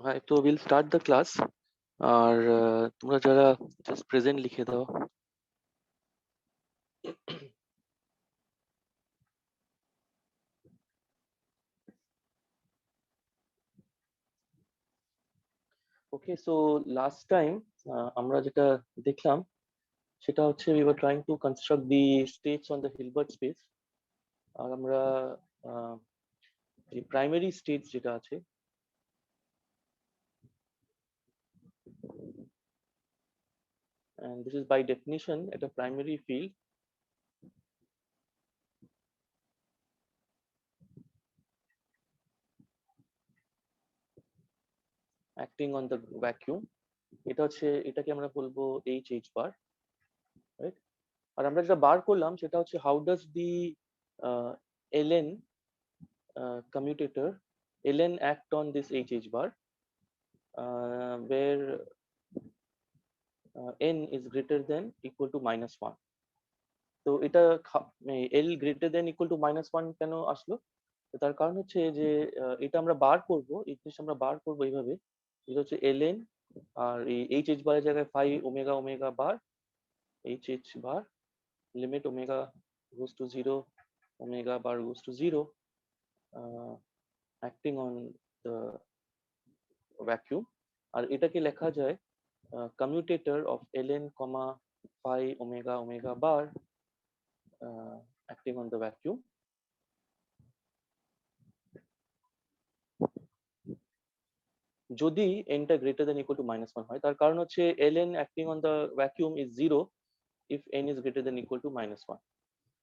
হ্যাঁ, তো will start the class. আর তোমরা যারা জাস্ট প্রেজেন্ট লিখে দাও। ওকে, সো লাস্ট টাইম আমরা যেটা দেখলাম সেটা হচ্ছে we were trying to construct the states on the Hilbert space। আর আমরা যে প্রাইমারি স্টেটস যেটা আছে and this is by definition একটা primary field acting on the vacuum। এটাকে আমরা বলবো H bar, রাইট? আর আমরা যেটা বার করলাম সেটা হচ্ছে how does the ln commutator ln act on this H bar where n is greater than equal to -1। তো এটা l greater than equal to -1 কেন আসলো? তো তার কারণ হচ্ছে যে এটা আমরা বার করব, এই জিনিসটা আমরা বার করব এইভাবে। এটা হচ্ছে ln আর এই h বারের জায়গায় phi omega omega bar h bar limit omega goes to 0 omega bar goes to 0 acting on the vacuum। আর এটাকে লেখা যায় commutator of ln comma phi omega omega bar acting on the vacuum। যদি n টা greater than equal to -1 হয়, তার কারণ হচ্ছে ln acting on the vacuum is 0 if n is greater than equal to -1।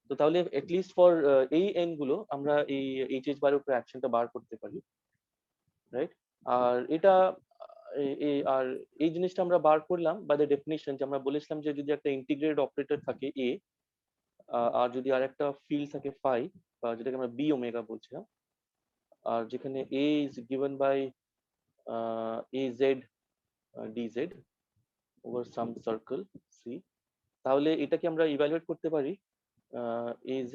তো তাহলে at least for এই n গুলো আমরা এই h বার উপরে অ্যাকশনটা বার করতে পারি, রাইট? আর এটা আর এই জিনিসটা আমরা বার করলাম বাই দ্য ডেফিনিশন, যে আমরা বলেছিলাম যে যদি একটা ইন্টিগ্রেটেড অপারেটর থাকে a আর যদি আরেকটা ফিল্ড থাকে phi বা যেটাকে আমরা বি ওমেগা বলছিলাম, আর যেখানে a is given by az dz over some circle c, তাহলে এটাকে আমরা ইভ্যালুয়েট করতে পারি az,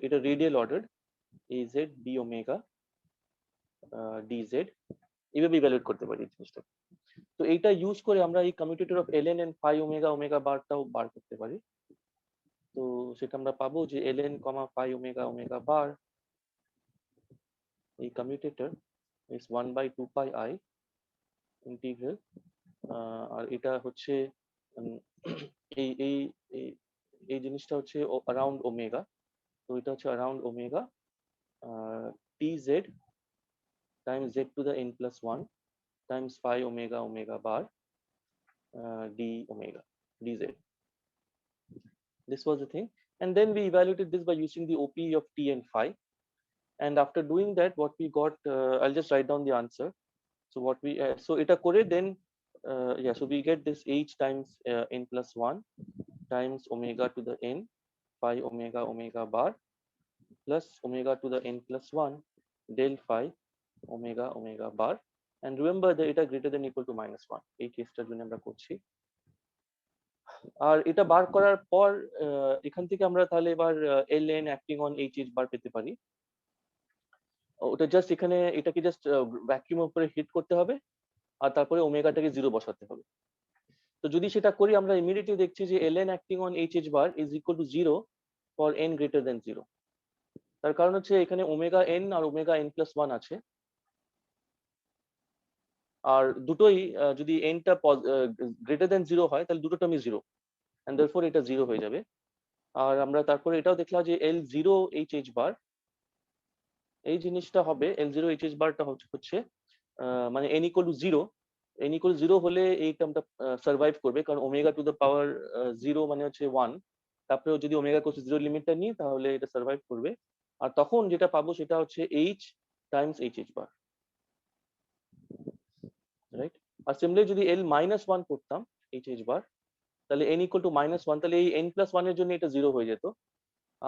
এটা radial order az b omega dz, এইভাবে ইভ্যালুয়েট করতে পারি এই জিনিসটা। তো এইটা ইউজ করে আমরা এই commutator of ln and phi omega omega বারটাও বার করতে পারি। তো সেটা আমরা পাবো যে ln comma phi omega omega bar এই commutator is 1/2 pi I integral, আর এটা হচ্ছে এই এই এই এই জিনিসটা হচ্ছে অ্যারাউন্ড ওমেগা। তো এটা হচ্ছে around omega tz times z to the n plus 1 times phi omega omega bar d omega dz. This was the thing, and then we evaluated this by using the OP of t and phi, and after doing that what we got, I'll just write down the answer. So what we so এটা করে then yeah, so we get this h times n plus 1 times omega to the n phi omega omega bar plus omega to the n plus 1 del phi omega omega bar, and remember that এটা greater than equal to -1 এই কেসটার জন্য আমরা করছি। আর এটা বার করার পর এখান থেকে আমরা তাহলে এবার ln অ্যাক্টিং অন এইচ বার পেতে পারি। ওটা জাস্ট এখানে এটাকে জাস্ট ভ্যাকিউমের উপরে হিট করতে হবে আর তারপরে ওমেগাটাকে 0 বসাতে হবে। তো যদি সেটা করি আমরা ইমিডিয়েটলি দেখছি যে ln acting on H bar is equal two 0 for n greater than 0। তার কারণ হচ্ছে এখানে ওমেগা n আর ওমেগা n প্লাস 1 আছে, আর দুটোই যদি n টা গ্রেটার দেন 0 হয় তাহলে দুটো টার্মই 0, এন্ড দেয়ারফর এটা 0 হয়ে যাবে। আর আমরা তারপরে এটাও দেখলাম যে L0 HH বার এই জিনিসটা হবে, L0 HH বারটা হচ্ছে মানে n equal to 0, n equal to 0 হলে এই টার্মটা সার্ভাইভ করবে, কারণ ওমেগা টু দ্য পাওয়ার 0 মানে হচ্ছে 1, তারপরে যদি ওমেগা কোস 0 লিমিটটা নিই তাহলে এটা সার্ভাইভ করবে। আর তখন যেটা পাবো সেটা হচ্ছে h টাইমস HH বার, রাইট? আর সিমিলারলি যদি L -1 করতাম HH বার তাহলে n equal to -1, তাহলে এই n plus 1 এর জন্য এটা 0 হয়ে যেত,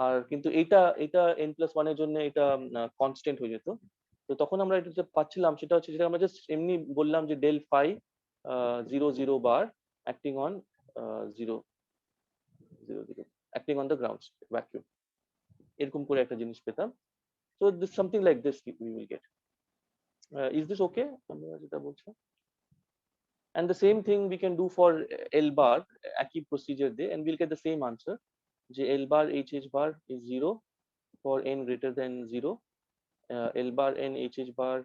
আর কিন্তু এটা এটা n plus 1 এর জন্য এটা কনস্ট্যান্ট হয়ে যেত। তো তখন আমরা এটা যে পাচ্ছিলাম সেটা হচ্ছে যেটা আমরা জাস্ট এমনি বললাম যে del phi 0 0 bar acting on 0 0 0 acting on the ground vacuum, এরকম করে একটা জিনিস পেতাম। So this something like this we will get. Is this okay? আমরা যেটা বলছি। And the same thing we can do for L bar, একই procedure দিয়ে, and we'll get the same answer. যে L bar HH bar is 0 for n greater than 0. L bar n HH bar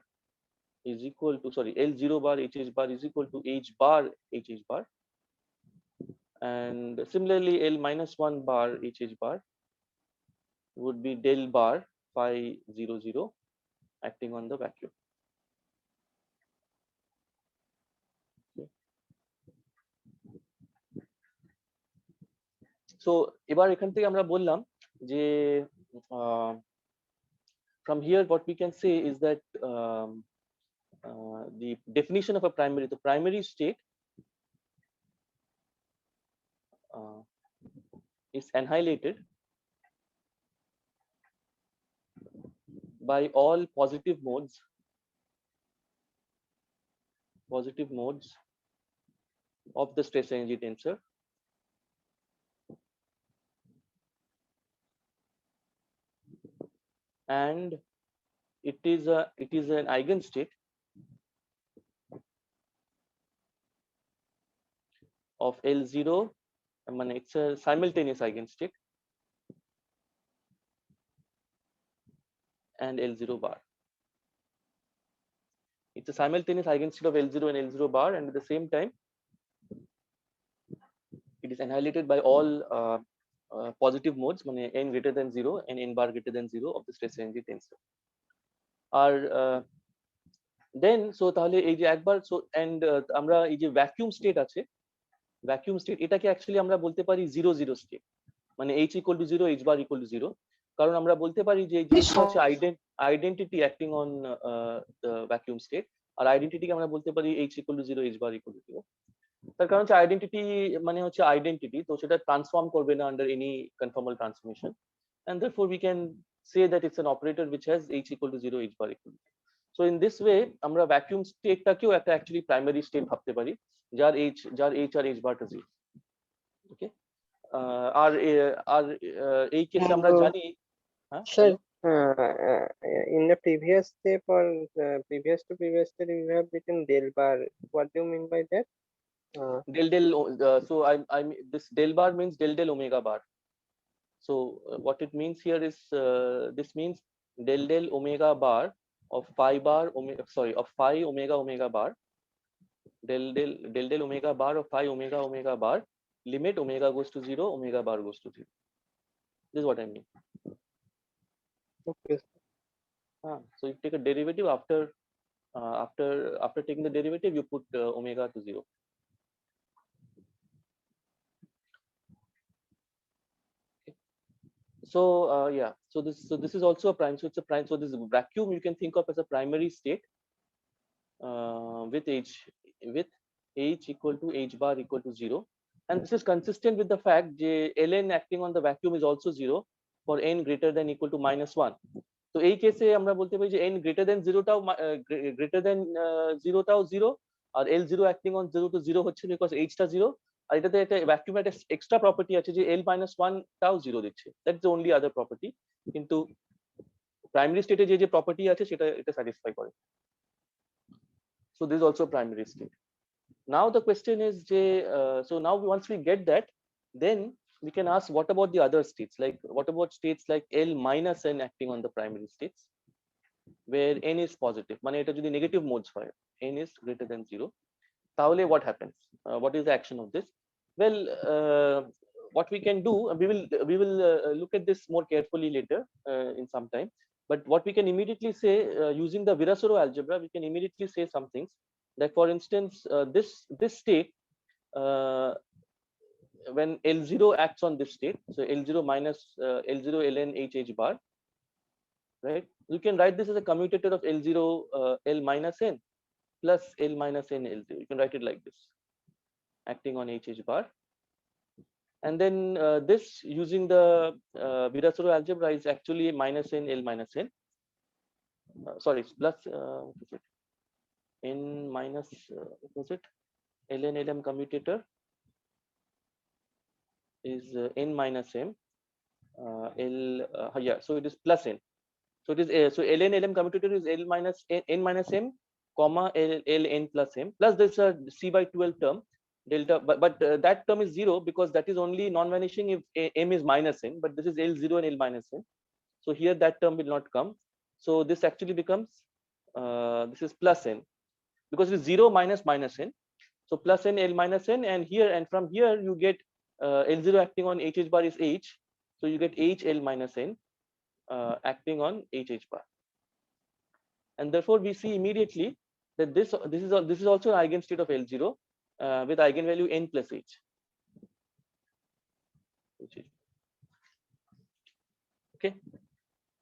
is equal to, sorry, L0 bar HH bar is equal to H bar HH bar. And similarly, L minus 1 bar HH bar would be del bar phi 0 0 acting on the vacuum. So এবার এখান থেকে আমরা বললাম যে from here what we can say is that the definition of a primary, the primary state is annihilated by all positive modes of the stress energy tensor, and it is an eigenstate of L0, I mean it's a simultaneous eigenstate, and L0 bar. It's a simultaneous eigenstate of L0 and L0 bar, and at the same time it is annihilated by all positive modes, মানে n greater than 0 and n bar greater than 0 of the stress energy tensor. আর then so তাহলে এই যে একবার so and আমরা এই যে vacuum state আছে, ভ্যাকুয়াম স্টেট এটাকে অ্যাকচুয়ালি আমরা বলতে পারি 0 0 স্টেট, মানে h equal to 0, h bar equal to 0, কারণ আমরা বলতে পারি যে যেহেতু হচ্ছে identity acting on the vacuum state, আর আইডেন্টিটিকে আমরা বলতে পারি h equal to 0, h bar equal to 0। তার কারণ হচ্ছে আইডেন্টিটি মানে হচ্ছে আইডেন্টিটি, তো সেটা ট্রান্সফর্ম করবে না under any conformal transformation, and therefore we can say that it's an operator which has h equal to 0, h bar equal to 0. So in this way আমরা ভ্যাকুয়াম স্টেটটাকেও একটা অ্যাকচুয়ালি প্রাইমারি স্টেট ভাবতে পারি যার h আর h bar টা 0। ওকে, আর আর এই কেসে আমরা জানি, হ্যাঁ Sir, in the previous step or previous to previous step, you have written del bar. What do you mean by that? del del so I this del bar means del omega bar. So what it means here is this means del omega bar of phi bar omega, sorry, of phi omega omega bar, del omega bar of phi omega omega bar, limit omega goes to 0, omega bar goes to 0. This is what I mean. Okay. So you take a derivative after taking the derivative, you put omega to 0. So yeah, so this is also a prime, so it's a prime, so this vacuum you can think of as a primary state with h equal to h bar equal to 0, and this is consistent with the fact that ln acting on the vacuum is also 0 for n greater than equal to -1. তো এই কেসে আমরা বলতে পারি যে n greater than 0 টাও greater than 0 টাও 0, আর L0 acting on 0 to 0 হচ্ছে because h টা 0, আর এটাতে একটা ভ্যাকুয়াম একটা এক্সট্রা প্রপার্টি আছে যে L-1 টাও 0 দিচ্ছে, that's the only other property, কিন্তু প্রাইমারি স্টেটে যে প্রপার্টি আছে সেটা এটা স্যাটিসফাই করে। So this is also primary state. Now the question is, so now once we get that, then we can ask what about the other states, like what about states like L minus n acting on the primary states where n is positive, মানে এটা যদি negative modes হয়, n is greater than 0, তাহলে what happens? What is the action of this? Well, what we can do, we will look at this more carefully later in some time, but what we can immediately say using the Virasoro algebra, we can immediately say some things, that for instance this state uh, when L0 acts on this state, so L0 minus L0 ln h bar, right, you can write this as a commutator of L0 L minus n plus L minus n L0, you can write it like this, acting on h bar, and then this using the Virasoro algebra is actually minus n L minus n, sorry, plus what is it, n minus what was it, ln lm commutator is n minus m L yeah, so it is plus n, so So it is so ln lm commutator is l minus n minus m comma ln plus m plus this c by 12 term delta, but that term is 0 because that is only non-vanishing if m is minus n, but this is L0 and L minus n. So here that term will not come. So this actually becomes this is plus n because it is 0 minus minus n. So plus n L minus n, and here and from here you get L0 acting on H bar is H. So you get H L minus n acting on H bar. And therefore we see immediately that this is also an eigenstate of L0 with eigenvalue n plus H. Okay.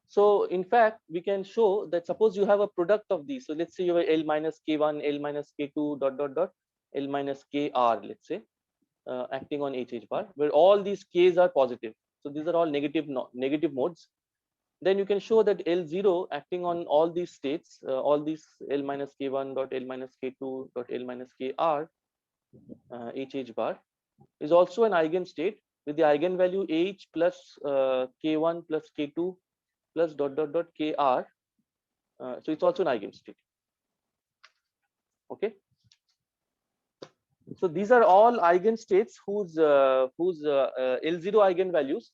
So in fact, we can show that suppose you have a product of these. So let's say you have L minus K1, L minus K2, dot, dot, dot, L minus KR, let's say, acting on HH bar, where all these Ks are positive. So these are all negative modes. Then you can show that L0 acting on all these states, all these L minus K1 dot L minus K2 dot L minus KR, HH bar, is also an eigenstate with the eigenvalue H plus K1 plus K2 plus dot dot dot Kr. So it's also an eigenstate. Okay. So these are all eigenstates whose L0 eigenvalues,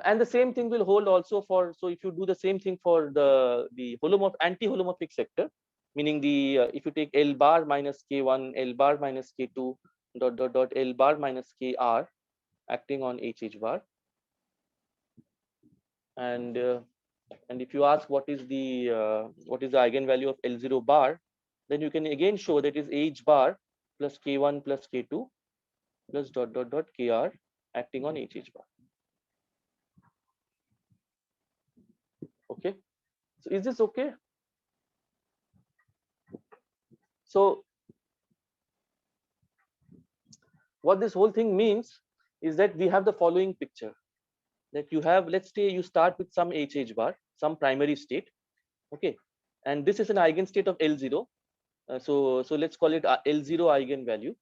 and the same thing will hold also for. So if you do the same thing for the anti-holomorphic sector, meaning the if you take L bar minus K1, L bar minus K2, dot dot dot L bar minus Kr acting on HH bar, and if you ask what is the eigenvalue of L0 bar, then you can again show that is H bar plus K1 plus K2 plus dot dot dot Kr acting on HH bar. Okay, so is this okay? So what this whole thing means is that we have the following picture, that you have, let's say you start with some HH bar, some primary state. Okay, and this is an eigenstate of L0. So let's call it L0 eigenvalue.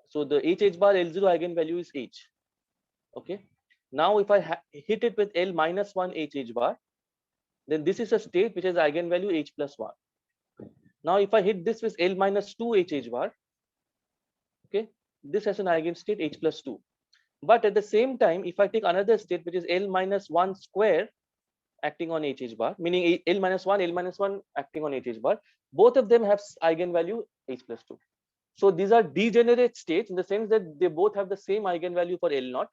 So the HH bar L0 eigenvalue is H. Okay. Now if I hit it with L minus 1 HH bar, then this is a state which has eigenvalue H plus 1. Now if I hit this with L minus 2 HH bar, okay, this has an eigenstate H plus 2. But at the same time, if I take another state which is L minus 1 square acting on HH bar, meaning L minus 1 acting on HH bar, both of them have eigenvalue H plus 2. So these are degenerate states in the sense that they both have the same eigenvalue for L naught.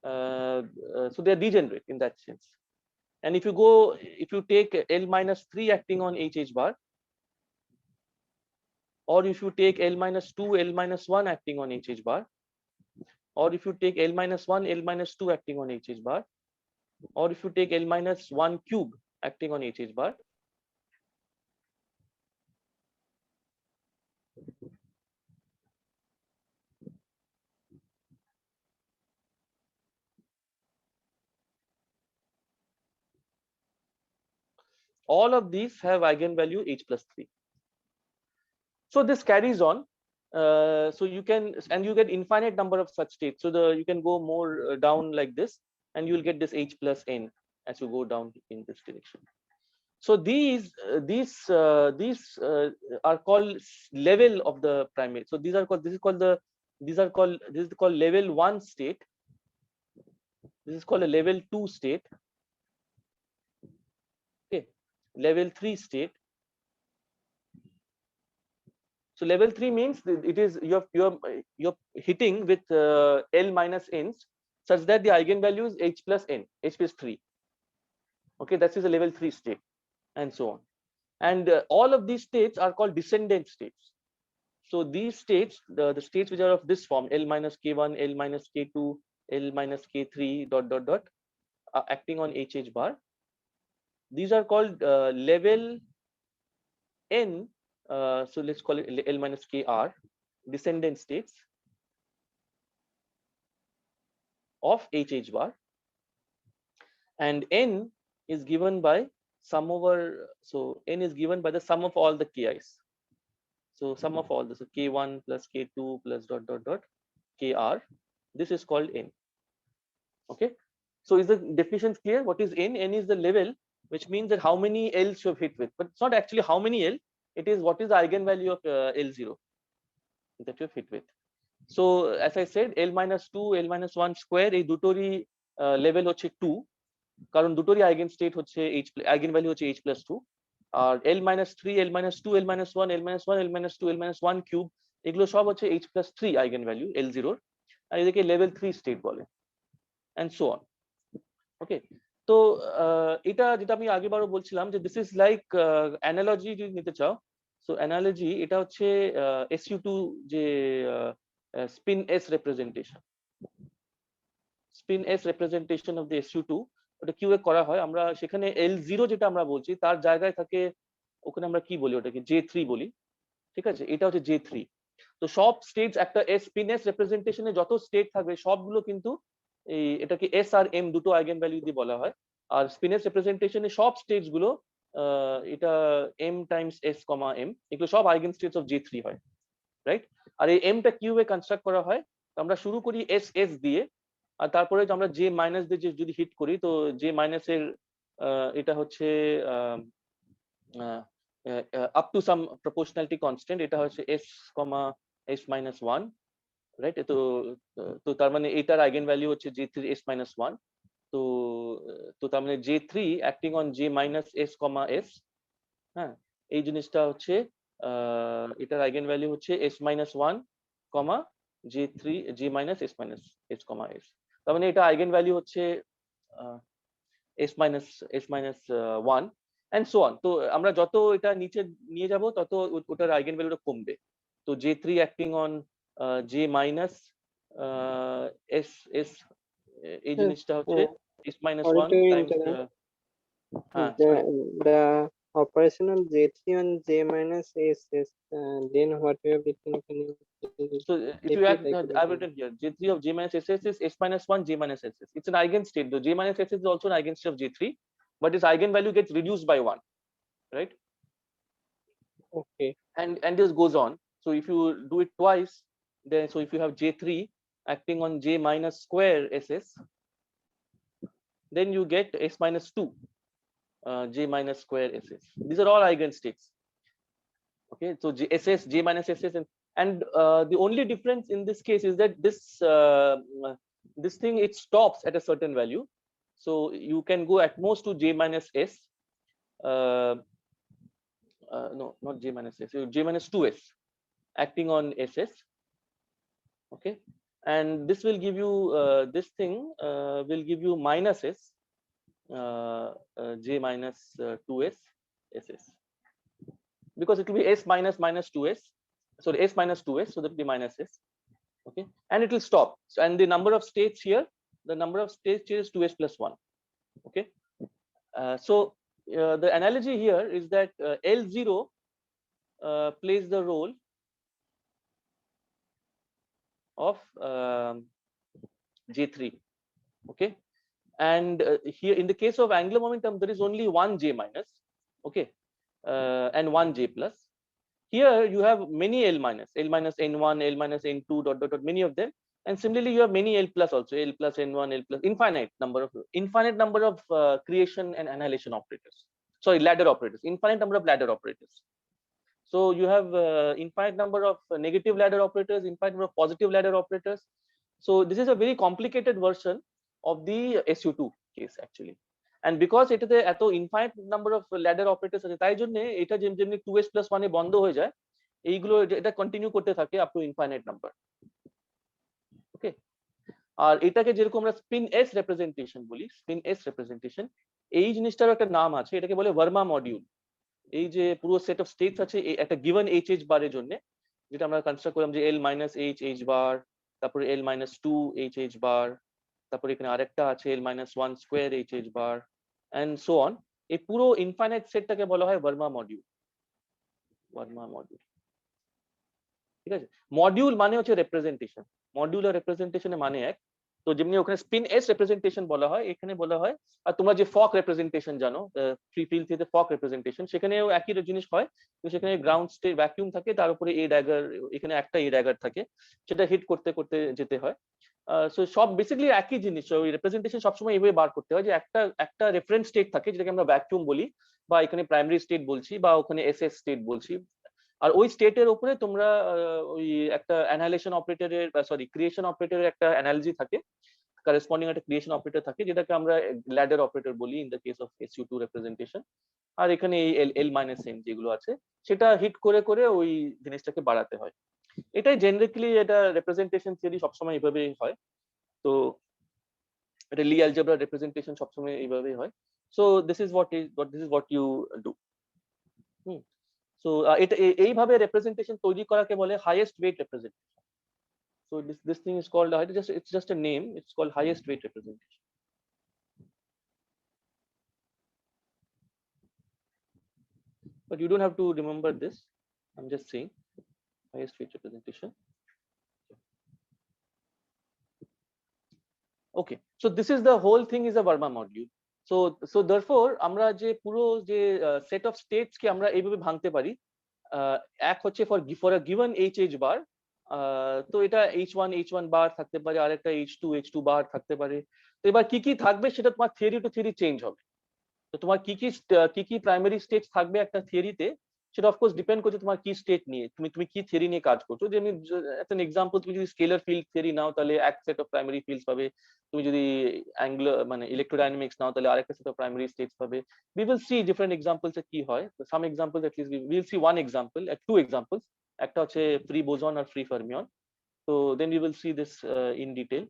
So they are degenerate in that sense. And if you take L minus 3 acting on HH bar, or if you take L minus 2, L minus 1 acting on HH bar, or if you take L minus 1, L minus 2 acting on HH bar, or if you take L minus 1 cube acting on HH bar, all of these have eigenvalue H plus 3. So this carries on. So you can, and you get infinite number of such states. So you can go more down like this, and you will get this H plus n as you go down in this direction. So these are called level of the primary. So these are called these are called level 1 state. This is called a level 2 state. Okay, level 3 state. So level 3 means it is you're hitting with L minus n's such that the eigenvalue is H plus n, H plus 3. Okay, that is a level 3 state, and so on. And all of these states are called descendant states. So these states, the states which are of this form, L minus K1, L minus K2, L minus K3, dot dot dot, acting on HH bar. These are called level n. So let's call it L minus KR, descendant states of HH bar, and n is given by sum over. So n is given by the sum of all the KIs. So sum of all this, so K1 plus K2 plus dot dot dot KR. This is called n. Okay. So is the definition clear? What is n? N is the level, which means that how many L's you have hit with, but it's not actually how many L. It is what is the eigenvalue of L0 that you have hit with. So as I said, L minus 2, L minus 1 square, এই দুটোরই level হচ্ছে 2, কারণ দুটোরই eigen state হচ্ছে eigenvalue হচ্ছে h plus 2, আর L minus 3, L minus 2, L minus 1, L minus 1, L minus 2, L minus 1 cube, এগুলো সব হচ্ছে h plus 3 eigenvalue L0, আর এদেরকে level 3 স্টেট বলে, and so on. ওকে, তো এটা যেটা আমি আগেবারও বলছিলাম যে দিস ইজ লাইক অ্যানালজি যদি নিতে চাও, সো অ্যানালজি এটা হচ্ছে SU2 যে spin S representation, spin S representation of the SU2, ওটা কিভাবে করা হয়, আমরা সেখানে L0 যেটা আমরা বলছি তার জায়গায় থাকে, ওখানে আমরা কি বলি ওটাকে J3 বলি, ঠিক আছে, এটা হচ্ছে J3। তো সব স্টেটস একটা স্পিন S রিপ্রেজেন্টেশনে যত স্টেট থাকবে সবগুলো কিন্তু এই এটাকে S আর M দুটো আইগেন ভ্যালু দিয়ে বলা হয়, আর স্পিন S রিপ্রেজেন্টেশনে সব স্টেটস গুলো এটা M টাইমস S, M, এগুলো সব আইগেন স্টেটস অফ J3 হয়, রাইট? আর এই M টা কিভাবে কনস্ট্রাক্ট করা হয়, আমরা শুরু করি S দিয়ে, আর তারপরে আমরা J মাইনাস দিয়ে যদি হিট করি, তো J মাইনাস এর এটা হচ্ছে up to some proportionality constant, এটা হচ্ছে S, S minus 1, রাইট? তো তো তার মানে এটার আইগেন ভ্যালু হচ্ছে J3 S minus 1, তো তো তার মানে J3 acting on J minus S, S, হ্যাঁ, এই জিনিসটা হচ্ছে এটার আইগেন ভ্যালু হচ্ছে S minus 1, J3 J minus S minus S, S, তার মানে এটা আইগেন ভ্যালু হচ্ছে S minus 1, and so on. তো আমরা যত এটা নিচে নিয়ে যাব তত ওটার আইগেন ভ্যালুটা কমবে। তো J3 acting on J minus S, এই জিনিসটা হচ্ছে S minus Sorry 1 to times interrupt. হ্যাঁ, sorry. The operation on J3 on J minus S is then what we have written, can you So if you repeat add, like I've written here J3 of J minus SS is S minus 1 J minus SS. It's an eigenstate. The J minus SS is also an eigenstate of J3, but its eigenvalue gets reduced by 1, right? Okay. And this goes on. So if you do it twice, then so if you have J3 acting on J minus square SS, then you get S minus 2 J minus square SS. These are all eigenstates. Okay, so SS, J minus SS, and the only difference in this case is that this thing, it stops at a certain value, so you can go at most to J minus S, no, not J minus S, J minus 2S acting on SS. Okay, and this will give you this thing will give you minus S, J minus 2S SS, because it will be S minus 2S, so S minus 2S, so that will be minus S. Okay, and it will stop. So, and the number of states here, the number of states here is 2S plus 1. Okay, so the analogy here is that L0 plays the role of J3. Okay, and here in the case of angular momentum there is only one J minus, okay, and one J plus. Here you have many L minus N1, L minus N2, dot dot dot, many of them, and similarly you have many L plus also, L plus N1, L plus, infinite number of creation and annihilation operators, sorry, ladder operators, infinite number of ladder operators. So you have infinite number of negative ladder operators, infinite number of positive ladder operators. So this is a very complicated version of the SU2 case actually, and because এটাতে এত infinite number of ladder operators আছে, তাই জন্য এটা যেমনি 2s plus 1 এ বন্ধ হয়ে যায়, এইগুলো এটা কন্টিনিউ করতে থাকে আপ টু ইনফাইনাইট নাম্বার। ওকে, আর এটাকে যেরকম আমরা স্পিন এস রিপ্রেজেন্টেশন বলি, স্পিন এস রিপ্রেজেন্টেশন, এই জিনিসটার একটা নাম আছে, এটাকে বলে ভার্মা মডিউল। এই যে পুরো সেট অফ স্টেটস আছে একটা গিভেন এইচ এইচ বারের জন্য, যেটা আমরা কনস্ট্রাক্ট করলাম যে L minus H H bar, তারপরে L minus 2 H H bar, তারপরে এখানে আরেকটা আছে L minus 1 square H H bar, and so on. এই পুরো ইনফাইনাইট সেটটাকে বলা হয় ভার্মা মডিউল। ভার্মা মডিউল, ঠিক আছে? মডিউল মানে হচ্ছে রিপ্রেজেন্টেশন, মডিউল আর রিপ্রেজেন্টেশনের মানে এক। তো যেমনি ওখানে স্পিন এস রিপ্রেজেন্টেশন বলা হয়, এখানে বলা হয়, আর তোমরা যে ফক রিপ্রেজেন্টেশন জানো, ফ্রি ফিল্ড থেকে ফক রিপ্রেজেন্টেশন, সেখানেও একই জিনিস হয়, কিন্তু সেখানে গ্রাউন্ড স্টেট ভ্যাকুয়াম থাকে, তার উপরে এ ড্যাগার, এখানে একটা এ ড্যাগার থাকে, সেটা হিট করতে করতে যেতে হয়। সো সব বেসিক্যালি একই জিনিস, ওই রিপ্রেজেন্টেশন সবসময় এইভাবে বার করতে হয় যে একটা রেফারেন্স স্টেট থাকে যেটাকে আমরা ভ্যাকুয়াম বলি, বা এখানে প্রাইমারি স্টেট বলছি, বা ওখানে এসএস স্টেট বলছি। আর ওই স্টেটের উপরে তোমরা ওই একটা অ্যানালাইজেশন অপারেটরের, সরি ক্রিয়েশন অপারেটরের একটা অ্যানালজি থাকে, করেসপন্ডিং একটা ক্রিয়েশন অপারেটর থাকে যেটাকে আমরা ল্যাডার অপারেটর বলি in the case of SU2 representation. আর এখানে এই এল মাইনাস এন যেগুলো আছে সেটা হিট করে করে ওই জিনিসটাকে বাড়াতে হয়। এটাই জেনারেলি এটা রিপ্রেজেন্টেশন থিওরি সবসময় এইভাবেই হয়। তো এটা লি অ্যালজেব্রা রিপ্রেজেন্টেশন সবসময় এইভাবেই হয়। So this is what you do. So এটা এইভাবে রিপ্রেজেন্টেশন তৈরি করাকে বলে highest weight representation. So this thing is called, it's just a name, it's called highest weight representation. But you don't have to remember this, I'm just saying highest weight representation. Okay, so this is the whole thing is a Verma module. So therefore আমরা যে পুরো যে set of states কে আমরা এইভাবে ভাঙতে পারি। এক হচ্ছে for a given h bar, তো এটা h1 বার থাকতে পারে, আর একটা h2 বার থাকতে পারে। তো এবার কি কি থাকবে সেটা তোমার থিওরি টু থিওরি চেঞ্জ হবে। তো তোমার কি কি প্রাইমারি স্টেজ থাকবে একটা থিওরিতে, সেটা অফকোর্স ডিপেন্ড করছে তোমার কি স্টেট নিয়ে, তুমি কি থিওরি নিয়ে কাজ করছো। যেমনি একটা এক্সাম্পল, তুমি যদি স্কেলার ফিল্ড থিওরি নাও তাহলে এক সেট অফ প্রাইমারি ফিল্ডস পাবে। তুমি যদি অ্যাঙ্গুলার মানে ইলেকট্রোডাইনামিক্স নাও তাহলে আরেকটা সেট অফ প্রাইমারি স্টেটস পাবে। We will see different examples এ কি হয়। Some examples at least we will see one example, two examples. একটা হচ্ছে free boson R free fermion. So then we will see this in detail.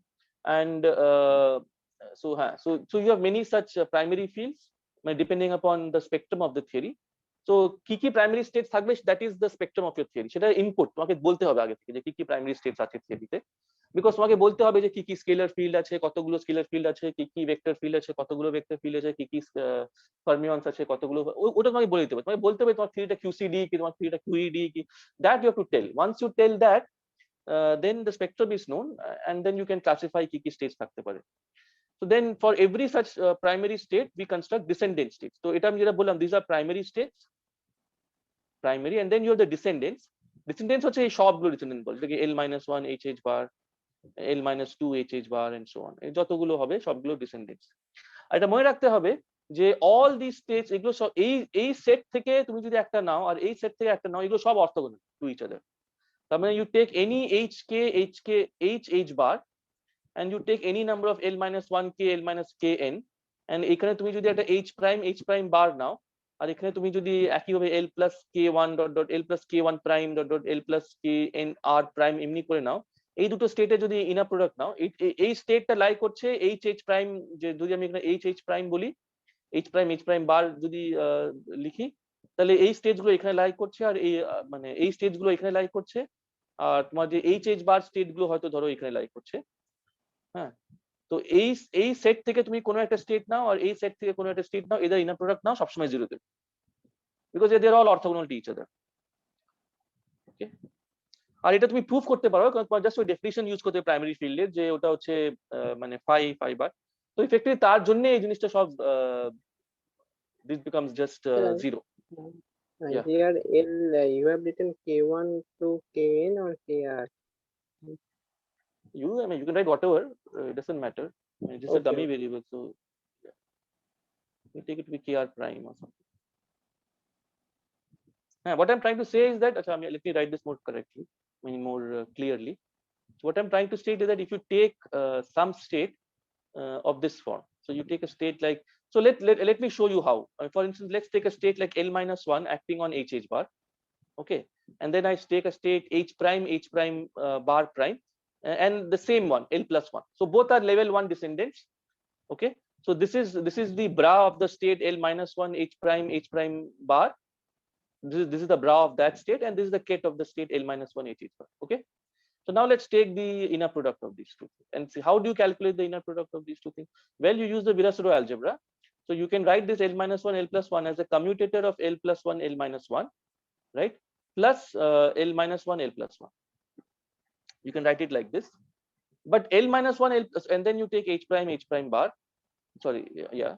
And so you have many such primary fields depending upon the spectrum of the theory. So কি কি primary state থাকবে, that is the spectrum of your theory. সেটা input তোমাকে বলতে হবে আগে থেকে যে কি কি প্রাইমারি স্টেটস আছে থিওরিতে। বিকজ তোমাকে বলতে হবে যে কি কি স্কেলার ফিল্ড আছে, কতগুলো স্কেলার ফিল্ড আছে, কি কি ভেক্টর ফিল্ড আছে, কতগুলো ভেক্টর ফিল্ড আছে, কি কি ফার্মিয়নস আছে, কতগুলো, ওটা তোমাকে বলে দিতে হবে। তোমাকে বলতে হবে তোমার থিওরিটা QCD কি, তোমার থিওরিটা QED কি, that you have to tell. Once you tell that, then the spectrum is known, and then you can classify কি কি স্টেজ থাকতে পারে। So then for every such primary state we construct descendant states. So এটা আমি যেটা বললাম, these are primary states, primary, and then you have the descendants. Descendants হচ্ছে এই সবগুলো descendant বলে, যেটাকে L-1 HH bar, L-2 HH bar and so on, এই যতগুলো হবে সবগুলো descendants। আর এটা মনে রাখতে হবে যে all these states এগুলো সব এই সেট থেকে তুমি যদি একটা নাও আর এই সেট থেকে একটা নাও, এগুলো সব অর্থোগোনাল টু ইচ আদার। তার মানে you take any H bar and you take any number of L-1k, L-kn, and এখানে তুমি যদি একটা H prime bar নাও, আর এখানে তুমি যদি একইভাবে L plus k1 dot dot L plus k1 prime dot dot L plus kn r prime এমনি করে নাও, এই দুটো স্টেটে যদি ইনার প্রোডাক্ট নাও, এই স্টেটটা লাই করছে H prime, যে যদি আমি এখানে H prime বলি, H prime বার যদি লিখি, তাহলে এই স্টেটগুলো এখানে লাই করছে, আর এই মানে এই স্টেটগুলো এখানে লাই করছে, আর তোমার যে H বার স্টেট গুলো হয়তো ধরো এখানে লাই করছে। হ্যাঁ, তো এই সেট থেকে তুমি কোনো একটা স্টেট নাও, আর এই সেট থেকে কোনো একটা স্টেট নাও, এদের ইনার প্রোডাক্ট নাও, সবসময় জিরো দেবে, because they are all orthogonal to each other. Okay, আর এটা তুমি প্রুফ করতে পারো, কারণ তোমার জাস্ট ওই ডেফিনিশন ইউজ করতে প্রাইমারি ফিল্ডে, যে ওটা হচ্ছে মানে ফাইবার। তো ইফেক্টিভলি তার জন্য এই জিনিসটা সব this becomes just zero. Yeah, Here L you have written K1 to Kn or Kr? I mean, you can write whatever, it doesn't matter. I mean, it's just a dummy Okay. variable, so yeah. You take it to be Kr prime or something. What I'm trying to say is that, let me write this more correctly, I mean more clearly. So what I'm trying to state is that if you take some state of this form, so you take a state like, so let me show you how. For instance, let's take a state like L-1 acting on HH bar. Okay, and then I take a state H prime bar prime, and the same one L+1. So both are level 1 descendants. Okay, so this is the bra of the state L-1 H prime bar. This is the bra of that state, and this is the ket of the state L-1 HH bar. Okay, so now let's take the inner product of these two things and see how do you calculate the inner product of these two things. Well, you use the Virasoro algebra. So you can write this L-1 L+1 as a commutator of L+1 L-1, right, plus L-1 L+1. You can write it like this. But L-1 L, and then you take H prime bar. Sorry, yeah.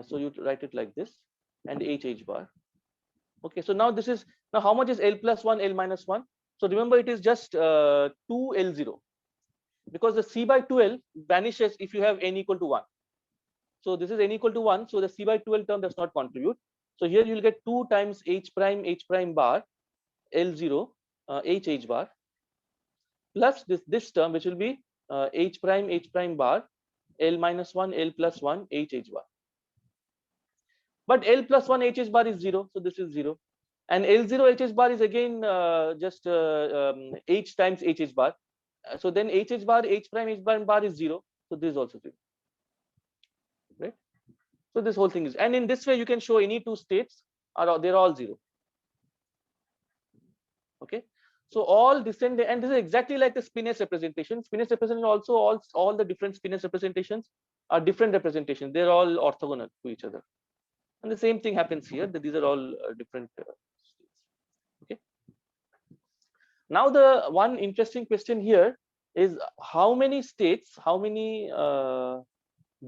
So you write it like this, and HH bar. Okay, so now this is, now how much is L+1 L-1? So remember, it is just 2 L0. because the c by 12 vanishes if you have n equal to 1. So this is n equal to 1, so the c by 12 term does not contribute. So here you'll get 2 times h prime bar L0 h bar plus this term, which will be h prime bar L minus 1 L plus 1 h bar. But L plus 1 h bar is 0, so this is 0. And L0 h bar is again just h times h bar. So then h bar is 0, so this is also 0. Right? So this whole thing is, and in this way you can show any two states they're all 0. Okay, so all descend, and this is exactly like the spin-S representation. Spin-S representation also, all the different spin-S representations are different representations. They're all orthogonal to each other, and the same thing happens here, that these are all different states. Okay. Now the one interesting question here is how many states, how many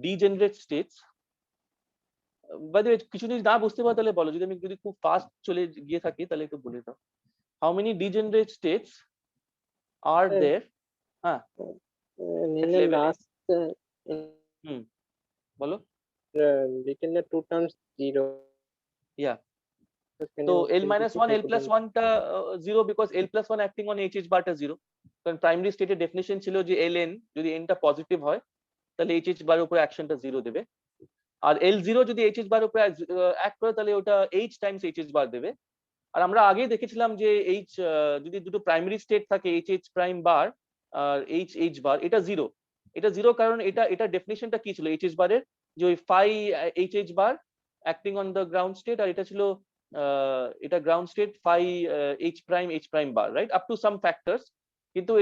degenerate states. By the way, কিছু যদি না বুঝতে পারো তাহলে বলো, যদি খুব fast চলে গিয়ে থাকি তাহলে একটু বলে দাও। How many degenerate states are there? In the last bolo written the 2 terms 0. Yeah, so L minus 1 L plus 1 ta 0 because L plus 1 acting on h bar ta 0. কারণ প্রাইমারি স্টেটের ডেফিনিশন ছিল যে ln যদি n টা positive হয় তাহলে h বার উপরে অ্যাকশনটা 0 দেবে, আর L0 যদি h বার উপরে অ্যাক্ট করে তাহলে ওটা h টাইমস h বার দেবে। আর আমরা আগেই দেখেছিলাম যে h যদি দুটো প্রাইমারি স্টেট থাকে h প্রাইম বার আর h বার, এটা 0, এটা 0 কারণ এটা ডেফিনিশনটা কি ছিল h বারের, যে ওই phi h bar acting on the ground state, আর এটা ছিল এটা ground state phi h prime bar, right, up to some factors. কিন্তু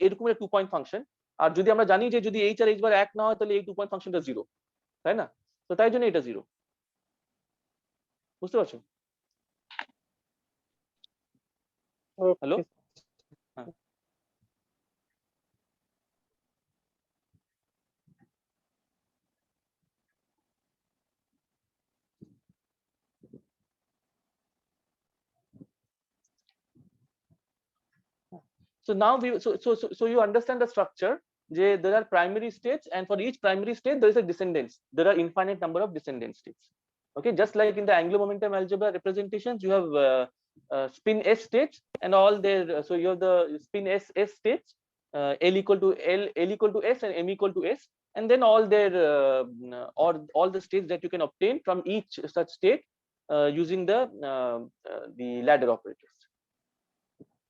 এরকম একটা 2 পয়েন্ট ফাংশন, আর যদি আমরা জানি যে যদি h আর h বার এক না হয় তাহলে এই 2 পয়েন্ট ফাংশনটা 0, তাই না? তো তাই জন্য এটা 0, বুঝতে পারছো? Hello? So now so you understand the structure. There are primary states, and for each primary state there is a descendants. There are infinite number of descendant states. Okay, just like in the Anglo momentum algebra representations, you have spin S states and all their. So you have the spin S states, L equal to S and M equal to S, and then all their or all the states that you can obtain from each such state using the ladder operators.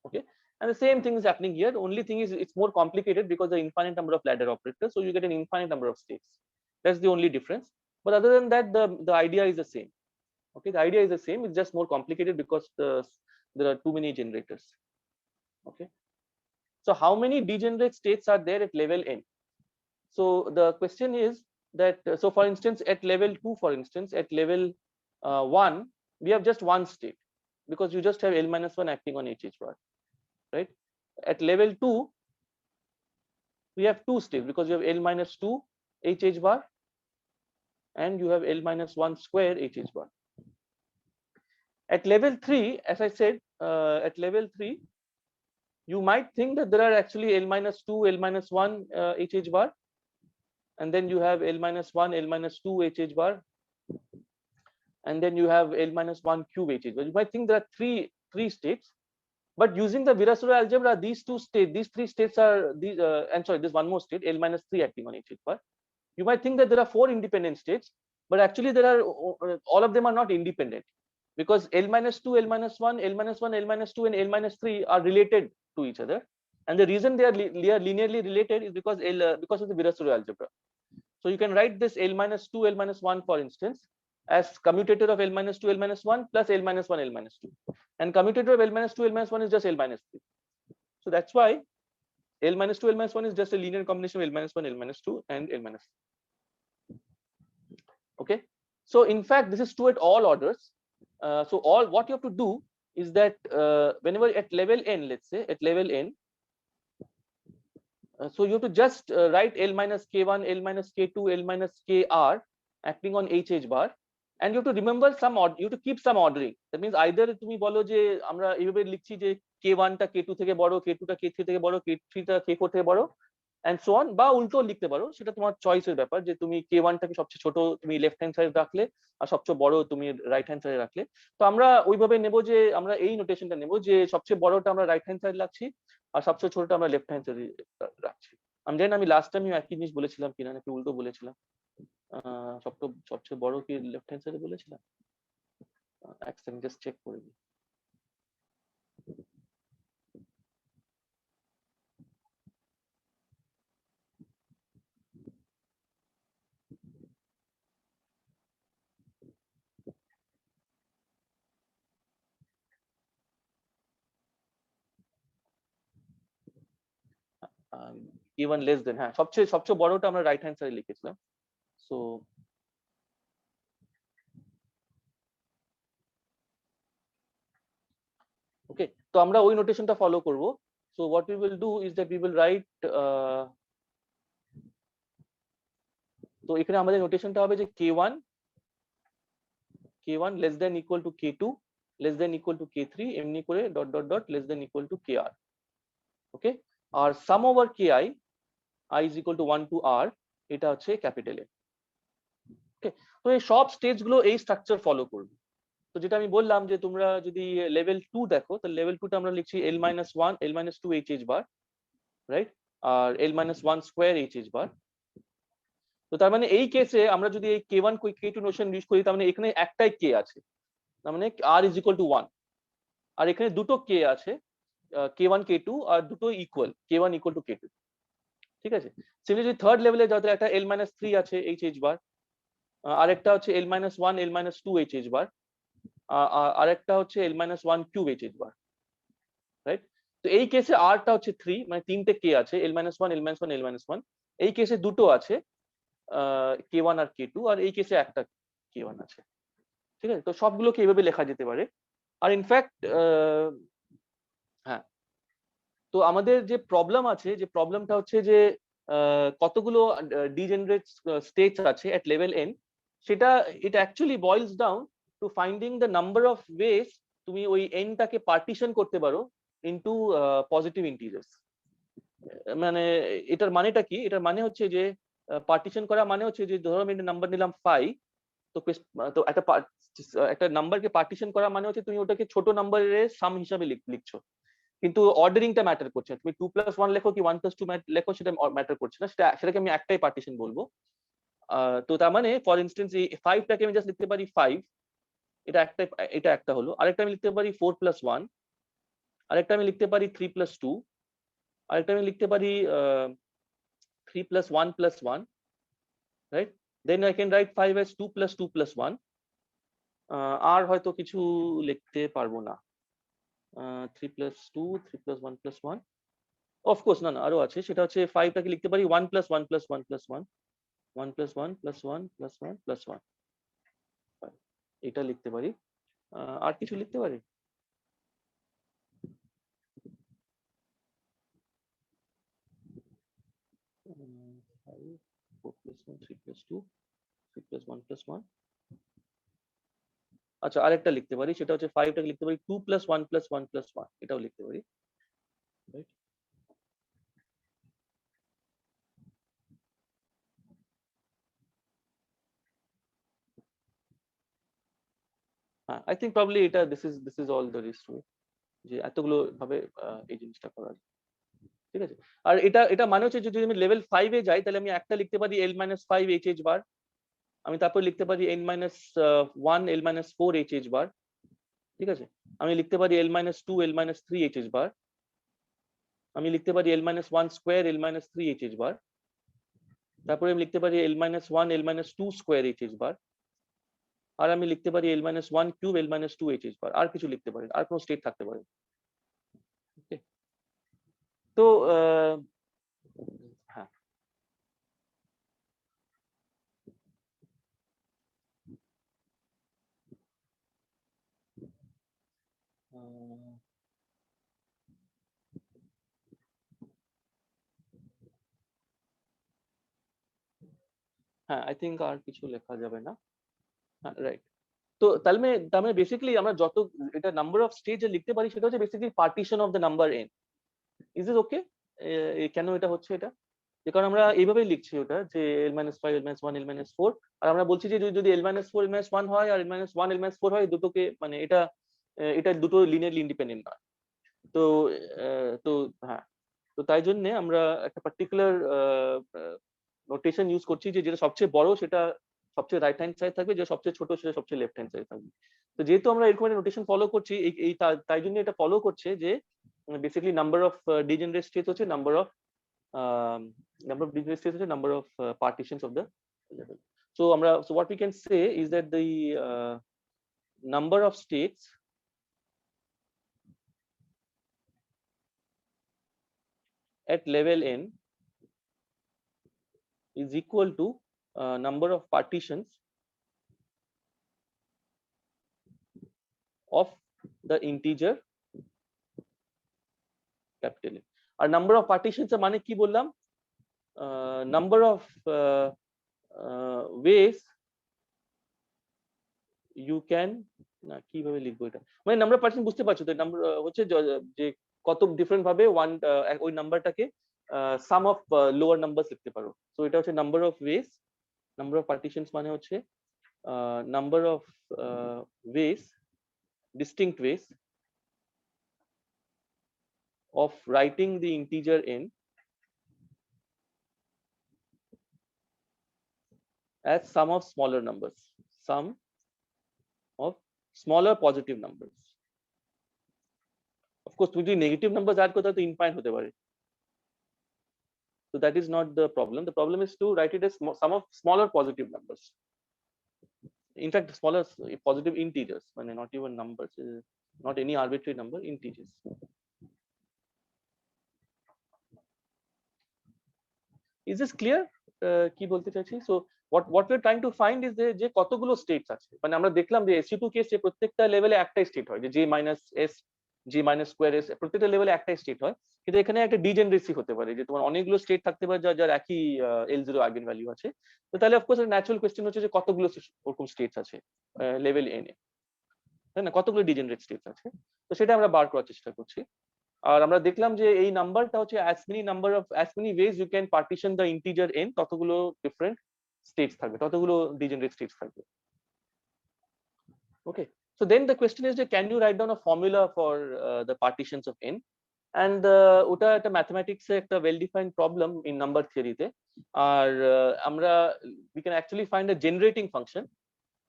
Okay. And the same thing is happening here. Only thing is it's more complicated because the infinite number of ladder operators, so you get an infinite number of states. That's the only difference. But other than that, the idea is the same. Okay, the idea is the same. It's just more complicated because there are too many generators. Okay. So how many degenerate states are there at level n? So the question is that so for instance at level 2, for instance at level 1, we have just one state because you just have L minus 1 acting on h bar. Right, at level 2 we have two states because you have L minus 2 h bar and you have L minus 1 square h bar. At level 3, as I said, at level 3 you might think that there are actually L minus 2 L minus 1 h bar, and then you have L minus 1 L minus 2 h bar, and then you have L minus 1 cube h bar. You might think there are three states. But using the Virasoro algebra, these three states are these, and sorry, there's one more state, L minus 3 acting on h bar. You might think that there are 4 independent states, but actually there are all of them are not independent because L minus 2, L minus 1, L minus 1, L minus 2, and L minus 3 are related to each other. And the reason they are linearly related is because because of the Virasoro algebra. So you can write this L minus 2, L minus 1, for instance, as commutator of L minus 2, L minus 1 plus L minus 1, L minus 2. And commutator of L minus 2, L minus 1 is just L minus 3. So that's why L minus 2, L minus 1 is just a linear combination of L minus 1, L minus 2, and L minus 3. Okay. So in fact, this is true at all orders. So what you have to do is that whenever at level n, let's say at level n, so you have to just write L minus k1, L minus k2, L minus kr acting on h bar, and you have to remember you have to keep some ordering. That means either তুমি বলো যে আমরা এইভাবে লিখছি যে k1 টা k2 থেকে বড়, k2 টা k3 থেকে বড়, k3 টা k4 থেকে বড়, অ্যান্ড সো অন, বা উল্টো লিখতে পারো, সেটা তোমার চয়েসের ব্যাপার, যে তুমি k1 টাকে সবচেয়ে ছোট তুমি লেফট হ্যান্ড সাইড রাখলে আর সবচেয়ে বড় তুমি রাইট হ্যান্ড সাইডে রাখলে। তো আমরা ওইভাবে নেব, যে আমরা এই নোটেশনটা নেব যে সবচেয়ে বড়টা আমরা রাইট হ্যান্ড সাইড রাখছি আর সবচেয়ে ছোটটা আমরা লেফট হ্যান্ড সাইডে রাখছি। আমি জানি না আমি লাস্ট টাইম একই জিনিস বলেছিলাম কিনা, নাকি উল্টো বলেছিলাম। সবচেয়ে বড় কি লেফট হ্যান্ড সাইডে বলেছিলাম? এক সেকেন্ড জাস্ট চেক করে দিই। k1 লেস দেন, হ্যাঁ সবচেয়ে বড়টা আমরা রাইট হ্যান্ড সাইডে লিখেছিলাম। সো ওকে, তো আমরা ওই নোটেশনটা ফলো করব। So what we will do is that we will write, তো এখানে আমাদের নোটেশনটা হবে যে k1 less than equal to k2 less than equal to k3, এমনি করে dot dot dot less than equal to kr। Okay, আর sum over ki, i is equal to 1 to r, এটা হচ্ছে ক্যাপিটাল এ। ওকে, তো এই সব stage গুলো এই স্ট্রাকচার ফলো করবে। তো যেটা আমি বললাম যে তোমরা যদি লেভেল 2 দেখো, তাহলে লেভেল 2 তে আমরা লিখছি l-1 l-2 hh বার, রাইট, আর l-1 স্কোয়ার hh বার। তো তার মানে এই কেসে আমরা যদি এই k1 k2 নোশন ইউজ করি, তার মানে এখানে একটাই k আছে, তার মানে r ইজ ইকুয়াল টু 1, আর এখানে দুটো k আছে, k1 k2, আর দুটো equal, k1 equal to k2। ঠিক আছে, সিমিলারলি যদি থার্ড লেভেলে যাও, তাহলে একটা l-3 আছে hh বার, আরেকটা হচ্ছে l-1 l-2 hh বার, আরেকটা হচ্ছে l-1 কিউব hh বার, রাইট। তো এই কেসে r টা হচ্ছে 3, মানে তিনটে k আছে, l-1 l-1 l-1। এই কেসে দুটো আছে, k1 আর k2, আর এই কেসে একটা k1 আছে। ঠিক আছে, তো সবগুলোকে এইভাবে লেখা যেতে পারে। আর ইনফ্যাক্ট হ্যাঁ, তো আমাদের যে প্রবলেম আছে, যে প্রবলেমটা হচ্ছে যে কতগুলো ডিজেনারেট স্টেজ আছে এট লেভেল n, সেটা এটা actually boils down to finding the number of ways তুমি ওই n টাকে পার্টিশন করতে পারো ইনটু পজিটিভ ইন্টিজার্স। মানে এটার মানেটা কি? এটার মানে হচ্ছে যে পার্টিশন করা মানে হচ্ছে যে ধরো আমি একটা নাম্বার নিলাম 5, তো তো একটা নাম্বারকে পার্টিশন করা মানে হচ্ছে তুমি ওটাকে ছোট নাম্বারের সাম হিসাবে লিখছো, কিন্তু অর্ডারিংটা ম্যাটার করছে না। তুমি 2+1 লেখো কি 1+2 লেখো, সেটা ম্যাটার করছে না, সেটাকে আমি একটাই পার্টিশন বলবো। তো তার মানে ফর ইনস্টেন্স এই 5 টাকে আমি জাস্ট লিখতে পারি 5, এটা একটা হলো। আরেকটা আমি লিখতে পারি 4+1, আরেকটা আমি লিখতে পারি 3+2, আরেকটা আমি লিখতে পারি 3+1+1, right. Then I can write 5 as 2+2+1। আর হয়তো কিছু লিখতে পারবো না, 3+2 3+1+1। অফকোর্স না, আরো আছে, সেটা হচ্ছে 5 টাকে লিখতে পারি 1+1+1+1, 1+1+1+1+1, এটা লিখতে পারি। আর কিছু লিখতে পারি? উম, 5, 4+1 3+2 3+1+1। আচ্ছা, আরেকটা লিখতে পারি, সেটা হচ্ছে 5 টাকে লিখতে পারি 2+1+1+1, এটাও লিখতে পারি, রাইট। হ্যাঁ, আই থিঙ্ক প্রবাবলি এটা this is all the rest, যে এতগুলো ভাবে এই জিনিসটা করা যায়। ঠিক আছে, আর এটা এটা মানে হচ্ছে যদি আমি লেভেল 5 এ যাই, তাহলে আমি একটা লিখতে পারি l-5 hh বার, আমি তারপর লিখতে পারি n-1 l-4 hh বার। ঠিক আছে, আমি লিখতে পারি l-2 l-3 hh বার, আমি লিখতে পারি l-1 স্কোয়ার l-3 hh বার, তারপরে আমি লিখতে পারি l-1 l-2 স্কোয়ার hh বার, আর আমি লিখতে পারি l-1 কিউব l-2 hh বার। আর কিছু লিখতে পারি, আর কোনো স্টেট থাকতে পারে। Okay? তো হ্যাঁ, হ্যাঁ, আই থিঙ্ক আর কিছু লেখা যাবে না। হ্যাঁ, রাইট। তো তার মানে বেসিক্যালি আমরা যত এটা নাম্বার অফ স্টেজ লিখতে পারি, সেটা হচ্ছে basically partition of the number n। Is it okay? কেন এটা হচ্ছে এটা? যে কারণ আমরা এইভাবেই লিখছি ওটা যে l-5 l-1 l-4, আর আমরা বলছি যে যদি l-4 l-1 হয় আর l-1 l-4 হয় দুটোকে মানে এটা দুটো লিনিয়ারলি ইন্ডিপেন্ডেন্ট নয়। তো তো হ্যাঁ, তো তাই জন্য আমরা একটা পার্টিকুলার নোটেশন ইউজ করছি যে যেটা সবচেয়ে বড় সেটা সবচেয়ে রাইট হ্যান্ড সাইড থাকবে, যেটা সবচেয়ে ছোট সেটা সবচেয়ে লেফট হ্যান্ড সাইড থাকবে। তো যেহেতু আমরা এরকম একটা নোটেশন ফলো করছি, তাই জন্য এটা ফলো করছে যে basically number of degenerate states হচ্ছে নাম্বার অফ degenerate states হচ্ছে number of partitions of the level. So what we can say is that the number of states at level n is equal to number of partitions of the integer capital N. আর number of partitions এর মানে কি বললাম? Number of ways you can, না কিভাবে লিখবো এটা, মানে নাম্বার অফ পার্টিশন বুঝতে পারছো তো, নাম্বার হচ্ছে যে কত ডিফারেন্ট ভাবে ওই নাম্বারটাকে সাম অফ লোয়ার নাম্বারস লিখতে পারো। তো এটা হচ্ছে number of ways, number of partitions মানে হচ্ছে number of ways, distinct ways of writing the integer n as sum of smaller numbers, sum of smaller positive numbers. Of course তুমি যদি negative number add করতে তো infinite হতে পারে, so that is not the problem. The problem is to write it as sum of smaller positive numbers, in fact smaller positive integers, মানে not even numbers, not any arbitrary number, integers. Is this clear? কি বলতে চাইছি? So what we're trying to find is যে কতগুলো states আছে, মানে আমরা দেখলাম যে SU2 কেসে প্রত্যেকটা লেভেলে একটাই স্টেট হয়, যে J-S G-2S প্রত্যেকটা লেভেলে একটাই স্টেট হয়, কিন্তু এখানে একটা ডিজেনারেসি হতে পারে যে তোমার অনেকগুলো স্টেট থাকতে পারে যার একই L0 আইগেন ভ্যালু আছে। তো তাহলে অফকোর্স ন্যাচারাল কোয়েশ্চেন হচ্ছে যে কতগুলো ওরকম স্টেটস আছে লেভেল n এ, তাই না, কতগুলো ডিজেনারেট স্টেটস আছে, তো সেটা আমরা বার করার চেষ্টা করছি। আর আমরা দেখলাম যে এই নাম্বারটা হচ্ছে as many ways you can partition the integer n, ততগুলো ডিফারেন্ট স্টেটস থাকবে, ততগুলো ডিজেনারেট স্টেটস থাকবে। Okay, so then the question is, can you write down a formula for the partitions of n? And ওটা একটা mathematics এ একটা well defined problem in number থিওরিতে। আর আমরা we can actually find a generating function.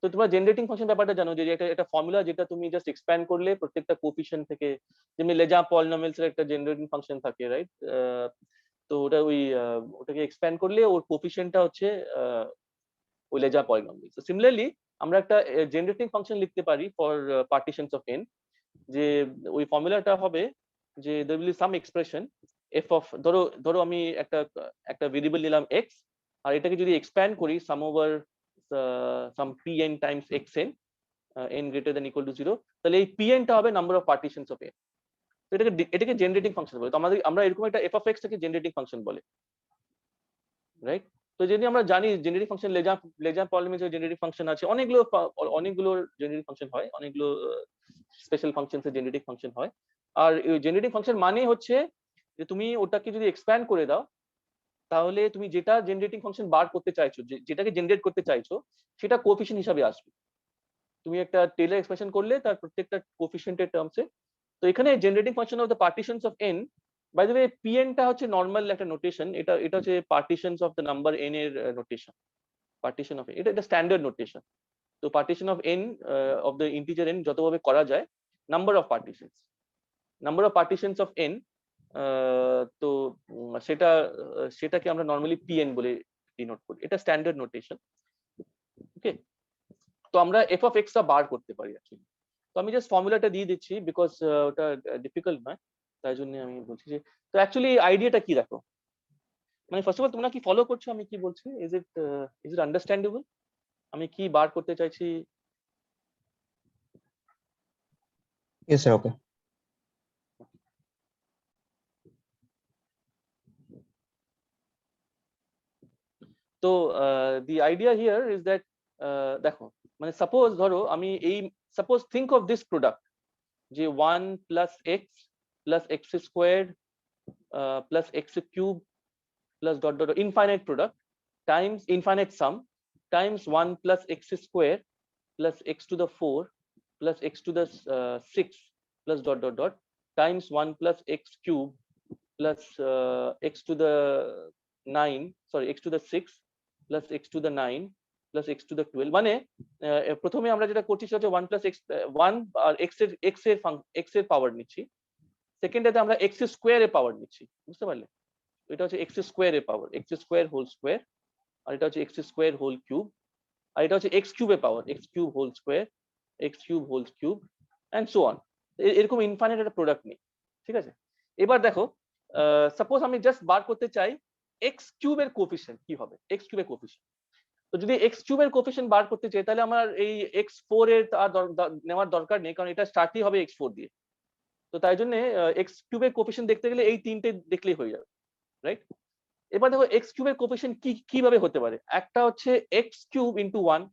তো তোমরা generating function ব্যাপারটা জানো যে এটা ফর্মুলা যেটা তুমি জাস্ট এক্সপ্যান্ড করলে প্রত্যেকটা কোফিশিয়েন্ট থেকে, যেমনি লেজা পলিনোমিয়ালস এর একটা জেনারেটিং ফাংশন থাকে, রাইট? তো ওটা ওটাকে এক্সপ্যান্ড করলে ওর কোফিশিয়েন্টটা হচ্ছে ওই লেজা পলিনোমিয়াল। সো সিমিলারলি আমরা একটা জেনারেটিং ফাংশন লিখতে পারি ফর পার্টিশনস অফ n, যে ওই ফর্মুলাটা হবে যে there will be some expression f of, ধরো আমি একটা ভেরিয়েবল নিলাম x, আর এটাকে যদি এক্সপ্যান্ড করি সাম over some pn times xn, n greater than equal to 0, তাহলে এই pn টা হবে number of partitions of n। তো এটাকে জেনারেটিং ফাংশন বলে। তো আমরা এরকম একটা f of x টাকে জেনারেটিং ফাংশন বলে, রাইট? তো যদি আমরা জানি জেনারেটিং ফাংশন লেজা পলিনোমিয়াল জেনারেটিং ফাংশন আছে, অনেকগুলো জেনারেটিং ফাংশন হয়, অনেকগুলো স্পেশাল ফাংশনস এর জেনারেটিং ফাংশন হয়। আর এই জেনারেটিং ফাংশন মানে হচ্ছে যে তুমি ওটাকে যদি এক্সপ্যান্ড করে দাও, তাহলে তুমি যেটা জেনারেটিং ফাংশন বার করতে চাইছো, যেটাকে জেনারেট করতে চাইছো, সেটা কোএফিশিয়েন্ট হিসাবে আসবে। তুমি একটা টেইলর এক্সপ্রেশন করলে তার প্রত্যেকটা কোএফিশিয়েন্টের টার্মসে। তো এখানে generating function of the partitions of n, by the way pn টা হচ্ছে নরমাল একটা নোটেশন, এটা হচ্ছে partitions of the number n এর নোটেশন, পার্টিশন অফ এটা স্ট্যান্ডার্ড নোটেশন। তো partition of n of the integer n যতভাবে করা যায়, number of partitions of n, তো সেটাকে আমরা নরমালি pn বলে ডিনোট করি, এটা স্ট্যান্ডার্ড নোটেশন। ওকে, তো আমরা f of x টা বার করতে পারি অ্যাকচুয়ালি। তো আমি জাস্ট ফর্মুলাটা দিয়ে দিচ্ছি বিকজ ওটা ডিফিকাল্ট নয়, তাই জন্য আমি বলছি যে, তো অ্যাকচুয়ালি আইডিয়াটা কি দেখো, মানে ফার্স্ট অফ অল তোমরা কি ফলো করছো আমি কি বলছি? ইজ ইট আন্ডারস্ট্যান্ডেবল আমি কি বার করতে চাইছি? Yes, sir. Okay. তো the idea here is that, দেখো মানে সাপোজ ধরো আমি suppose think of this product, যে 1 plus x plus x squared plus x cube plus dot dot infinite product times infinite sum times 1 plus x square plus x to the 4 plus x to the 6 plus dot dot dot times 1 plus x cube plus x to the 9 sorry x to the 6 plus x to the 9 plus x to the 12 মানে প্রথমে আমরা যেটা করছি সেটা হচ্ছে 1 plus x 1 আর x এর পাওয়ার নিচ্ছি, সেকেন্ডেতে আমরা x স্কয়ার এর পাওয়ার নিচ্ছি, বুঝতে পারলে? এটা হচ্ছে x স্কয়ার এর power, x square whole square, আর এটা হচ্ছে x স্কয়ার হোল কিউব, আর এটা হচ্ছে x কিউব এর power, x cube whole square, x cube whole cube and so on. এরকম ইনফাইনাইট একটা প্রোডাক্ট নেই, ঠিক আছে? এবার দেখো সাপোজ আমি জাস্ট বার করতে চাই x কিউব এর কোএফিসিয়েন্ট কি হবে, x কিউব এর কোএফিসিয়েন্ট। তো যদি x কিউব এর কোএফিসিয়েন্ট বার করতে চাই তাহলে আমার এই x4 এর আর নেওয়ার দরকার নেই, কারণ এটা স্টার্টই হবে x4 দিয়ে। তো তাই জন্য x কিউব এর কোএফিসিয়েন্ট দেখতে গেলে এই তিনটে দেখলেই হয়ে যাবে, রাইট? এবার দেখো x কিউব এর কোএফিসিয়েন্ট কিভাবে হতে পারে। একটা হচ্ছে x কিউব ইনটু 1,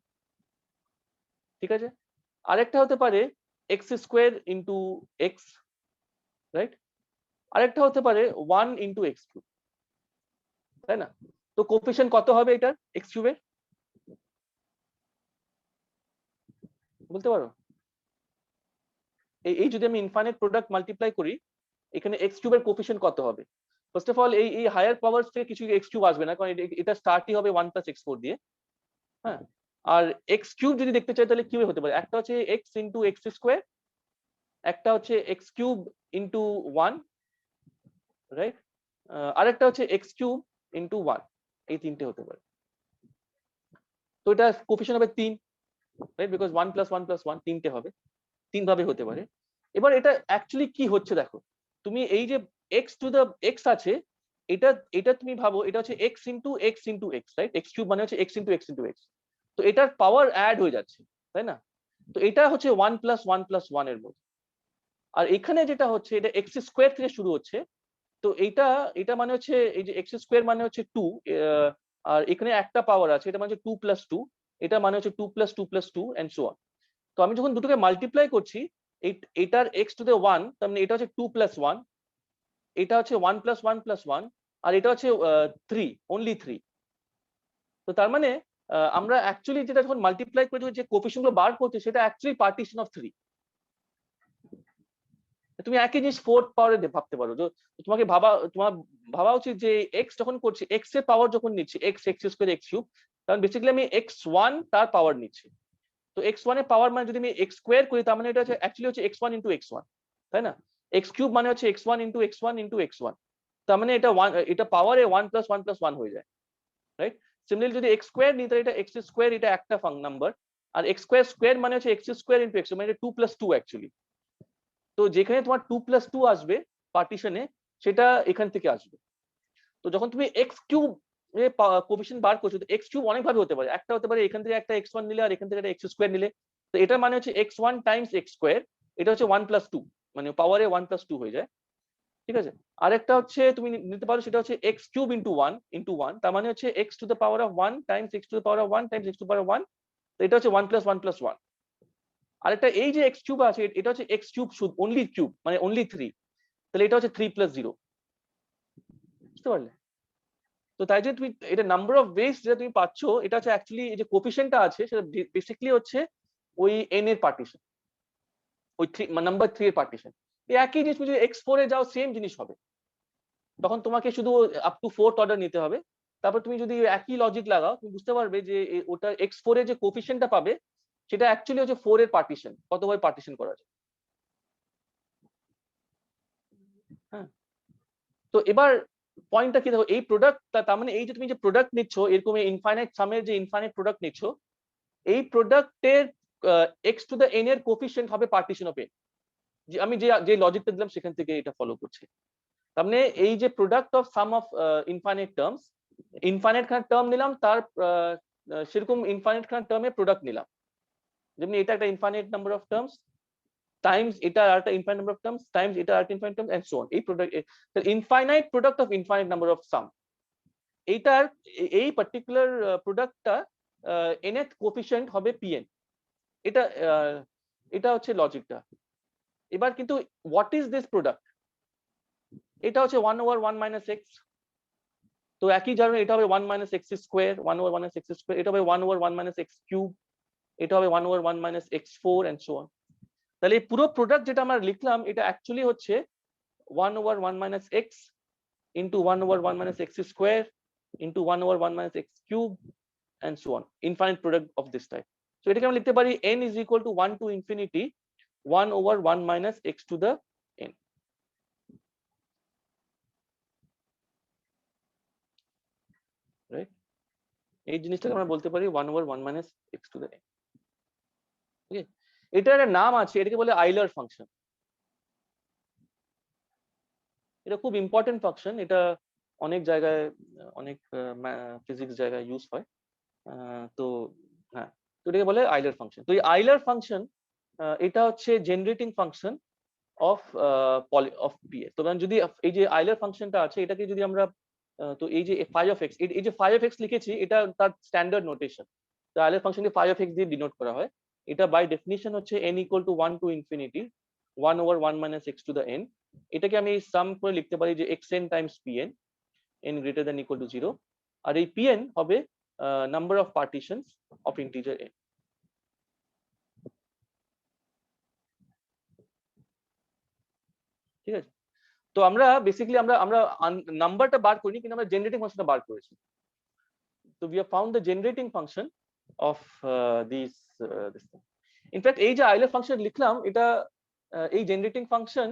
ঠিক আছে? আরেকটা হতে পারে x square into x, right? আরেকটা হতে পারে 1 ইনটু x কিউব, তাই না? তো কোএফিসিয়েন্ট কত হবে এটার x কিউবের বলতে পারো? এই যদি আমি ইনফাইনাইট প্রোডাক্ট মাল্টিপ্লাই করি এখানে x কিউবের কোএফিসিয়েন্ট কত হবে? ফার্স্ট অফ অল এই হায়ার পাওয়ারস থেকে কিছু x কিউব আসবে না, কারণ এটা স্টার্টই হবে 1 প্লাস x4 দিয়ে। হ্যাঁ, আর x কিউব যদি দেখতে চাই তাহলে কিভাবে হতে পারে? একটা হচ্ছে x ইনটু x স্কয়ার, একটা হচ্ছে x কিউব ইনটু 1, রাইট? আরেকটা হচ্ছে x কিউব ইনটু 1, এই তিনটে হতে পারে। তো এটা কোএফিসিয়েন্ট হবে 3, রাইট? বিকজ 1 প্লাস 1 প্লাস 1 তিনটে হবে, তিন ভাবে হতে পারে। এবার এটা অ্যাকচুয়ালি কি হচ্ছে দেখো, তুমি এই যে x টু দ্য x আছে, এটা তুমি ভাবো এটা হচ্ছে x into x, right? x cube মানে হচ্ছে x ইনটু x, তো এটার পাওয়ার অ্যাড হয়ে যাচ্ছে, তাই না? তো এটা হচ্ছে 1 প্লাস 1 প্লাস 1 এর মধ্যে। আর এখানে যেটা হচ্ছে এটা x স্কয়ার থেকে শুরু হচ্ছে, তো এটা মানে হচ্ছে এই যে x স্কয়ার মানে হচ্ছে 2, আর এখানে একটা পাওয়ার আছে, এটা মানে হচ্ছে 2 প্লাস 2, এটা মানে হচ্ছে 2 plus 2 plus 2 and so on. তো আমি যখন দুটোকে মাল্টিপ্লাই করছি এটার x টু দ্য 1, তার মানে এটা হচ্ছে 2 প্লাস 1, এটা হচ্ছে 1 প্লাস 1 প্লাস 1, আর এটা হচ্ছে 3, অনলি 3। তো তার মানে আমরা অ্যাকচুয়ালি যেটা যখন মাল্টিপ্লাই করে যে কোএফিসিয়েন্ট গুলো বার করছি সেটা অ্যাকচুয়ালি পার্টিশন অফ 3। তুমি একই জিনিস 4th পাওয়ারে ভাবতে পারো, তোমার ভাবা উচিত যে x যখন করছি x এর পাওয়ার যখন নিচ্ছি x স্কয়ার x কিউব, কারণ বেসিক্যালি আমি x1 তার পাওয়ার নিচ্ছি। তো x1 এর পাওয়ার মানে যদি আমি x স্কয়ার করি তার মানে এটা হচ্ছে অ্যাকচুয়ালি হচ্ছে x1 ইনটু x1, তাই না? x কিউব মানে হচ্ছে x1 into x1 into x1, তার মানে এটা পাওয়ারে 1 প্লাস 1 প্লাস 1 হয়ে যায়, রাইট? সিমিলারলি যদি x স্কয়ার নিই তাহলে এটা x স্কয়ার, এটা একটা নাম্বার, আর x স্কয়ার স্কয়ার মানে হচ্ছে x স্কয়ার ইনটু x, মানে 2 প্লাস 2 অ্যাকচুয়ালি। তো যেখানে তোমার 2 প্লাস 2 আসবে পার্টিশনে, সেটা এখান থেকে আসবে। তো যখন তুমি x কিউব এর কোএফিসিয়েন্ট বার করছো, তো x কিউব অনেক ভাবে হতে পারে। একটা হতে পারে এখান থেকে একটা x1 নিলে আর এখান থেকে একটা x স্কয়ার নিলে, তো এটা মানে হচ্ছে x1 টাইমস x স্কয়ার, এটা হচ্ছে 1 প্লাস 2, মানে পাওয়ারে 1 প্লাস 2 হয়ে যায়, ঠিক আছে? আরেকটা হচ্ছে তুমি নিতে পারো সেটা হচ্ছে x কিউব ইনটু 1, তার মানে হচ্ছে x to the power of 1 Times x to the power of 1 Times x to the power of 1, তো এটা হচ্ছে 1 প্লাস 1 প্লাস 1। আরেকটা এই যে x কিউব আছে এটা হচ্ছে x কিউব অনলি কিউব, মানে অনলি 3, তাহলে এটা হচ্ছে 3 প্লাস 0, বুঝতে পারলে? তো তাই যে তুমি এটা নাম্বার অফ ওয়েজ যেটা তুমি পাচ্ছ, এটা হচ্ছে অ্যাকচুয়ালি এই যে কোএফিসিয়েন্টটা আছে সেটা বেসিক্যালি হচ্ছে ওই n এর পার্টিশন, ওই 3 নাম্বার 3 এর পার্টিশন। এই একই জিনিস তুমি যদি x4 এ যাও সেম জিনিস হবে, তখন তোমাকে শুধু আপ টু 4th অর্ডার নিতে হবে। তারপর তুমি যদি একই লজিক লাগাও তুমি বুঝতে পারবে যে ওটা x4 এর যে কোএফিসিয়েন্টটা পাবে সেটা অ্যাকচুয়ালি হচ্ছে 4 এর পার্টিশন, কতভাবে পার্টিশন করা যায়। হ্যাঁ, তো এবার পয়েন্টটা কি দেখো, এই প্রোডাক্ট তার মানে এই যে তুমি যে প্রোডাক্ট নিচ্ছ এরকম ইনফাইনাইট সামের যে ইনফাইনাইট প্রোডাক্ট নিচ্ছ, এই প্রোডাক্টের x টু দ্য n এর কোএফিসিয়েন্ট হবে পার্টিশন অফ n। যে আমি যে লজিকটা দিলাম সেখান থেকে এটা ফলো করছে। তার মানে এই যে product of some of infinite terms, infinite Khan term নিলাম, তার সেরকম ইনফাইনাইট খান টার্মে প্রোডাক্ট নিলাম, যেমনি এটা একটা infinite number of terms times এটা আরেকটা infinite number of terms times এটা আরেকটা infinite terms and so on. এই product infinite product of infinite number of sum, এইটার এই পার্টিকুলার প্রোডাক্টটা nth কোএফিসিয়েন্ট হবে pn। এটা এটা হচ্ছে লজিকটা। এবার কিন্তু হোয়াট ইজ দিস প্রোডাক্ট? এটা হচ্ছে 1 ওভার 1 মাইনাস x, তো একই ধরনের এটা হবে 1 minus x square, 1 over 1 minus x square, এটা হবে 1 over 1 minus x কিউব, এটা হবে 1 over 1 minus x4 and so on. তাহলে এই পুরো প্রোডাক্ট যেটা আমরা লিখলাম এটা অ্যাকচুয়ালি হচ্ছে 1 over 1 minus x into 1 over 1 minus x square into 1 over 1 minus x cube and so on, infinite product of this type. So এটাকে আমরা লিখতে পারি n is equal to 1 to infinity 1 over 1 minus x to the n. Right? এই জিনিসটাকে আমরা বলতে পারি 1 over 1 minus x to the n. Okay? এটার একটা নাম আছে, এটাকে বলে আইলার ফাংশন। এটা খুব ইম্পর্টেন্ট ফাংশন, এটা অনেক জায়গায় অনেক ফিজিক্স জায়গায় ইউজ হয়। তো হ্যাঁ, তো এটাকে বলে আইলার ফাংশন। তো এই আইলার ফাংশন এটা হচ্ছে generating function of of PS. তো যদি এই যে আইলার ফাংশনটা আছে এটাকে যদি আমরা তো এই যে phi of x, এই যে phi of x লিখেছি এটা তার স্ট্যান্ডার্ড নোটেশন। তো আইলার ফাংশনকে phi of x দিয়ে ডিনোট করা হয়। এটা বাই ডেফিনিশন হচ্ছে n equal to 1 to infinity 1 over 1 minus x to the n. এটাকে আমি সাম করে লিখতে পারি যে xn times pn, n greater than equal to 0, আর এই pn হবে number of partitions of integer n। ঠিক আছে, তো আমরা বেসিক্যালি আমরা নাম্বারটা বার করিনি, কিন্তু আমরা জেনারেটিং ফাংশনটা বার করেছি। তো we have found the generating function of this thing. In fact এই যে আইলার ফাংশন লিখলাম এটা এই generating function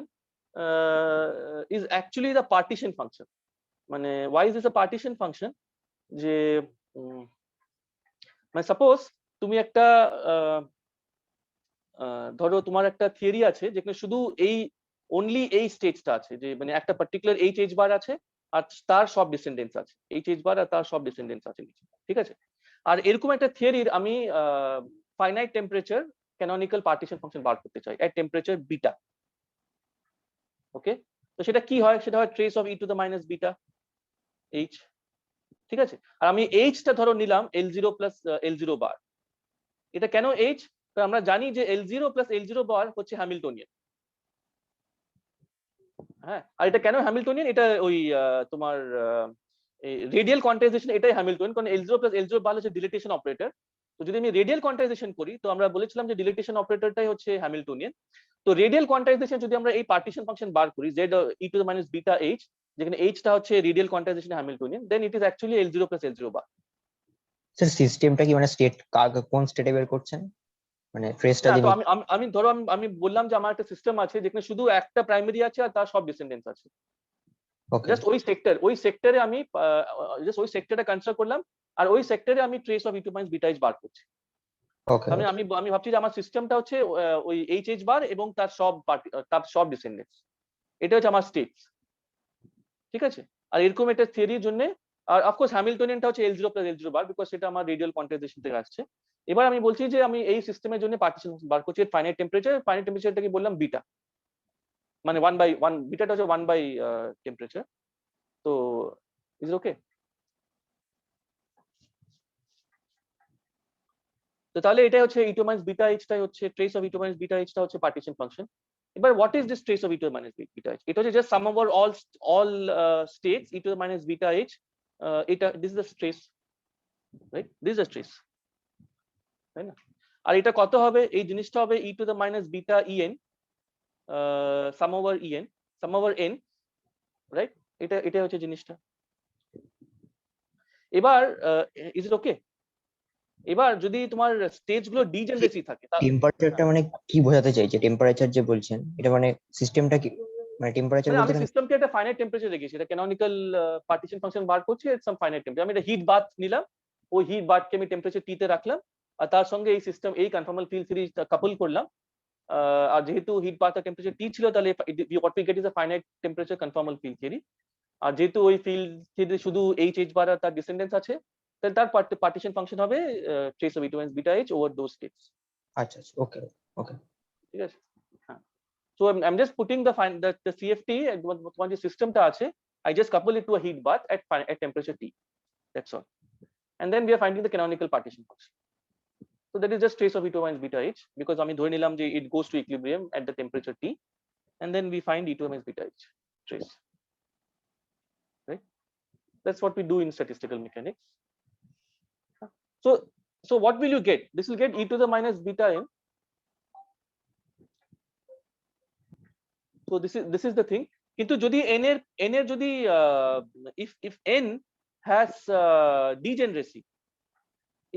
is actually the partition function. মানে why is this a partition function? যে মানে সাপোজ তুমি একটা ধরো তোমার একটা থিওরি আছে যেখানে শুধু এই অনলি এই স্টেজটা আছে, যে মানে একটা পার্টিকুলার এইচ বার আছে আর তার সব ডিসেন্ডেন্টস আছে, এইচ বার আর তার সব ডিসেন্ডেন্টস আছে নিচে। ঠিক আছে, আর এরকম একটা থিওরির আমি finite temperature canonical partition function বার করতে চাই এট টেম্পারেচার বিটা। ওকে, তো সেটা কি হয়? সেটা হয় trace of E two the minus beta H. ঠিক আছে, আর আমি এইচটা ধরো নিলাম L0 প্লাস L0 বার। এটা কেন এইচ? আমরা জানি যে L0 প্লাস L0 বার হচ্ছে হ্যামিল্টনিয়ান। হ্যাঁ, আর এটা কেন হ্যামিল্টনিয়ান? এটা ওই তোমার রেডিয়াল কোয়ান্টাইজেশন এটাই হ্যামিল্টনিয়ান, কারণ L0 প্লাস L0 বার হচ্ছে ডিলিটেশন অপারেটর। তো যদি আমি রেডিয়াল কোয়ান্টাইজেশন করি, তো আমরা বলেছিলাম যে ডিলিটেশন অপারেটরটাই হচ্ছে হ্যামিল্টনিয়ান। তো রেডিয়াল কোয়ান্টাইজেশন যদি আমরা এই পার্টিশন ফাংশন বার করি z e to the minus beta h, যেখানে h টা হচ্ছে radial quantization Hamiltonian, then it is actually L0 plus L0 bar. Sir সিস্টেমটা কি মানে স্টেট কোন স্টেটে বের করছেন, মানে ট্রেসটা তো দিয়ে? আমি ধরো আমি বললাম যে আমার একটা সিস্টেম আছে যেখানে শুধু একটা প্রাইমারি আছে আর তার সব ডিসেন্ডেন্টস আছে। ওকে জাস্ট ওই সেক্টরে আমি জাস্ট ওই সেক্টরটা কনসিডার করলাম, আর ওই সেক্টরে আমি trace of e to minus beta h বার করছি। ওকে আমি আমি ভাবছি যে আমার সিস্টেমটা হচ্ছে ওই এইচ বার এবং তার সব ডিসেন্ডেন্টস, এটা হচ্ছে আমার স্টেটস। ঠিক আছে, আর এরকম একটা থিওরির জন্য, আর অফকোর্স হ্যামিল্টনিয়ানটা হচ্ছে L0 plus L0 bar, because সেটা আমার রেডিয়াল কোয়ান্টাইজেশন থেকে আসছে। এবার আমি বলছি যে আমি এই সিস্টেমের জন্য পার্টিশন বার করছি ফাইনাইট টেম্পারেচারটাকে বললাম বিটা, মানে 1/1, বিটাটা হচ্ছে 1 বাই টেম্পারেচার। তো ইজ ওকে? তো তাহলে এটাই হচ্ছে e to minus beta h টাই হচ্ছে trace of e to minus beta h টা হচ্ছে পার্টিশন ফাংশন। এবার what is this trace of e to minus beta h? এটা হচ্ছে just some over all states e to the minus beta h। এটা this is the trace, right? This is the trace, তাই না? আর এটা কত হবে? এই জিনিসটা হবে e to the minus beta en some over n, right? এটা হচ্ছে জিনিসটা। এবার ইজ ইট ওকে? এবার যদি তোমার স্টেজ গুলো ডিজেনারেসি থাকে, টেম্পারেচারটা মানে কি বোঝাতে চাইছে? টেম্পারেচার যে বলছেন এটা মানে সিস্টেমটা কি, মানে টেম্পারেচার মানে বলতে আমি সিস্টেমকে একটা ফাইনাইট টেম্পারেচার রেখেছি, এটা ক্যানোনিক্যাল পার্টিশন ফাংশন বার করছি এট সাম ফাইনাইট টেম্পারেচার। আমি একটা হিট বাথ নিলাম, ওই হিট বাথকে আমি টেম্পারেচার টি তে রাখলাম, আর তার সঙ্গে এই সিস্টেম এই কনফর্মাল ফিল্ড থিওরি কাপল করলাম। আর যেহেতু হিট বাথ আর টেম্পারেচার টি ছিল, তাহলে what we get is a finite temperature conformal field theory. আর যেহেতু ওই ফিল্ড থিওরি শুধু এইচ বার আর তার ডিসেন্ডেন্টস আছে, তাহলে তার পার্টিশন ফাংশন হবে trace of e to minus beta h over those states. আচ্ছা ওকে ওকে ঠিক আছে, হ্যাঁ। So I'm just putting the CFT তোমার যে সিস্টেমটা আছে, I just couple it to a heat bath at temperature T. That's all. And then we are finding the canonical partition function. So that is just trace of e to minus beta h, because আমি ধরে নিলাম যে it goes to equilibrium at the temperature T, and then we find e to minus beta h trace. Right? That's what we do in statistical mechanics. So what will you get? This will get e to the minus beta n. So this is the thing. কিন্তু যদি n এর যদি if n has degeneracy,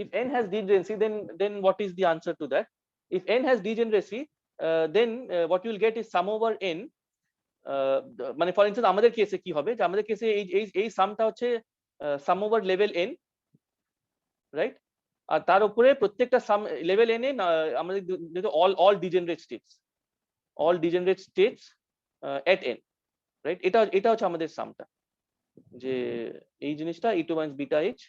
if n has degeneracy, then what is the answer to that? If n has degeneracy, then what you will get is sum over n. মানে for instance আমাদের কেসে কি হবে, যে আমাদের কেসে এই সামটা হচ্ছে সাম ওভার লেভেল n, রাইট? আর তার উপরে প্রত্যেকটা সাম লেভেল n এ আমাদের যেহেতু all degenerate states at n, right? এটা হচ্ছে আমাদের সামটা, যে এই জিনিসটা e to minus beta h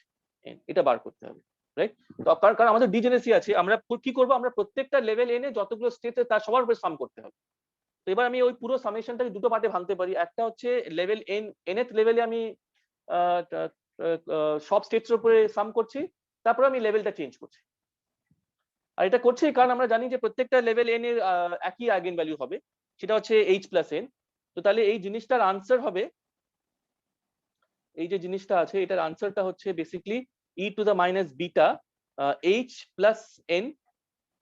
n, এটা বার করতে হবে, রাইট? তো কারণ আমাদের ডিজেনারেসি আছে, আমরা কি করব, আমরা প্রত্যেকটা লেভেল n এ যতগুলো স্টেট তার সবার উপরে সাম করতে হবে। তো এবার আমি ওই পুরো সামেশনটাকে দুটো পার্টে ভাঙতে পারি। একটা হচ্ছে লেভেল nth লেভেলে আমি সব স্টেটস এর উপরে সাম করছি, তারপর আমি লেভেলটা চেঞ্জ করছি। আর এটা করছি কারণ আমরা জানি যে প্রত্যেকটা লেভেল n এর একই আইগেন ভ্যালু হবে, সেটা হচ্ছে h প্লাস n। তো তাহলে এই জিনিসটার আনসার হবে, এই যে জিনিসটা আছে এটার আনসারটা হচ্ছে basically e to the minus beta h plus n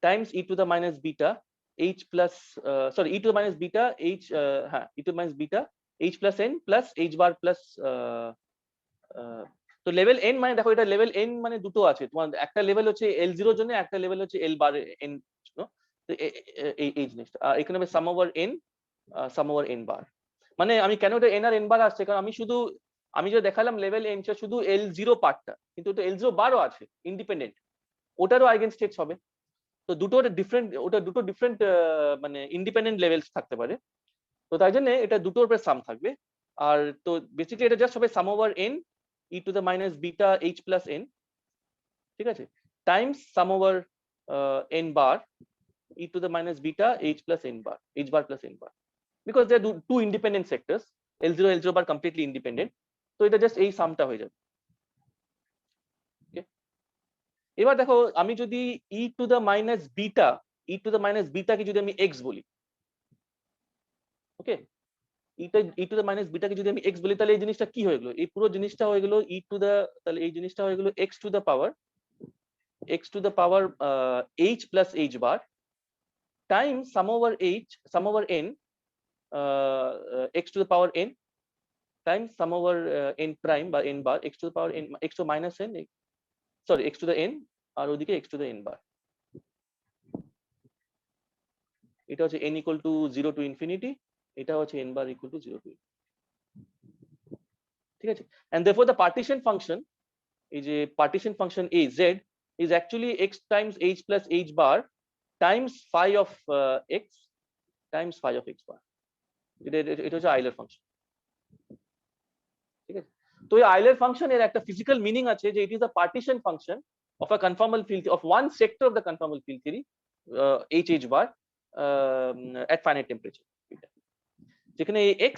Times e to the minus beta h plus sorry e to the minus beta h, হ্যাঁ e to the minus beta h plus n plus h bar plus, তো level n মানে দেখো এটা level n মানে দুটো আছে তোমার, একটা লেভেল হচ্ছে L0 এর জন্য, একটা লেভেল হচ্ছে L বার n, তো এই জিনিসটা এখানে হবে সাম ওভার n বার। মানে আমি কেন এটা n আর n বার আসছে, কারণ আমি যে দেখালাম লেভেল n শুধু L0 পার্টটা, কিন্তু ওটা L0 বারও আছে ইন্ডিপেন্ডেন্ট, ওটারও আইগেন স্টেটস হবে। তো দুটো ডিফারেন্ট মানে ইন্ডিপেন্ডেন্ট লেভেলস থাকতে পারে, তো তাই জন্য এটা দুটোর উপরে সাম থাকবে। আর তো বেসিক্যালি এটা জাস্ট হবে sum over n e to the minus beta h plus n, ঠিক আছে, times sum over n bar e to the minus beta h plus n bar, h bar plus n bar, because they are two independent sectors, L0 bar completely independent, তো এটা just এই সামটা হয়ে যাবে। এবার দেখো আমি যদি e to the minus beta কে যদি আমি x বলি, ওকে, e to the minus beta কে যদি আমি x বলি, তাহলে এই জিনিসটা কি হয়ে গেল, এই পুরো জিনিসটা হয়ে গেল তাহলে এই জিনিসটা হয়ে গেল x to the power h plus h bar times sum over n x to the power n times sum over n prime বা n bar x to the power n, x to minus n, sorry x to the n আর ওদিকে x to the n bar, এটা হচ্ছে n equal to 0 to infinity, এটা হচ্ছে n bar equal to 0 to infinity, ঠিক আছে। and therefore the partition function, এই যে partition function az is actually x times h plus h bar times phi of x times phi of x bar, এটা হচ্ছে আইলার function, ঠিক আছে। তো এই আইলার ফাংশন এর একটা ফিজিক্যাল মিনিং আছে, যে it is a partition function of a conformal field of one sector of the conformal field theory, h bar at finite temperature, যেখানে এই x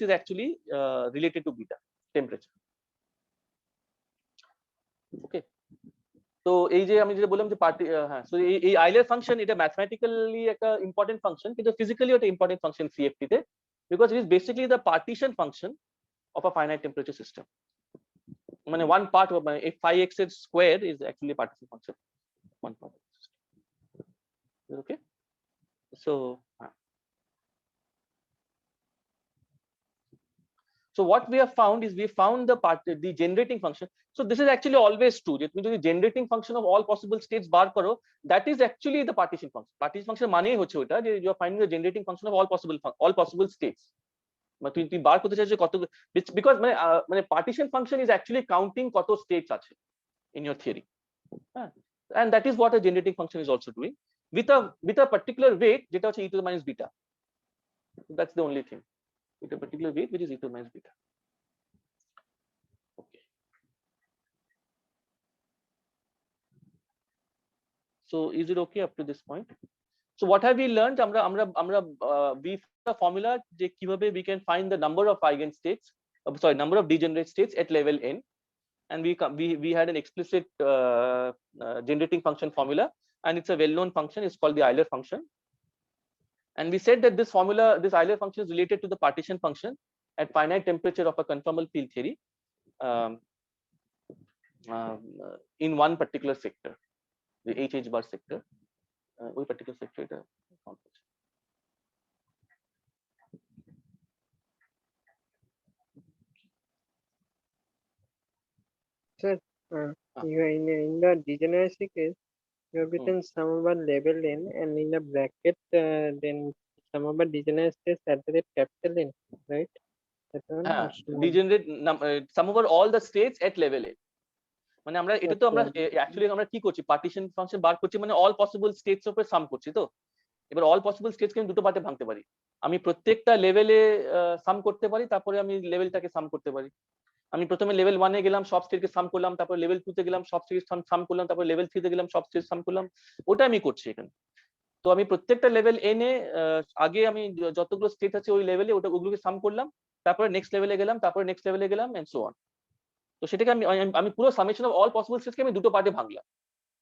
is actually related to beta temperature, ওকে। তো এই যে আমি যেটা বললাম যে হ্যাঁ, তো এই আইলার ফাংশন এটা ম্যাথমেটিক্যালি একটা ইম্পর্টেন্ট ফাংশন, কিন্তু ফিজিক্যালি একটা ইম্পর্টেন্ট ফাংশন CFT তে, because it is basically the partition function of a finite temperature system. মানে one part of a phi x square is actually a partition function, one part of the system. Okay, so what we have found is we found the generating function. So this is actually always true, that means the generating function of all possible states bar karo, that is actually the partition function. Partition function মানে হচ্ছে ওটা যে you are finding the generating function of all possible states, মানে তুই বার করতে চাইছিস কত, because মানে partition function is actually counting কত states আছে in your theory, and that is what a generating function is also doing with a particular weight যেটা হচ্ছে e to the minus beta. That's the only thing, with a particular weight which is e to the minus beta. Okay, so is it okay up to this point? So what have we learned? We found a formula যে কিভাবে we can find the number of eigenstates, number of degenerate states at level n, and we had an explicit generating function formula, and it's a well-known function. It's called the Euler function, and we said that this Euler function is related to the partition function at finite temperature of a conformal field theory, um, in one particular sector, the H bar sector, ওই particular sector এটা count করছে। Sir, in the degeneracy case, you have written sum over level n, and in the bracket, then sum over degeneracy case at the rate capital N, right? That one হ্যাঁ, or small? degenerate sum over all the states at level A, মানে আমরা এটা তো আমরা actually আমরা কি করছি, partition function বার করছি, মানে অল পসিবল স্টেটস এর উপরে সাম করছি। তো এবার অল পসিবল স্টেটস কে আমি দুটো পার্টে ভাঙতে পারি, আমি প্রত্যেকটা লেভেলে সাম করতে পারি, তারপরে আমি লেভেলটাকে সাম করতে পারি। আমি প্রথমে লেভেল 1 এ গেলাম, সব স্টেটকে সাম করলাম, তারপর লেভেল 2 তে গেলাম, সব স্টেট সাম করলাম, তারপর লেভেল 3 তে গেলাম, সব স্টেট সাম করলাম। ওটা আমি করছি এখানে। তো আমি প্রত্যেকটা লেভেল n এ আগে আমি যতগুলো স্টেট আছে ওই লেভেলে ওগুলোকে সাম করলাম, তারপরে নেক্সট লেভেলে গেলাম, তারপরে নেক্সট লেভেলে গেলাম এন্ড সো অন। তো সেটাকে আমি পুরো সামেশন অফ অল পসিবল স্টেটসকে আমি দুটো পার্টে ভাঙলাম।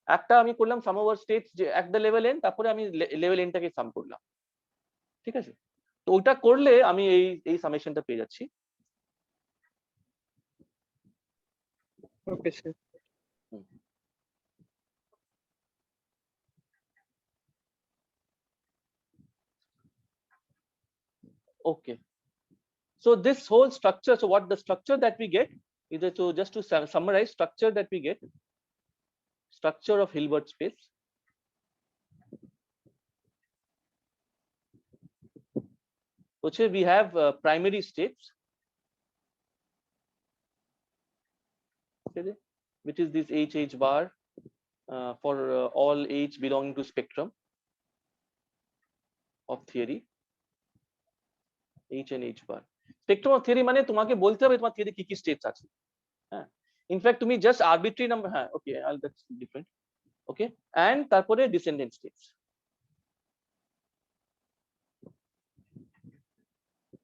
একটা আমি করলাম সাম ওভার স্টেটস যে এট দ্য লেভেল n, তারপরে আমি লেভেল n টাকে সাম করলাম। ঠিক আছে, তো ওটা করলে আমি এই সামেশনটা পেয়ে যাচ্ছি। Okay, sir. Okay, so this whole structure, so what the structure that we get is that, so just to summarize, structure that we get, structure of Hilbert space, which we have primary states, okay, which is this H bar for all H belonging to spectrum of theory, H and H bar। spectrum of theory মানে তোমাকে বলতে হবে তোমার theory কি কি states আছে। হ্যাঁ, in fact তুমি জাস্ট আরবিট্রারি নাম্বার, হ্যাঁ ওকে, দ্যাটস ডিফারেন্ট, ওকে, এন্ড তারপরে ডিসেন্ডেন্ট স্টেটস,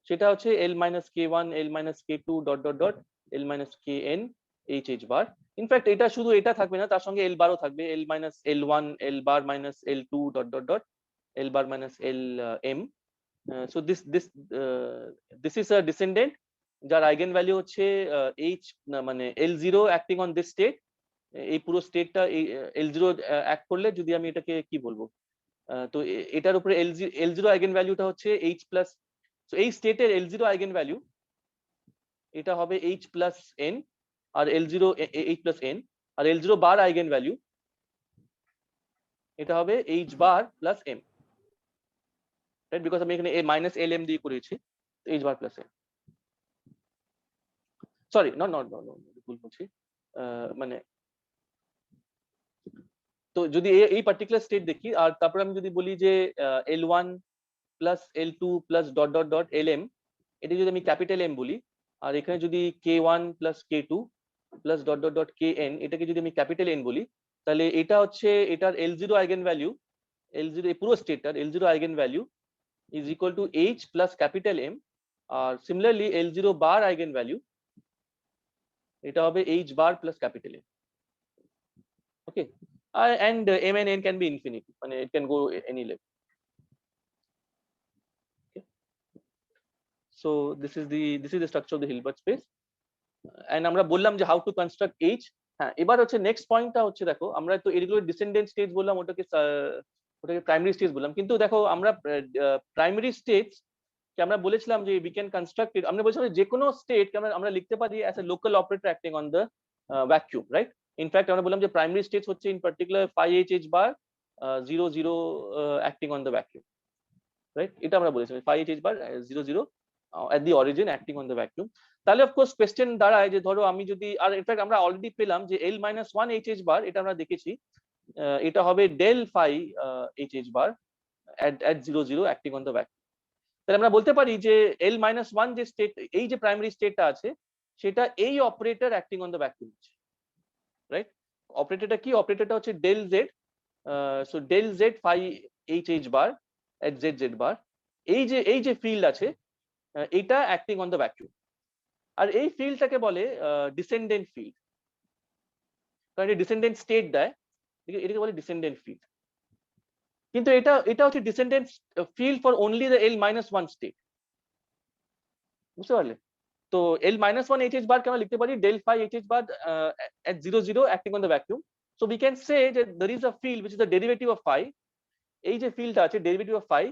সেটা হচ্ছে L minus K1, L minus K2 dot dot dot L minus Kn H bar। In fact এটা শুধু এটা থাকবে না, তার সঙ্গে L বারও থাকবে, L minus L1, L bar minus L2 dot dot dot L bar minus Lm। so this is a descendant যার আইগেন ভ্যালু হচ্ছে H, মানে L0 acting on this state. এই পুরো স্টেটটা এই L0 অ্যাক্ট করলে যদি আমি এটাকে কি বলবো, তো এটার উপরে L0 আইগেন ভ্যালুটা হচ্ছে H প্লাস, তো এই স্টেটের L0 আইগেন ভ্যালু এটা হবে H প্লাস n, আর L0 H প্লাস n, আর L0 বার আইগেন ভ্যালু এটা হবে H bar plus m, right, because আমি এখানে মাইনাস Lm দিয়ে করেছি, H bar plus m, sorry not ভুল বলছি, মানে তো যদি এই পার্টিকুলার স্টেট দেখি, আর তারপর আমি যদি বলি যে L1 plus L2 plus dot dot dot Lm, এটা যদি আমি ক্যাপিটাল M বলি, আর এখানে যদি K1 plus K2 plus dot dot dot Kn, এটাকে যদি আমি ক্যাপিটাল N বলি, তাহলে এটা হচ্ছে এটার L0 আইগেন ভ্যালু, L0 এই পুরো স্টেটটার L0 eigenvalue is equal to H plus capital M, আর similarly L0 bar eigenvalue এটা হবে H bar plus capital M, okay, and m and n can be infinity, মানে it can go any level, okay, so this is the structure of the Hilbert space, and আমরা বললাম যে how to construct H। হ্যাঁ, এবার হচ্ছে next পয়েন্টটা হচ্ছে, দেখো আমরা তো এগুলো ডিসেন্ডেন্ট স্টেজ বললাম, ওটাকে প্রাইমারি স্টেজ বললাম, কিন্তু দেখো আমরা প্রাইমারি স্টেজ কে আমরা বলেছিলাম যে we can construct it, আমরা বলেছিলাম যে কোনো স্টেট কে আমরা লিখতে পারি as a local operator acting on the vacuum, right? In fact আমরা বললাম যে প্রাইমারি স্টেজ হচ্ছে in particular phi H bar 0 0 acting on the vacuum, right? এটা আমরা বলেছিলাম phi H bar 0 0 at the origin acting on the vacuum। তাহলে of course question দাঁড়ায় যে ধরো আমি যদি, আর ইনফ্যাক্ট আমরা অলরেডি পেলাম যে L minus 1 H bar, এটা আমরা দেখেছি, এটা হবে del phi H bar at 0 0 acting on the vacuum। তাহলে আমরা বলতে পারি যে L minus 1 যে স্টেট, এই যে প্রাইমারি স্টেটটা আছে, সেটা এই operator acting on the vacuum, right? অপারেটরটা কি? অপারেটরটা হচ্ছে del z, so del z phi H bar at z z bar, এই যে ফিল্ড আছে এটা অ্যাক্টিং অন দ্য ভ্যাকুয়াম, আর এই ফিল্ডটাকে বলে ডিসেন্ডেন্ট ফিল্ড, কারণ এটা ডিসেন্ডেন্ট স্টেট দেয়, এটাকে বলে ডিসেন্ডেন্ট ফিল্ড। কিন্তু এটা হচ্ছে descendant field for only the L minus 1 state, বুঝতে পারলে? তো L minus 1 HH bar কে আমরা লিখতে পারি del phi HH bar at 0 0 acting on the vacuum. So we can say that there is a field which is the derivative of phi. এই যে ফিল্ডটা আছে ডেরিভেটিভ অফ phi,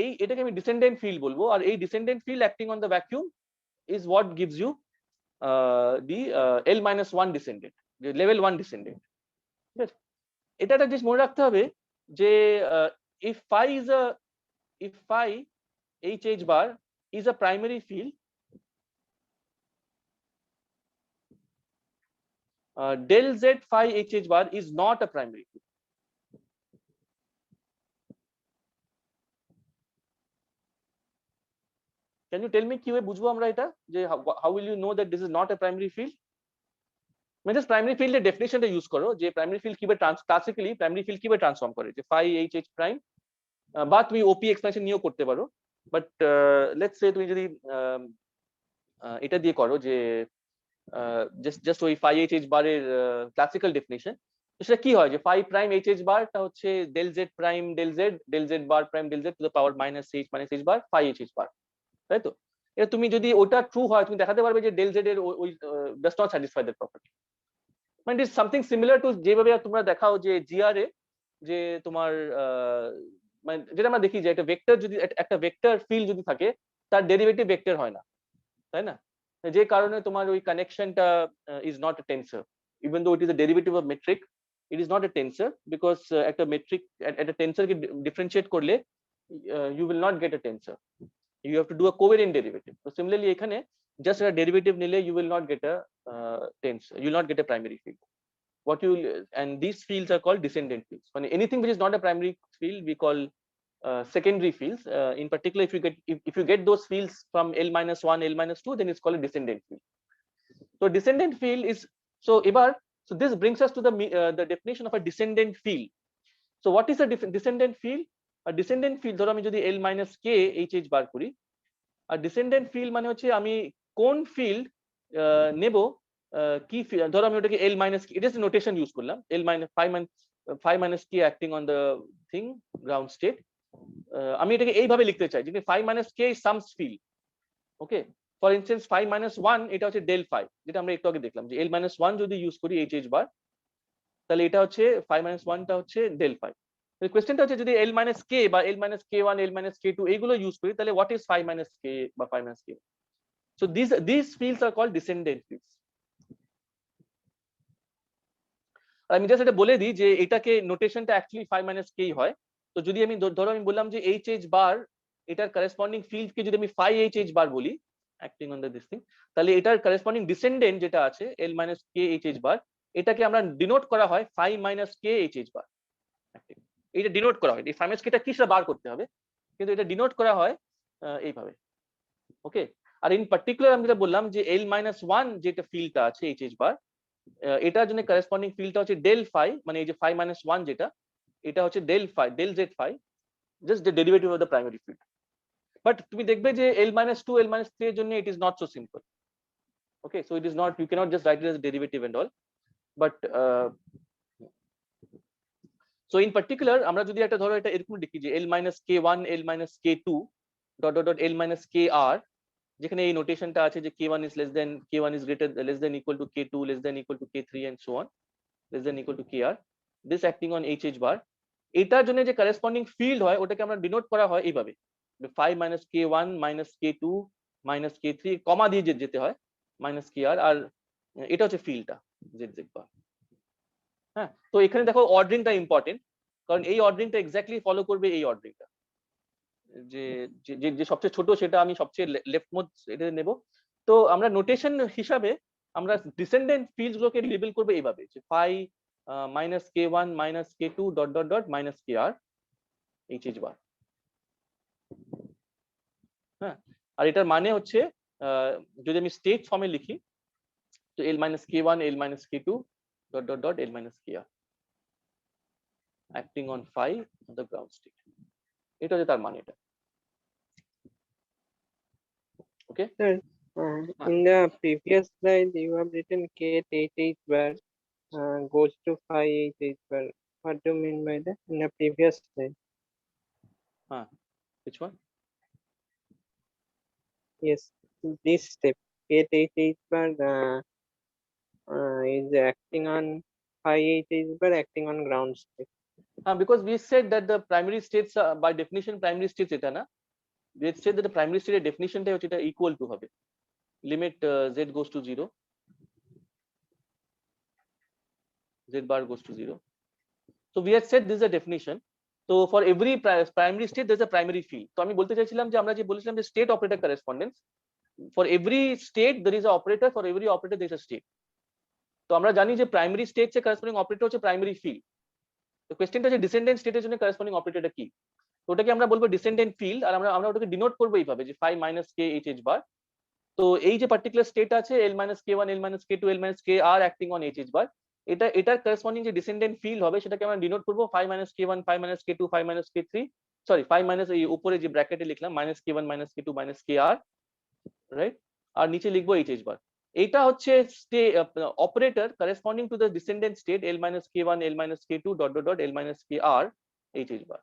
এই এটাকে আমি ডিসেন্ডেন্ট ফিল্ড বলবো, আর এই descendant field acting on the vacuum is what gives you the L minus 1 descendant, the level 1 descendant. ঠিক আছে, এটা একটা জিনিস মনে রাখতে হবে যে if phi HH bar is a primary field, del Z phi HH bar is not a primary field. Can you tell me কিভাবে বুঝবো আমরা এটা, যে how will you know that this is not a primary field? মানে just primary ফিল্ডের ডেফিনিশনটা use করো, যে primary field কিভাবে ক্লাসিক্যালি প্রাইমারি ফিল্ড কিভাবে ট্রান্সফর্ম করে, যে phi HH প্রাইম, বা তুমি OP এক্সপ্যানশন নিয়েও করতে পারো, বাট লেটস সে তুমি যদি এটা দিয়ে করো যে জাস্ট ওই phi HH বারের ক্লাসিক্যাল ডেফিনিশন, সেটা কি হয় যে phi প্রাইম HH বারটা হচ্ছে del Z prime del Z bar prime del Z to the power -h bar phi HH বার, তাই তো? এটা তুমি যদি ওটা ট্রু হয় তুমি দেখাতে পারবে যে del Z এর ওই does not satisfy that property. মানে it is something similar to যেভাবে তোমরা দেখাও যে জিআর এ যে তোমার মানে যেটা আমরা দেখি যে একটা ভেক্টর যদি একটা ভেক্টর ফিল্ড যদি থাকে তার ডেরিভেটিভ ভেক্টর হয় না, তাই না? যে কারণে তোমার ওই কানেকশনটা is not a tensor, even though it is a derivative of metric, it is not a tensor, because একটা মেট্রিক একটা টেন্সরকে ডিফারেন্সিয়েট করলে you will not get a tensor, you have to do a covariant derivative. So similarly এখানে just a derivative নিলে you will not get a tensor, you will not get a primary field. What you will, and these fields are called descendant fields. When anything which is not a primary field we call secondary fields. In particular if you get those fields from L minus 1 L minus 2 then it's called a descendant field. So descendant field is, so এবার so this brings us to the definition of a descendant field. So what is a descendant field? A descendant field ধরো আমি যদি L minus k HH বার করি, আর descendant field মানে হচ্ছে আমি কোন field নেব, কি ধরো আমি ওটাকে L minus k, এটা is নোটেশন ইউজ করলাম, L minus phi minus k acting on the thing ground state. আমি এটাকে এইভাবে লিখতে চাই যে phi minus k is some field. Okay, for instance phi minus 1 এটা হচ্ছে del phi, যেটা আমরা একটু আগে দেখলাম যে L minus 1 যদি ইউজ করি HH বার, তাহলে এটা হচ্ছে phi minus 1 টা হচ্ছে del phi. কোয়েশ্চেনটা হচ্ছে যদি L minus k বা L minus k1 L minus k2 এইগুলো ইউজ করি তাহলে what is phi minus k বা phi minus k? So these fields are called descendant fields. আমি জাস্ট এটা বলে দিই যে এটাকে নোটেশনটা অ্যাকচুয়ালি phi minus k হয়। তো যদি আমি ধরো আমি বললাম যে HH বার এটার করেসপন্ডিং ফিল্ডকে যদি আমি phi HH বার বলি acting on the this thing, তাহলে এটার করেসপন্ডিং ডিসেন্ডেন্ট যেটা আছে L minus k HH বার, এটাকে আমরা ডিনোট করা হয় phi minus k HH বার। এটা ডিনোট করা হয়, এই phi minus k টা কি সেটা বার করতে হবে, কিন্তু এটা ডিনোট করা হয় এইভাবে। ওকে, আর ইন পার্টিকুলার আমি যেটা বললাম যে L minus 1 যেটা ফিল্ডটা আছে HH বার, এটার জন্য করেসপন্ডিং ফিল্ডটা হচ্ছে del phi, মানে এই যে phi minus 1 যেটা, এটা হচ্ছে del phi del Z phi, just the derivative of the primary field. But তুমি দেখবে যে L minus 2 L minus 3 এর জন্য it is not so simple. Okay, so it is not, you cannot just write it as a derivative and all, but so in particular আমরা যদি একটা ধরো এটা এরকম লিখি যে L minus k1 L minus k2 dot dot dot L minus kr, যেখানে এই নোটেশনটা আছে যে k1 is less than k1 is greater less than equal to k2 less than equal to k3 and so on less than equal to kr, this acting on HH bar, এটার জন্য যে corresponding field হয় ওটাকে আমরা denote করা হয় এইভাবে phi minus k1 minus k2 minus k3 কমা দিয়ে যেতে হয় minus kr, আর এটা হচ্ছে ফিল্ডটা ZZ bar। হ্যাঁ, তো এখানে দেখো অর্ডারিংটা ইম্পর্টেন্ট, কারণ এই অর্ডারিংটা এক্স্যাক্টলি ফলো করবে এই অর্ডারিংটা, যে যে সবচেয়ে ছোট সেটা আমি সবচেয়ে লেফট মোস্ট এটা নেব। তো আমরা নোটেশন হিসাবে আমরা ডিসেন্ডেন্ট ফিল্ডস গুলোকে লেবেল করব এইভাবে যে phi minus k1 minus k2 dot dot dot minus kr HH bar। হ্যাঁ, আর এটার মানে হচ্ছে যদি আমি স্টেট ফর্মে লিখি তো L minus k1 L minus k2 dot dot dot L minus kr acting on phi on the ground state, এটা হচ্ছে তার মানে এটা। Okay, Sir, in the previous slide you have written K HH bar goes to phi HH bar. What do you mean by that in the previous slide? which one? Yes, this step. get H bar is acting on phi H bar acting on ground state. Because we said that the primary states by definition primary states এটা না, we had said that the primary state definition টা হচ্ছে এটা equal to হবে limit z goes to 0, z bar goes to 0. So we had said this is a definition. So for every primary state there is a primary field. তো আমি বলতে চাইছিলাম যে আমরা যে বলেছিলাম যে state operator correspondence, for every state there is a operator, for every operator there is a state. তো আমরা জানি যে primary states এর corresponding operator হচ্ছে primary field. তো কোয়েশ্চেনটা হচ্ছে descendant state এর জন্য corresponding operatorটা কি, তো ওটাকে আমরা বলবো descendant field, আর আমরা ওটাকে ডিনোট করবো এইভাবে যে phi minus k h bar. তো এই যে পার্টিকুলার স্টেট আছে l minus k1 l minus k2 l minus kr acting on h bar, এটার corresponding যে descendant field হবে সেটাকে আমরা ডিনোট করবো phi minus k1 phi minus k2 phi minus k3, sorry phi minus এই উপরে যে ব্র্যাকেটে লিখলাম minus k1 minus k2 minus kr, right, আর নিচে লিখবো h bar. এটা হচ্ছে operator corresponding to the descendant state l minus k1 l minus k2 dot dot dot l minus kr h bar.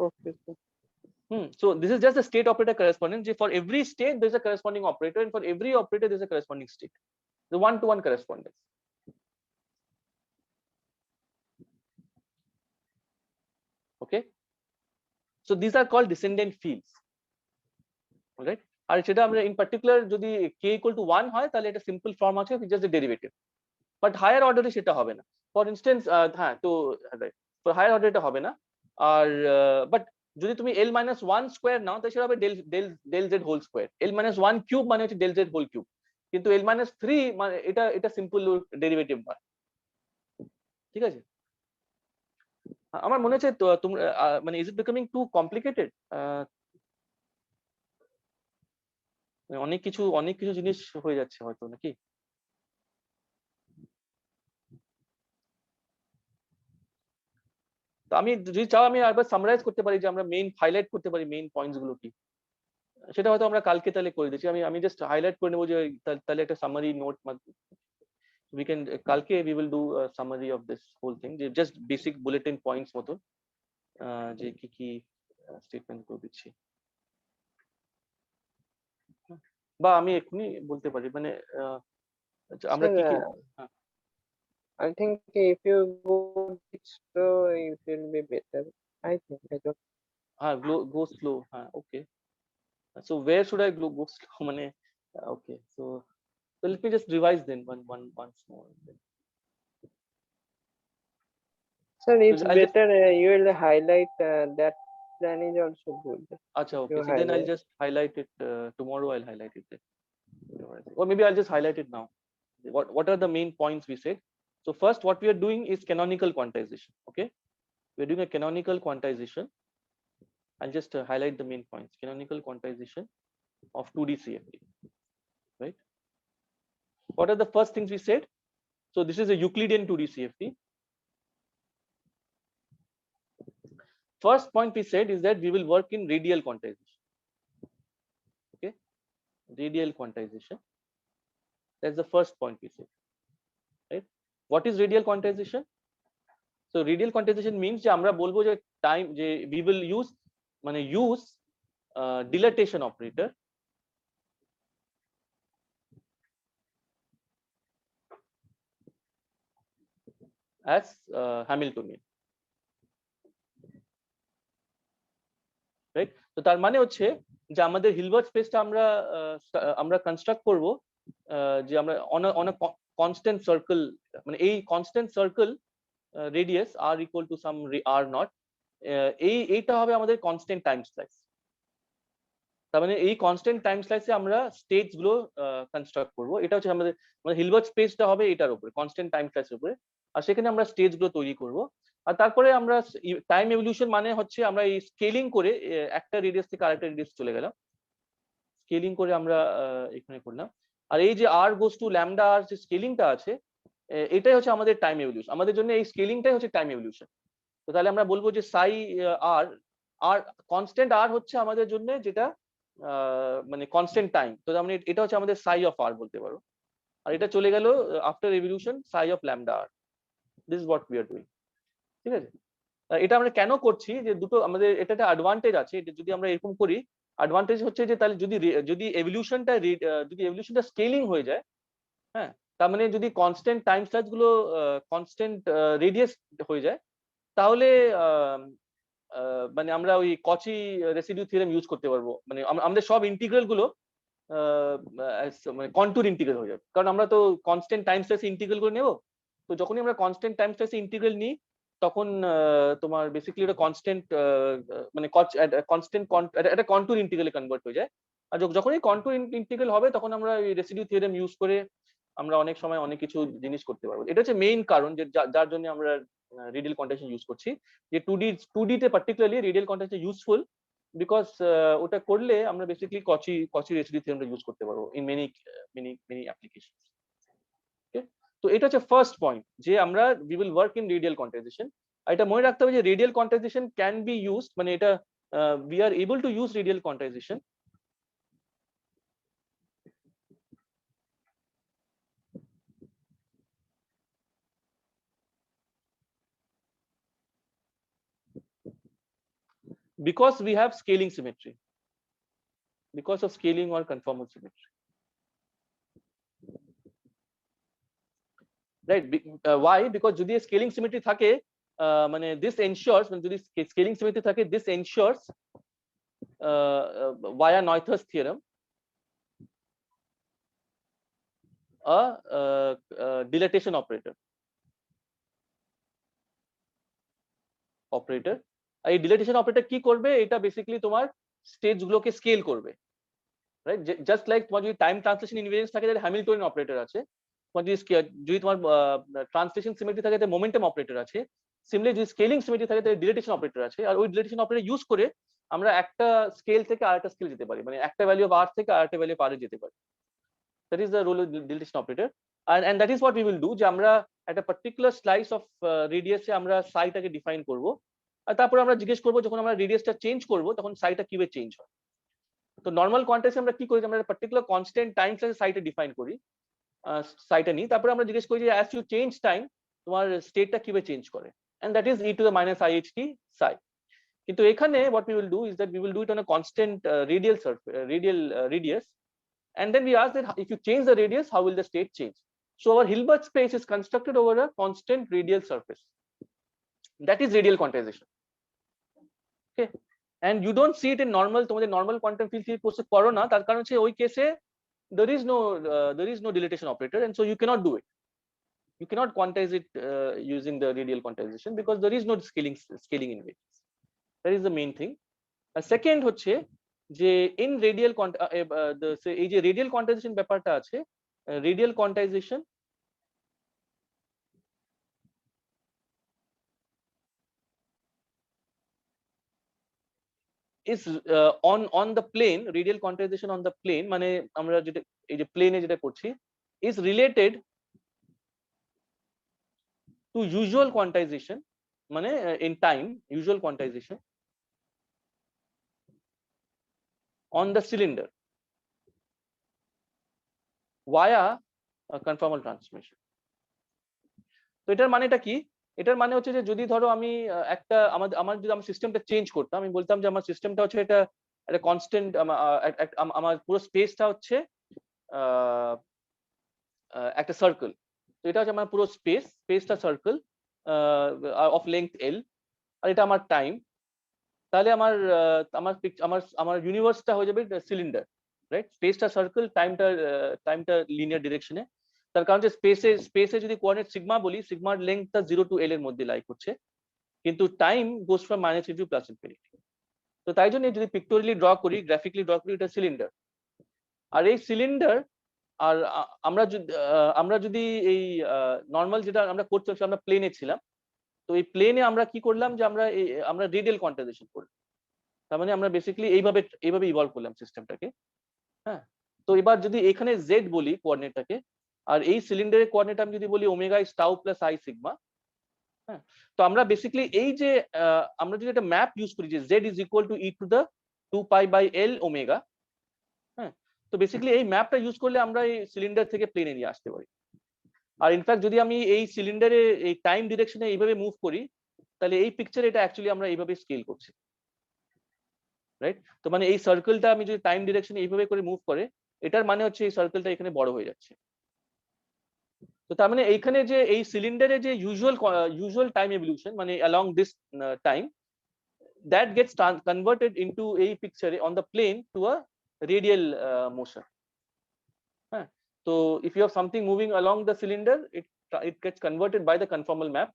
Okay, sir. So this is just a state operator correspondence. For every state there is a corresponding operator, and for every operator there is a corresponding state. The one-to-one correspondence. Okay. So these are called descendant fields. All right. আর সেটা আমরা in particular যদি k equal to 1 হয় তাহলে এটা simple form আছে just the derivative. But higher order এ সেটা হবে না. For instance, হ্যাঁ তো for higher order এটা হবে না। আর but যদি তুমি l minus 1 square নাও তাহলে সেটা হবে del z whole square. l minus 1 cube মানে হচ্ছে del z whole cube. কিন্তু l minus 3 মানে এটা সিম্পল ডেরিভেটিভ হয়। ঠিক আছে, আমার মনে হচ্ছে তোমরা মানে is it becoming too complicated? অনেক কিছু জিনিস হয়ে যাচ্ছে হয়তো, নাকি? তো আমি যদি চাও আমি আরেকবার সামারাইজ করতে পারি যে আমরা মেইন হাইলাইট করতে পারি মেইন পয়েন্টস গুলো কি, সেটা হয়তো আমরা কালকে তাহলে করে দিচ্ছি। আমি জাস্ট হাইলাইট করে নেবো যে তাহলে একটা summary note we can kalke we will do a summary of this whole thing, just basic bulletin points মতো যে কি কি স্টেটমেন্ট করে দিচ্ছি, বা আমি এখনি বলতে পারি মানে আমরা কি কি I think if you go slow it will be better. I think I don't. go slow. Okay, so where should I go slow মানে okay, so let me just revise then once more. Sir, it's better you will highlight that plan is also good. Acha, okay, so then I'll just highlight it tomorrow. I'll highlight it then, or maybe I'll just highlight it now. What are the main points we said? So first what we are doing is canonical quantization. Okay, we're doing a canonical quantization. I'll just highlight the main points. Canonical quantization of 2D CFT, right? What are the first things we said? So this is a Euclidean 2D CFT. First point we said is that we will work in radial quantization. Okay, radial quantization. That's the first point we said, right? What is radial quantization? So radial quantization means যে আমরা বলবো যে time যে we will use মানে use dilatation operator as Hamiltonian, right? তো তার মানে হচ্ছে যে আমাদের হিলবার্ট স্পেসটা আমরা কনস্ট্রাক্ট করব যে আমরা on a constant circle, মানে এই constant circle radius r equal to some r naught, এইটা হবে আমাদের কনস্ট্যান্ট টাইম স্লাইস। তার মানে এই কনস্ট্যান্ট টাইম স্লাইসে আমরা স্টেটস গুলো কনস্ট্রাক্ট করব। এটা হচ্ছে আমাদের হিলবার্ট স্পেসটা হবে এটার উপরে, কনস্ট্যান্ট টাইম স্লাইসের উপরে, আর সেখানে আমরা স্টেটস গুলো তৈরি করব। আর তারপরে আমরা টাইম এভলিউশন মানে হচ্ছে আমরা এই স্কেলিং করে একটা রেডিয়াস থেকে আরেকটা রেডিয়াস চলে গেলাম, স্কেলিং করে আমরা এখানে করলাম। আর এই যে r goes to lambda r যে স্কেলিংটা আছে, এটাই হচ্ছে আমাদের টাইম এভলিউশন। আমাদের জন্য এই স্কেলিংটাই হচ্ছে টাইম এভলিউশন। তো তাহলে আমরা বলবো যে সাই আর কনস্ট্যান্ট আর হচ্ছে আমাদের জন্য যেটা মানে কনস্ট্যান্ট টাইম, তো আমরা এটা হচ্ছে আমাদের সাই অফ আর বলতে পারো। আর এটা চলে গেল after evolution psi of lambda r. This is what we are doing. ঠিক আছে, এটা আমরা কেন করছি যে দুটো আমাদের এটা একটা অ্যাডভান্টেজ আছে, এটা যদি আমরা এরকম করি অ্যাডভান্টেজ হচ্ছে যে তাহলে যদি এভলিউশনটা স্কেলিং হয়ে যায়, হ্যাঁ, তার মানে যদি কনস্ট্যান্ট টাইম স্লাইস গুলো কনস্ট্যান্ট রেডিয়াস হয়ে যায়, তাহলে মানে আমরা ওই কচি রেসিডিউ থিওরেম ইউজ করতে পারবো, মানে আমাদের সব ইন্টিগ্রাল গুলো মানে কন্টুর ইন্টিগ্রাল হয়ে যাবে, কারণ আমরা তো কনস্ট্যান্ট টাইম স্লাইস ইন্টিগ্রাল করে নেব। তো যখনই আমরা কনস্ট্যান্ট টাইম স্লাইস ইন্টিগ্রাল নিই, তখন তোমার বেসিক্যালি ওটা কনস্ট্যান্ট মানে কনস্ট্যান্ট একটা কন্টুর ইন্টিগ্রালে কনভার্ট হয়ে যায়। আর যখনই কন্টুর ইন্টিগ্রাল হবে, তখন আমরা ওই রেসিডিউ থিওরেম ইউজ করে আমরা অনেক সময় অনেক কিছু জিনিস করতে পারবো। এটা হচ্ছে মেইন কারণ যে যার জন্য আমরা রেডিয়াল কোয়ান্টাইজেশন ইউজ করছি। যে 2D তে particularly radial quantisation useful, because ওটা করলে আমরা বেসিক্যালি কচি রেসিডিউ থিওরেমটা ইউজ করতে পারবো ইন মেনি অ্যাপ্লিকেশন। ওকে, তো এটা হচ্ছে ফার্স্ট পয়েন্ট যে আমরা we will work in radial quantization. আর এটা মনে রাখতে হবে যে radial quantization can be used, মানে এটা we are able to use radial quantization because we have scaling symmetry, because of scaling or conformal symmetry, right? Why? Because যদি scaling symmetry থাকে, মানে this ensures, মানে যদি scaling symmetry থাকে, this ensures via Noether's theorem a dilatation operator আর এই ডিলেটেশন operator কি করবে, এটা বেসিক্যালি তোমার স্টেটস গুলোকে স্কেল করবে, রাইট? জাস্ট লাইক তোমার যদি টাইম ট্রান্সলেশন ইনভেরিয়েন্স থাকে তাহলে হ্যামিল্টনিয়ান অপারেটর আছে, তোমার যদি তোমার ট্রান্সলেশন সিমেট্রি থাকে তাহলে মোমেন্টাম অপারেটর আছে, সিমিলারলি যদি স্কেলিং সিমেট্রি থাকে তাহলে ডিলেটেশন অপারেটর আছে। আর ওই ডিলেটেশন অপারেটর ইউজ করে আমরা একটা স্কেল থেকে আরেকটা স্কেল যেতে পারি, মানে একটা ভ্যালু অফ আর থেকে আরেকটা ভ্যালু অফ আর যেতে পারি। That is the role of dilatation operator. and that is what we will do, যে আমরা একটা পার্টিকুলার স্লাইস অফ রেডিয়াসে আমরা সাইটাকে ডিফাইন করব, আর তারপরে আমরা জিজ্ঞেস করবো যখন আমরা রেডিয়াসটা চেঞ্জ করব তখন সাইটা কিভাবে চেঞ্জ হয়। তো নর্মাল কোয়ান্টাইজে আমরা কি করি, আমরা পার্টিকুলার কনস্ট্যান্ট টাইম স্লাইসে সাইটা ডিফাইন করি, সাইটা নিই, তারপরে আমরা জিজ্ঞেস করি যে অ্যাজ ইউ চেঞ্জ টাইম তোমার স্টেটটা কিভাবে চেঞ্জ করে, and that is e to the minus iht psi. কিন্তু এখানে what we will do is that we will do it on a constant radial surface, radius, and then we ask that if you change the radius, how will the state change? So our Hilbert space is constructed over a constant radial surface. That is radial quantization. Okay, and you don't see it in normal, তোমাদের normal quantum field theory কোর্সে করো না, তার কারণ হচ্ছে ওই কেসে there is no dilatation operator, and so you cannot do it. You cannot quantize it using the radial quantization because there is no scaling invariance. That is the main thing. Second হচ্ছে যে in radial এই যে radial quantization ব্যাপারটা আছে, radial quantization is on the plane, radial quantization on the plane, মানে আমরা যেটা এই যে প্লেনে যেটা করছি is related to usual quantization, মানে in time usual quantization on the cylinder via conformal transformation. তো এটার মানেটা কি? এটার মানে হচ্ছে যে যদি ধরো আমি একটা আমার যদি আমার সিস্টেমটা চেঞ্জ করতাম, আমি বলতাম যে আমার সিস্টেমটা হচ্ছে এটা একটা কনস্ট্যান্ট, আমার পুরো স্পেসটা হচ্ছে একটা সার্কেল। তো এটা হচ্ছে আমার পুরো স্পেসটা সার্কেল অফ লেংথ এল, আর এটা আমার টাইম। তাহলে আমার ইউনিভার্সটা হয়ে যাবে সিলিন্ডার, রাইট? স্পেসটা সার্কেল, টাইমটা লিনিয়ার ডিরেকশনে। তার কারণ যে স্পেসে যদি কোঅর্ডিনেট সিগমা বলি, সিগমার লেংথটা 0 to l এর মধ্যে লাই করছে, কিন্তু টাইম গোস ফ্রম -∞ to +∞। তো তাই জন্য যদি পিক্টোরিয়ালি ড্র করি, গ্রাফিক্যালি ড্র করি, এটা সিলিন্ডার। আর এই সিলিন্ডার, আর আমরা যদি এই নর্মাল যেটা আমরা করতে আমরা প্লেনে ছিলাম, তো এই প্লেনে আমরা কি করলাম যে আমরা রেডিয়াল কোয়ান্টাইজেশন করলাম। তার মানে আমরা বেসিক্যালি এইভাবে ইভলভ করলাম সিস্টেমটাকে। হ্যাঁ, তো এবার যদি এখানে জেড বলি কোঅর্ডিনেটটাকে, আর এই সিলিন্ডারের কোঅর্ডিনেট আমি যদি বলি omega is tau plus I sigma, হ্যাঁ, তো আমরা বেসিক্যালি এই যে আমরা যদি একটা ম্যাপ ইউজ করি যে Z is equal two E to the 2π/l omega, হ্যাঁ, তো বেসিক্যালি এই ম্যাপটা ইউজ করলে আমরা এই সিলিন্ডার থেকে প্লেনে নিয়ে আসতে পারি। আর ইনফ্যাক্ট যদি আমি এই সিলিন্ডারে এই টাইম ডিরেকশনে এইভাবে মুভ করি, তাহলে এই পিকচার এটা অ্যাকচুয়ালি আমরা এইভাবে স্কেল করছি, রাইট? তো মানে এই সার্কেলটা আমি যদি টাইম ডিরেকশনে এইভাবে করে মুভ করে, এটার মানে হচ্ছে এই সার্কেলটা এখানে বড় হয়ে যাচ্ছে। তো তার মানে এইখানে যে এই সিলিন্ডারে যে ইউজুয়াল টাইম এভলিউশন মানে along this time, that gets converted into a picture on the plane to a radial motion. So if you have something moving along the cylinder, it gets converted by the conformal map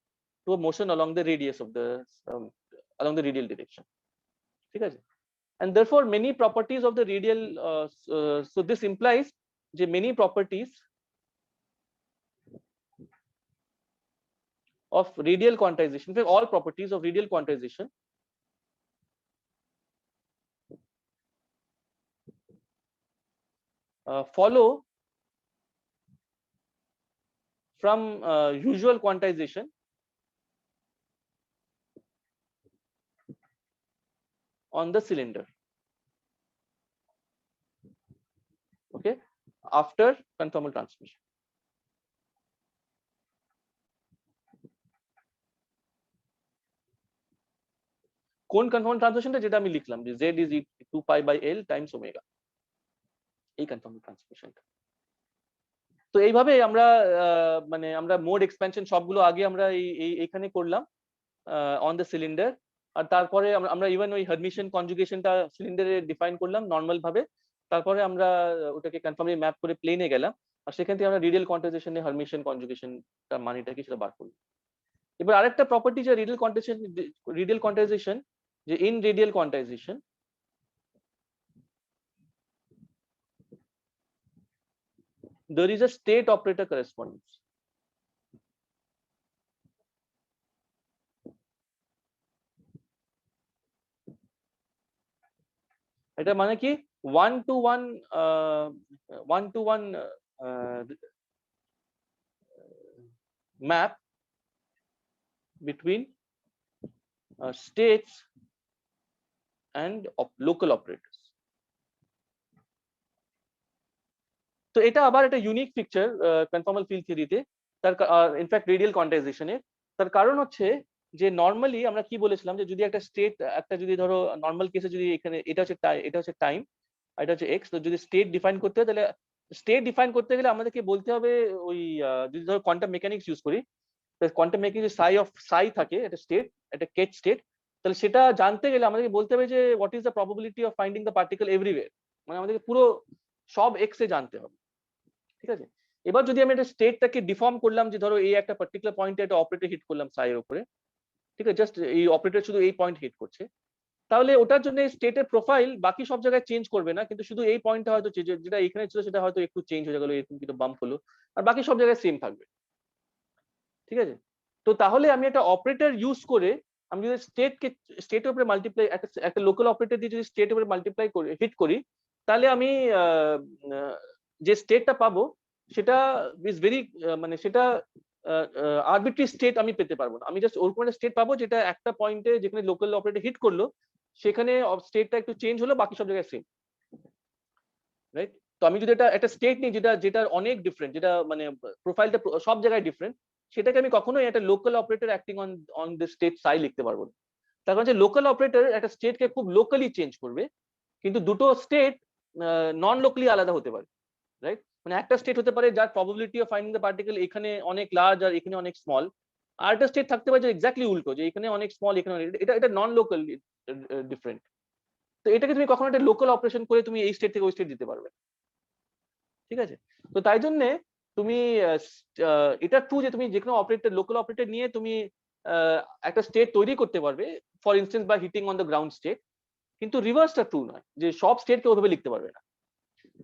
to a motion along the radius of the along the radial direction. ঠিক আছে? And therefore many properties of the radial so this implies that many properties of radial quantization, in fact all properties of radial quantization follow from usual quantization on the cylinder, okay, after conformal transmission. কোন conformal ট্রান্সমিশনটা যেটা আমি লিখলাম যে z is 2 pi by l times omega, এই conformal ট্রান্সমিশনটা। তো এইভাবে আমরা মানে আমরা মোড এক্সপ্যানশন সবগুলো আগে আমরা এইখানে করলাম অন দ্য সিলিন্ডার, আর তারপরে আমরা ইভেন ওই হারমিশন কনজুগেশনটা সিলিন্ডারে ডিফাইন করলাম নর্মাল ভাবে, তারপরে আমরা ওটাকে কনফার্মলি ম্যাপ করে প্লেনে গেলাম, আর সেখান থেকে আমরা রেডিয়াল কোয়ান্টাইজেশনে হারমিশন কনজুগেশনটা মানেটা কি সেটা বার করলাম। এবার আরেকটা প্রপার্টি যে রেডিয়াল কোয়ান্টাইজেশন, যে in radial quantization there is a state operator correspondence. এটা মানে কি one to one map between states and local operators. তো এটা আবার একটা ইউনিক পিকচার কনফর্মাল ফিল্ড থিওরিতে, তার ইনফ্যাক্ট রেডিয়াল কোয়ান্টাইজেশনের। তার কারণ হচ্ছে যে নর্মালি আমরা কি বলেছিলাম যে যদি একটা স্টেট একটা যদি ধরো নর্মাল কেসে যদি এখানে এটা হচ্ছে টাইম আর এটা হচ্ছে এক্স, তো যদি স্টেট ডিফাইন করতে হয় তাহলে স্টেট ডিফাইন করতে গেলে আমাদেরকে বলতে হবে ওই যদি ধরো কোয়ান্টাম মেকানিক্স ইউজ করি, কোয়ান্টাম মেকানিক্স সাই থাকে একটা স্টেট, একটা কেট স্টেট, তাহলে সেটা জানতে গেলে আমাদেরকে বলতে হবে যে what is the probability of finding the particle everywhere, মানে আমাদেরকে পুরো সব এক্স এ জানতে হবে। ঠিক আছে? এবার যদি আমি একটা স্টেটটাকে ডিফর্ম করলাম যে ধরো এই একটা পার্টিকুলার পয়েন্টে একটা অপারেটর হিট করলাম সাই এর উপরে, ঠিক আছে, জাস্ট এই অপারেটর শুধু এই পয়েন্ট হিট করছে, তাহলে ওটার জন্য স্টেটের প্রোফাইল বাকি সব জায়গায় চেঞ্জ করবে না, কিন্তু শুধু এই পয়েন্টটা হয়তো যেটা এখানে ছিল সেটা হয়তো একটু চেঞ্জ হয়ে গেল, এরকম কিছু বাম্প হলো, আর বাকি সব জায়গায় সেম থাকবে। ঠিক আছে? তো তাহলে আমি একটা অপারেটর ইউজ করে আমি যদি স্টেটের উপরে মাল্টিপ্লাই একটা লোকাল অপারেটর দিয়ে যদি স্টেটের উপরে মাল্টিপ্লাই করে হিট করি, তাহলে আমি যে স্টেটটা পাবো সেটা ইজ ভেরি মানে সেটা আরবিট্রারি স্টেট আমি পেতে পারবো না, আমি জাস্ট ওরকম একটা স্টেট পাবো যেটা একটা পয়েন্টে যেখানে লোকাল অপারেটর হিট করলো সেখানে স্টেটটা একটু চেঞ্জ হলো, বাকি সব জায়গায় সেম, রাইট? তো আমি যদি একটা স্টেট নিই যেটার অনেক ডিফারেন্ট, যেটা মানে প্রোফাইলটা সব জায়গায় ডিফারেন্ট, সেটাকে আমি কখনোই একটা local operator acting on the state সাই লিখতে পারবো না। তার কারণ যে লোকাল অপারেটর একটা স্টেটকে খুব লোকালি চেঞ্জ করবে, কিন্তু দুটো স্টেট নন লোকালি আলাদা হতে পারে, রাইট? মানে একটা স্টেট হতে পারে যার probability of finding the particle এখানে অনেক লার্জ আর এখানে অনেক স্মল, আর একটা স্টেট থাকতে পারে যে এক্স্যাক্টলি উল্টো, যে এখানে অনেক স্মল এখানে এটা নন লোকাল ডিফারেন্ট। তো এটাকে তুমি কখনো একটা লোকাল অপারেশন করে তুমি এই স্টেট থেকে ওই স্টেট দিতে পারবে। ঠিক আছে? তো তাই জন্য তুমি এটা ট্রু যে তুমি যে কোনো অপারেটর লোকাল অপারেটর নিয়ে তুমি একটা স্টেট তৈরি করতে পারবে, for instance by hitting on the ground state, কিন্তু রিভার্সটা ট্রু নয় যে সব স্টেটকে ওভাবে লিখতে পারবে না।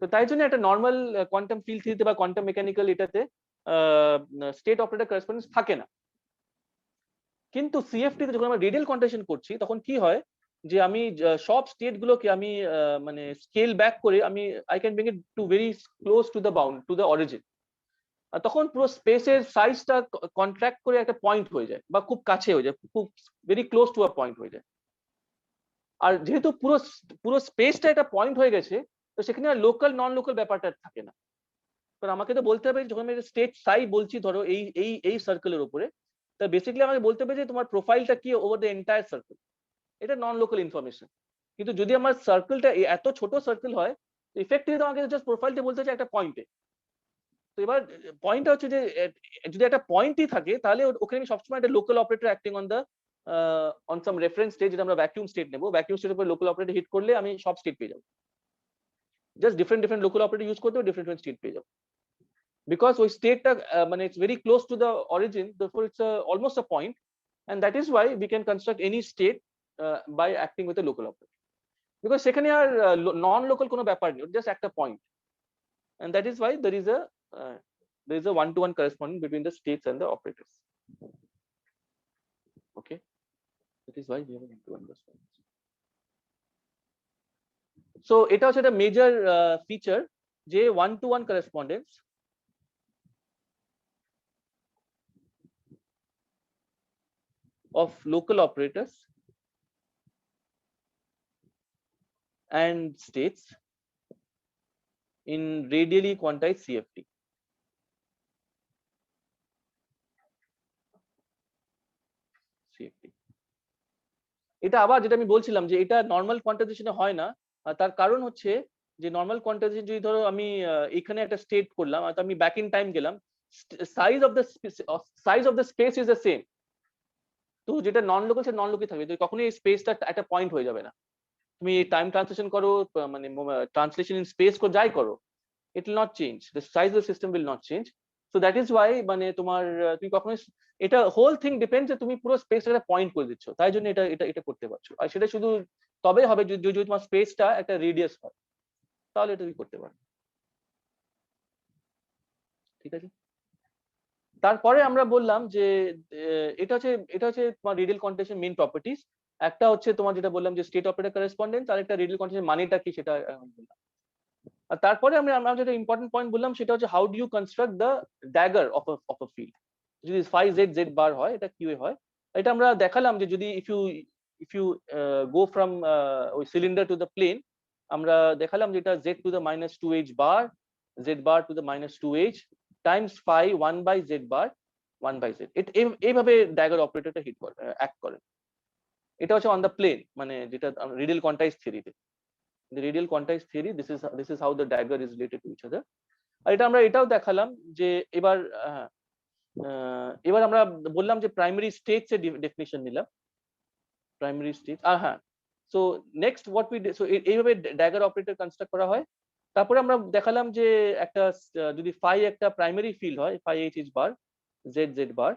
তো তাই জন্য একটা নর্মাল কোয়ান্টাম ফিল্ড থিওরিতে বা কোয়ান্টাম মেকানিক্যাল এটাতে স্টেট অপারেটর করেসপন্ডেন্স থাকে না। কিন্তু সিএফটি তে যখন আমরা রেডিয়াল কোয়ান্টাইজেশন করছি তখন কি হয় যে আমি সব স্টেট গুলোকে আমি মানে স্কেল ব্যাক করে আমি I can bring it to very close to the bound to the origin, তখন পুরো স্পেসের সাইজটা কন্ট্রাক্ট করে একটা পয়েন্ট হয়ে যায় বা খুব কাছে হয়ে যায়, খুব very close to a point হয়ে যায়। আর যেহেতু পুরো স্পেসটা একটা পয়েন্ট হয়ে গেছে, তো সেখানে আর লোকাল নন লোকাল ব্যাপারটা থাকে না। কারণ আমাকে তো বলতে হবে যখন আমি স্টেট সাই বলছি ধরো এই সার্কেলের উপরে, তা বেসিক্যালি আমাকে বলতে হবে যে তোমার প্রোফাইলটা কি ওভার দ্য এন্টায়ার সার্কেল, এটা নন লোকাল ইনফরমেশন। কিন্তু যদি আমার সার্কেলটা এত ছোট সার্কেল হয়, ইফেক্টিভলি তোমাকে জাস্ট প্রোফাইলটা বলতে হচ্ছে একটা পয়েন্টে। তো এবার পয়েন্টটা হচ্ছে যে যদি একটা পয়েন্টই থাকে তাহলে ওখানে আমি সবসময় একটা local operator acting on some reference state, যেটা আমরা ভ্যাকুয়াম স্টেট নেবো, ভ্যাকুয়াম স্টেটের উপর লোকাল অপারেটর হিট করলে আমি সব স্টেট পেয়ে যাবো। Just different local operator use করতে ডিফারেন্ট স্টেট পেয়ে যাবো, বিকজ ওই স্টেটটা মানে it's very close to the origin, therefore it's almost a point, and that is why we can construct any state by acting with a local operator, because সেখানে আর নন local কোনো ব্যাপার নেই, just একটা point, and that is why there is a one-to-one corresponding between the states and the operators. Okay, that is why we have a one-to-one correspondence. So এটা হচ্ছে একটা major feature, যে one-to-one correspondence of local operators and states in radially quantized CFT. এটা আবার যেটা আমি বলছিলাম যে এটা নর্মাল কোয়ান্টাইজেশনে হয় না, তার কারণ হচ্ছে যে নর্মাল কোয়ান্টাইজেশন যদি ধরো আমি এখানে একটা স্টেট করলাম আর আমি ব্যাক ইন টাইম গেলাম, size of the space is the same. তো যেটা নন লোকাল সে নন লোকই থাকবে, তো কখনোই এই স্পেসটা একটা পয়েন্ট হয়ে যাবে না। তুমি টাইম ট্রান্সলেশন করো, মানে ট্রান্সলেশন ইন স্পেস করো, যাই করো, it will not change, the size of the system will not change. So that is why মানে তোমার তুমি কখনোই এটা হোল থিং ডিপেন্ডস যে তুমি পুরো স্পেসটা একটা পয়েন্ট করে দিচ্ছ, তাই জন্য এটা করতে পারছো। আর সেটা শুধু তবে হবে যদি তোমার স্পেসটা একটা রেডিয়াস হয়, তাহলে এটা তুমি করতে পারো। ঠিক আছে, তারপরে আমরা বললাম যে এটা হচ্ছে তোমার রেডিয়াল কোয়ান্টিটেশন মেইন প্রপার্টিজ। একটা হচ্ছে তোমার যেটা বললাম যে স্টেট অপারেটর করেসপন্ডেন্স, আর একটা রেডিয়াল কোয়ান্টিটেশন মানেটা কি সেটা বললাম। আর তারপরে আমরা যেটা ইম্পর্টেন্ট পয়েন্ট বললাম সেটা হচ্ছে how do you construct the dagger of a field. যদি ফাই জেড জেড বার হয়, এটা কিউএ হয়। এটা আমরা দেখালাম যে যদি ইফ ইউ গো ফ্রম ওই সিলিন্ডার টু দ্য প্লেন, আমরা দেখালাম যে এটা z to the -2h bar, z bar to the -2h times phi 1/z bar 1/z। এইভাবে ড্যাগার অপারেটরটা হিট করে, অ্যাক্ট করে। এটা হচ্ছে অন দ্য প্লেন, মানে যেটা radial quantise থিওরিতে। The radial quantized theory, this is how the dagger is related to each other. আর এটা আমরা এটাও দেখালাম যে এবার আমরা বললাম যে প্রাইমারি স্টেটস এর ডেফিনিশন নিলাম, প্রাইমারি স্টেট। হ্যাঁ, so next what we so এইভাবে ড্যাগার অপারেটর কনস্ট্রাক্ট করা হয়। তারপরে আমরা দেখালাম যে একটা যদি ফাই একটা প্রাইমারি ফিল্ড হয়, ফাই এইচ বার জেড জেড বার,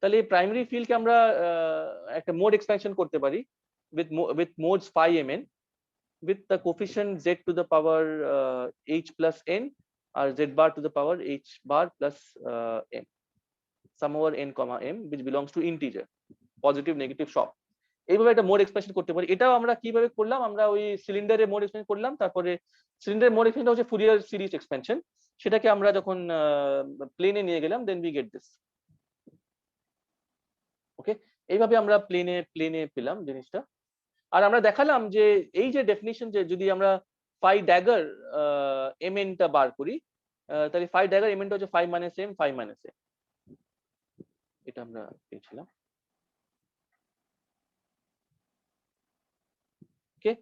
তাহলে এই প্রাইমারি ফিল্ডকে আমরা একটা মোড এক্সপ্যানশন করতে পারি with modes phi mn with the coefficient z to the power h plus n or z bar to the power h bar plus m, sum over n comma m, which belongs to integer, positive negative সব। এইভাবে একটা mode expression করতে পারি। এটাও আমরা কিভাবে করলাম, আমরা ওই সিলিন্ডারে মোড এক্সপ্রেশন করলাম, তারপরে সিলিন্ডারের মোড এক্সপ্রেশনটা হচ্ছে ফুরিয়ার সিরিজ এক্সপেনশন, সেটাকে আমরা যখন প্লেনে নিয়ে গেলাম, দেন উই গেট দিস। ওকে, এইভাবে আমরা প্লেনে পেলাম জিনিসটা। আর আমরা দেখালাম যে এই যে ডেফিনিশন, যে যদি আমরা ফাই ড্যাগার এমএনটা বার করি, তাহলে ফাই ড্যাগার এমএনটা হচ্ছে phi minus M phi minus m, এটা আমরা পেয়েছিলাম। ওকে,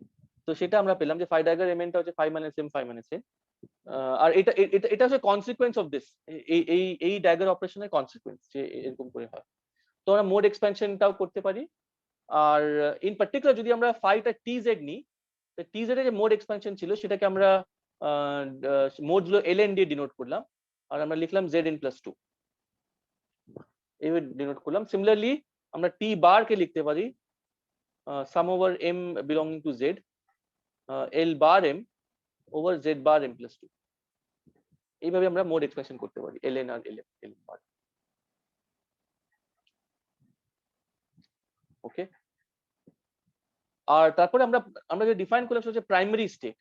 তো সেটা আমরা পেলাম যে ফাই ড্যাগার এমএনটা হচ্ছে phi minus M phi minus M. আর এটা হচ্ছে কনসিকুয়েন্স অফ দিস, এই ড্যাগার অপারেশনের কনসিকুয়েন্স, যে এরকম করে হয়। তো আমরা মোড এক্সপ্যানশনটাও করতে পারি। আর ইন পার্টিকুলার যদি আমরা ফাইটা টিজেড নিই, টিজেড এর যে মোড এক্সপ্যানশন ছিল সেটাকে আমরা মোড গুলো এলএন দিয়ে ডিনোট করলাম, আর আমরা লিখলাম zn+2, এইভাবে ডিনোট করলাম। সিমিলারলি আমরা টি বার কে লিখতে পারি sum over M belonging to Z L bar M over Z bar m+2। এইভাবে আমরা মোড এক্সপ্যানশন করতে পারি এলএন আর এল বার। ওকে, আর তারপরে আমরা যে ডিফাইন করলাম সেটা হচ্ছে প্রাইমারি স্টেট।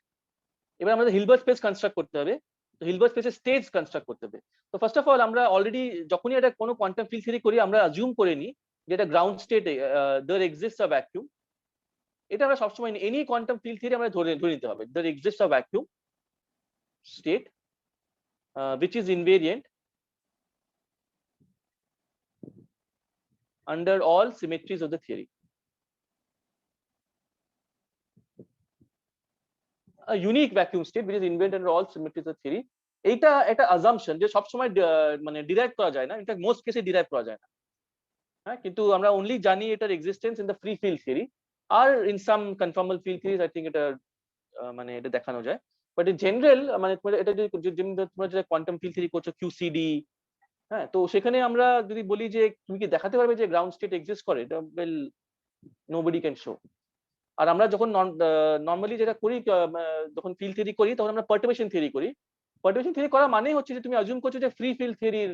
এবার আমাদের হিলবার্ট স্পেস কনস্ট্রাক্ট করতে হবে, তো হিলবার্ট স্পেসের স্টেটস কনস্ট্রাক্ট করতে হবে। তো ফার্স্ট অফ অল আমরা অলরেডি যখনই এটা কোনো কোয়ান্টাম ফিল্ড থিওরি করি, আমরা অ্যাজিউম করে নিই যে এটা গ্রাউন্ড স্টেটে দেয়ার এক্সিস্টস আ ভ্যাকুয়াম। এটা আমরা সবসময় এনি কোয়ান্টাম ফিল্ড থিওরি আমরা ধরে নিতে হবে, there exists a vacuum state which is invariant under all symmetries of the theory. A unique vacuum state which is invented under all symmetries of the theory. এইটা একটা assumption যে সবসময় মানে derive করা যায় না, ইনফ্যাক্ট মোস্ট কেসে derive করা যায় না। হ্যাঁ, কিন্তু আমরা অনলি জানি এটার existence in the free field theory, আর in some conformal field theories I think এটা মানে এটা দেখানো যায়। বাট ইন জেনারেল মানে এটা যদি তোমরা যেটা কোয়ান্টাম ফিল্ড থিওরি করছো কিউসিডি, হ্যাঁ, তো সেখানে আমরা যদি বলি যে তুমি কি দেখাতে পারবে যে গ্রাউন্ড স্টেট এক্সিস্ট করে, এটা ওয়েল নোবডি ক্যান শো। আর আমরা যখন নর্মালি যেটা করি যখন ফিল্ড থিওরি করি তখন আমরা পার্টিবেশন থিওরি করি। পার্টিবেশন থিওরি করা মানে হচ্ছে যে তুমি অ্যাজিউম করছো যে ফ্রি ফিল্ড থিওরির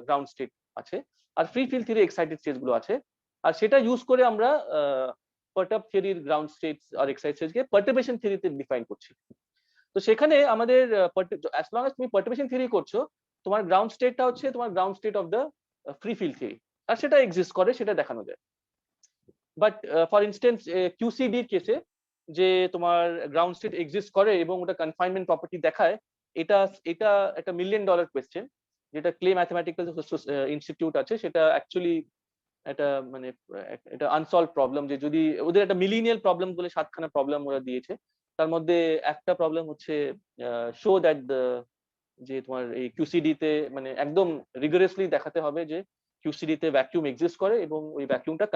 গ্রাউন্ড স্টেট আছে আর free field theory excited state গুলো আছে, আর সেটা ইউজ করে আমরা পার্টাব থিওরির গ্রাউন্ড স্টেটস আর এক্সাইটেড স্টেটকে পার্টিবেশন থিওরিতে ডিফাইন করছি। তো সেখানে আমাদের অ্যাজ লং অ্যাজ তুমি পার্টিবেশন থিওরি করছো, তোমার গ্রাউন্ড স্টেটটা হচ্ছে তোমার ground state of the free field theory, আর সেটা এক্সিস্ট করে, সেটা দেখানো যায়। বাট ফর ইনস্টেন্স কিউসিডির কেসে যে তোমার গ্রাউন্ড স্টেট এক্সিস্ট করে এবং ওটা কনফাইনমেন্ট প্রপার্টি দেখায়, এটা এটা একটা $1 মিলিয়ন কোয়েশ্চেন, যেটা ক্লে ম্যাথমেটিক্যাল ইনস্টিটিউট আছে সেটা অ্যাকচুয়ালি একটা মানে এটা আনসলভ প্রবলেম, যে যদি ওদের একটা মিলিনিয়াল প্রবলেম বলে 7খানা প্রবলেম ওরা দিয়েছে, তার মধ্যে একটা প্রবলেম হচ্ছে শো দ্যাট যে তোমার এই কিউসিডি তে মানে একদম রিগারাসলি দেখাতে হবে যে কিউসিডি তে ভ্যাকুয়াম এক্সিস্ট করে এবং ওই ভ্যাকুয়ামটা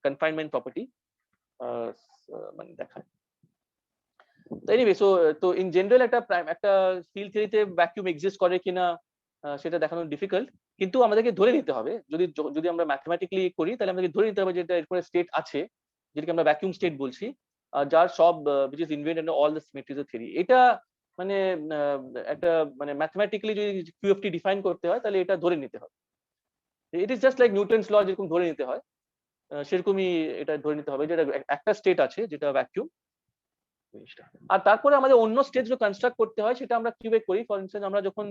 কনফাইনমেন্ট প্রপার্টি মানে দেখায়। তো এনিওয়ে, তো ইন জেনারেল একটা ফিল্ড থিওরিতে ভ্যাকুয়াম এক্সিস্ট করে কিনা সেটা দেখানো ডিফিকাল্ট, কিন্তু আমাদেরকে ধরে নিতে হবে, যদি আমরা ম্যাথমেটিক্যালি করি তাহলে আমাদেরকে ধরে নিতে হবে যে এটা এরকম স্টেট আছে যেটাকে আমরা ভ্যাকুয়াম স্টেট বলছি, যার সব which is invented under all the symmetries of theory। এটা মানে একটা মানে ম্যাথমেটিক্যালি যদি কিউএফটি ডিফাইন করতে হয় তাহলে এটা ধরে নিতে হবে। It is just like Newton's law যেরকম ধরে নিতে হয়, সেরকমই এটা ধরে নিতে হবে যে একটা স্টেট আছে যেটা ভ্যাকুয়াম। আর তারপরে আমাদের অন্য স্টেটগুলো কনস্ট্রাক্ট করতে হয়, সেটা আমরা কিভাবে করি। ফর ইনস্টেন্স আমরা যখন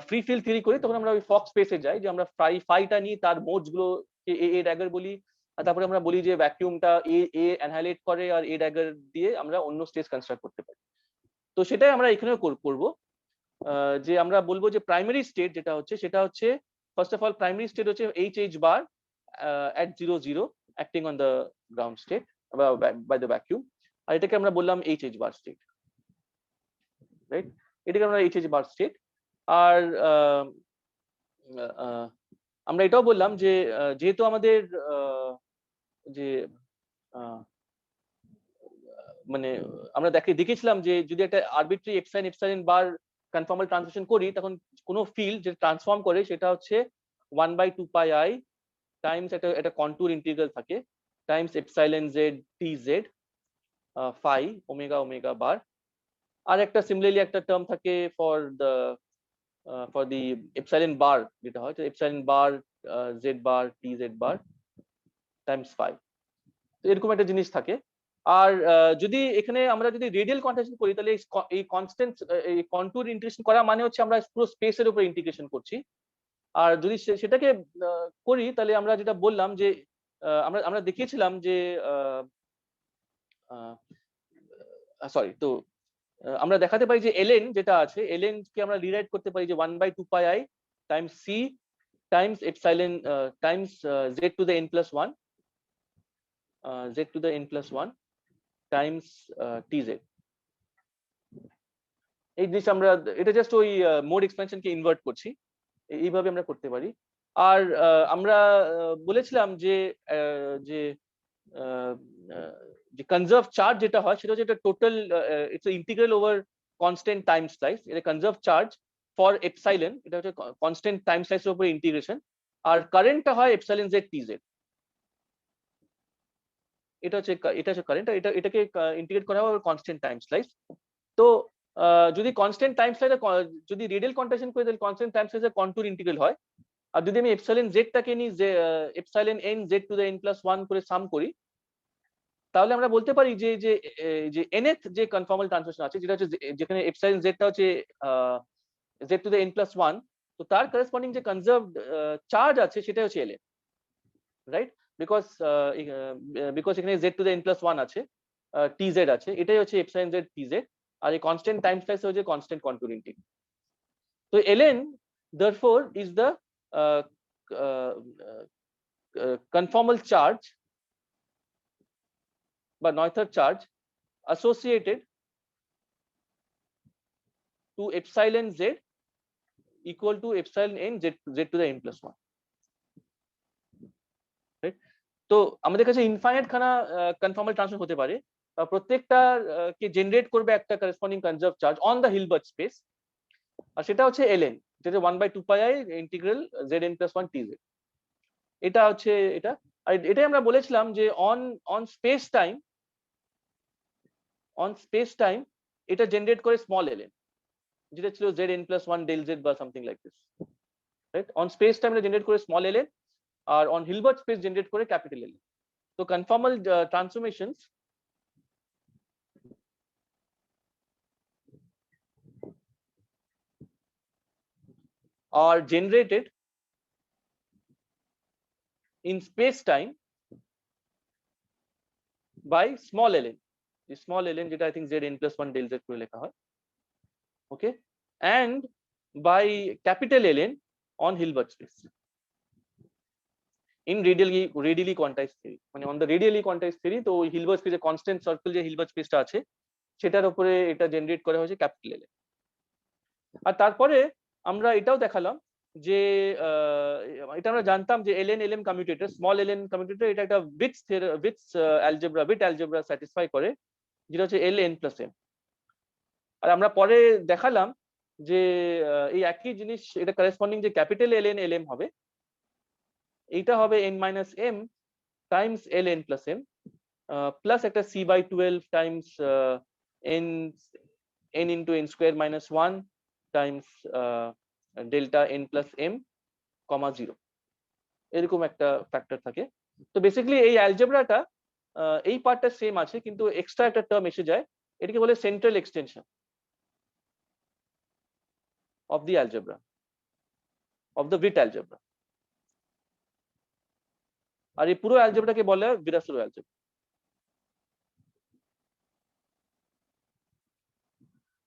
ফ্রি ফিল্ড থিওরি করি তখন আমরা ওই ফক স্পেসে যাই, যে আমরা ফাইটা নিই, তার মোডস গুলোকে এ ড্যাগার বলি, আর তারপরে আমরা বলি যে ভ্যাকুয়ামটা এ অ্যানহাইলাইট করে আর এ ড্যাগার দিয়ে আমরা অন্য স্টেট কনস্ট্রাক্ট করতে পারি। তো সেটাই আমরা এখানেও করব, যে আমরা বলবো যে প্রাইমারি স্টেট যেটা হচ্ছে সেটা হচ্ছে first of all primary state হচ্ছে H bar at 0 0 acting on the ground state by the vacuum, আর এটাকে আমরা বললাম H বার স্টেট, রাইট? এটাকে আমরা H বার স্টেট। আর আমরা এটাও বললাম যে যেহেতু আমাদের যে মানে আমরা দেখেছিলাম যে যদি একটা আরবিট্রারি এপসাইলন বার কনফর্মাল ট্রান্সলেশন করি, তখন কোনো ফিল্ড যে ট্রান্সফর্ম করে সেটা হচ্ছে 1/2 পাই আই টাইমস একটা কন্টুর ইন্টিগ্রাল থাকে times epsilon Z T Z phi omega omega bar. আর একটা সিমিলারলি একটা টার্ম থাকে ফর দি এপসাইলন বার, যেটা হয় এপসাইলন বার জেড বার টি জেড বার টাইমস ফাই, তো এরকম একটা জিনিস থাকে। আর যদি এখানে আমরা যদি রেডিয়াল কন্ট্রাকশন করি তাহলে এই কনস্ট্যান্ট এই কন্টুর ইন্টিগ্রেশন করা মানে হচ্ছে আমরা পুরো স্পেসের উপর ইন্টিগ্রেশন করছি। আর যদি সেটাকে করি তাহলে আমরা যেটা বললাম যে আমরা দেখিয়েছিলাম যে সরি, তো আমরা দেখাতে পারি যে ln যেটা আছে ln কে আমরা রিরাইট করতে পারি যে 1/2 pi I times c times epsilon times z to the n plus 1 z to the n plus 1 times tz। এই জিনিস আমরা এটা জাস্ট ওই মোড এক্সপেনশনকে ইনভার্ট করছি, এইভাবে আমরা করতে পারি। আর আমরা বলেছিলাম যে যে কনজার্ভ চার্জ যেটা হয় সেটা হচ্ছে এটা total it's integral over constant time slice. এটা কনজার্ভ চার্জ ফর এপসাইলন, এটা হচ্ছে কনস্ট্যান্ট টাইম স্লাইসের উপর ইন্টিগ্রেশন, আর কারেন্টটা হয় এপসাইলন জেড টি জেড। এটা হচ্ছে কারেন্ট, এটাকে ইন্টিগ্রেট করা হয় কনস্ট্যান্ট টাইম স্লাইস। তো যদি কনস্ট্যান্ট টাইম স্লাইসে যদি রেডিয়াল কন্ট্রাকশন করি তাহলে কনস্ট্যান্ট টাইম স্লাইসে কন্টুর ইন্টিগ্রাল হয়। আর যদি আমি এপসাইলন জেডটাকে নিই যে epsilon N Z to the N plus 1 করে সাম করি, তাহলে আমরা বলতে পারি যে যে nth যে কনফর্মাল ট্রান্সলেশন আছে যেটা হচ্ছে যেখানে এপসাইলন জেডটা হচ্ছে Z to the N plus 1, তো তার করেসপন্ডিং যে কনজার্ভড চার্জ আছে সেটা হচ্ছে ln, রাইট? বিকজ এখানে z to the n plus 1 আছে, tz আছে, এটাই হচ্ছে এপসাইলন জেড tz, আর এই কনস্ট্যান্ট টাইম স্লাইস হচ্ছে কনস্ট্যান্ট কন্টুর ইন্টিগ্রাল। তো ln therefore is the conformal charge বা Noether charge associated to epsilon z equal to epsilon n z to the n plus 1, right? তো আমাদের কাছে infinite খানা conformal transform হতে পারে, প্রত্যেকটা কে জেনারেট করবে একটা corresponding conserve charge on the Hilbert space, আর সেটা হচ্ছে ln, যেটা 1/2 pi integral zn plus 1 tz। এটা হচ্ছে এটা, আর এটাই আমরা বলেছিলাম যে অন স্পেস টাইম এটা জেনারেট করে স্মল ln, যেটা ছিল zn plus 1 del z বা something like this, right? On space time এটা জেনারেট করে স্মল ln, আর অন হিলবার্ট স্পেস জেনারেট করে ক্যাপিটাল ln। তো conformal transformations are generated in space time by small ln, the small ln যেটা I think zn plus 1 del z করে লেখা হয়, okay, and by capital ln on Hilbert space in radially quantized theory, মানে on the radially quantized theory। তো Hilbert space এর constant circle যে Hilbert space টা আছে সেটার উপরে এটা জেনারেট করা হয়েছে ক্যাপিটাল ln। আর তারপরে আমরা এটাও দেখালাম যে এটা আমরা জানতাম যে ln lm commutator, small ln commutator, এটা একটা বিটস অ্যালজেব্রা স্যাটিসফাই করে, যেটা হচ্ছে ln plus m। আর আমরা পরে দেখালাম যে এই একই জিনিস, এটা করেসপন্ডিং যে ক্যাপিটাল ln lm হবে, এইটা হবে n minus m Times ln plus m plus একটা c/12 Times n into n square minus 1 Times delta n plus m, 0, এরকম একটা ফ্যাক্টর থাকে। তো বেসিক্যালি এই অ্যালজেব্রাটা এই পার্টটা সেম আছে, কিন্তু এক্সট্রা একটা টার্ম এসে যায়, এটাকে বলে central extension of the algebra, of the Witt algebra. আর এই পুরো অ্যালজেব্রাকে বলে Virasoro অ্যালজেব্রা।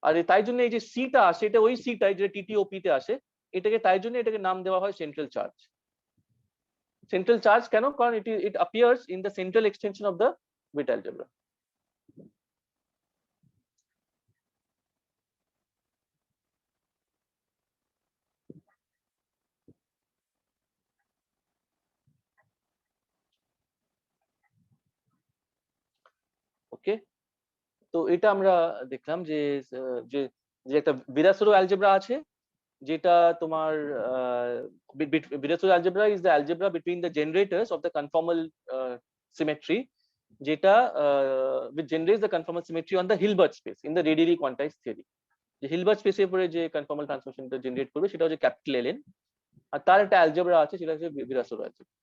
আর তাই জন্য এই যে সিটা আসে, এটা ওই সিটাই যেটা টিটিওপি তে আসে, এটাকে তাই জন্য এটাকে নাম দেওয়া হয় সেন্ট্রাল চার্জ। সেন্ট্রাল চার্জ কেন? কারণ it appears in the central extension of the Witt algebra. ওকে, তো এটা আমরা দেখলাম যে যে যে একটা Virasoro algebra আছে, যেটা তোমার Virasoro algebra is the algebra between the generators of the conformal symmetry, যেটা which generates the conformal symmetry on the Hilbert space in the radially quantized theory। যে হিলবার্ট স্পেসের উপরে যে কনফর্মাল ট্রান্সফরমেশনটা জেনারেট করবে সেটা হচ্ছে ক্যাপিটাল ln, আর তার একটা অ্যালজেব্রা আছে সেটা হচ্ছে Virasoro algebra।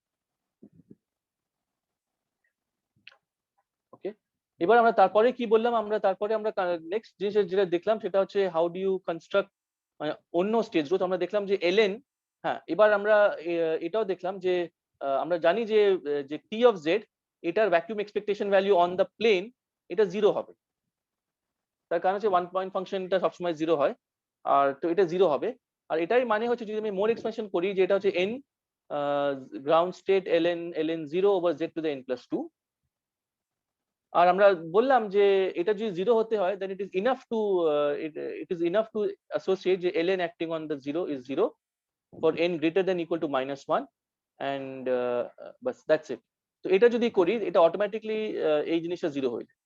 ওকে, এবার আমরা তারপরে কি বললাম, আমরা তারপরে আমরা নেক্সট জিনিস যেটা দেখলাম সেটা হচ্ছে হাউ ডু ইউ কনস্ট্রাক্ট অন্য স্টেজ গ্রোথ। আমরা দেখলাম যে ln, হ্যাঁ, এবার আমরা এটাও দেখলাম যে আমরা জানি যে যে t of z, এটার vacuum expectation value on the plane এটা 0 হবে, তার কারণ হচ্ছে ওয়ান পয়েন্ট ফাংশনটা সবসময় 0 হয়, আর তো এটা 0 হবে। আর এটাই মানে হচ্ছে যদি আমি মোর এক্সপেনশন করি যে এটা হচ্ছে n ground state ln 0 over z to the n plus 2। আর আমরা বললাম যে এটা যদি 0 হতে হয় then it is enough to associate যে ln acting on the 0 is 0 for n greater than equal to -1, and bus that's it. তো এটা যদি করি এটা অটোমেটিকলি এই জিনিসটা 0 হয়ে যায়।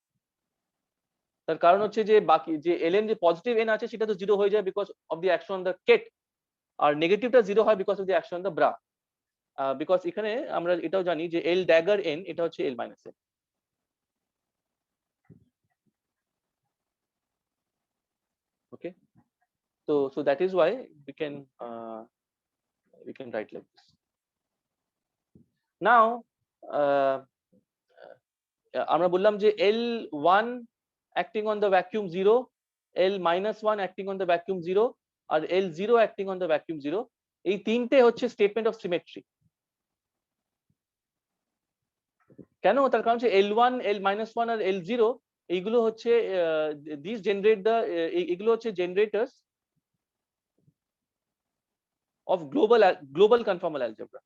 তার কারণ হচ্ছে যে বাকি যে ln যে পজিটিভ n আছে সেটা তো 0 হয়ে যায় because of the action on the ket, আর নেগেটিভটা 0 হয় because of the action on the bra, because এখানে আমরা এটাও জানি যে l dagger n এটা হচ্ছে l minus n। Okay, so that is why we can write like this. Now আমরা বললাম যে L1 acting on the vacuum 0, L-1 acting on the vacuum 0, আর L0 acting on the vacuum 0, এই তিনটে হচ্ছে statement of symmetry. কেন? তার কারণ হচ্ছে L1, L-1 আর L0 এইগুলো হচ্ছে these generate the এগুলো হচ্ছে generators of global conformal algebra।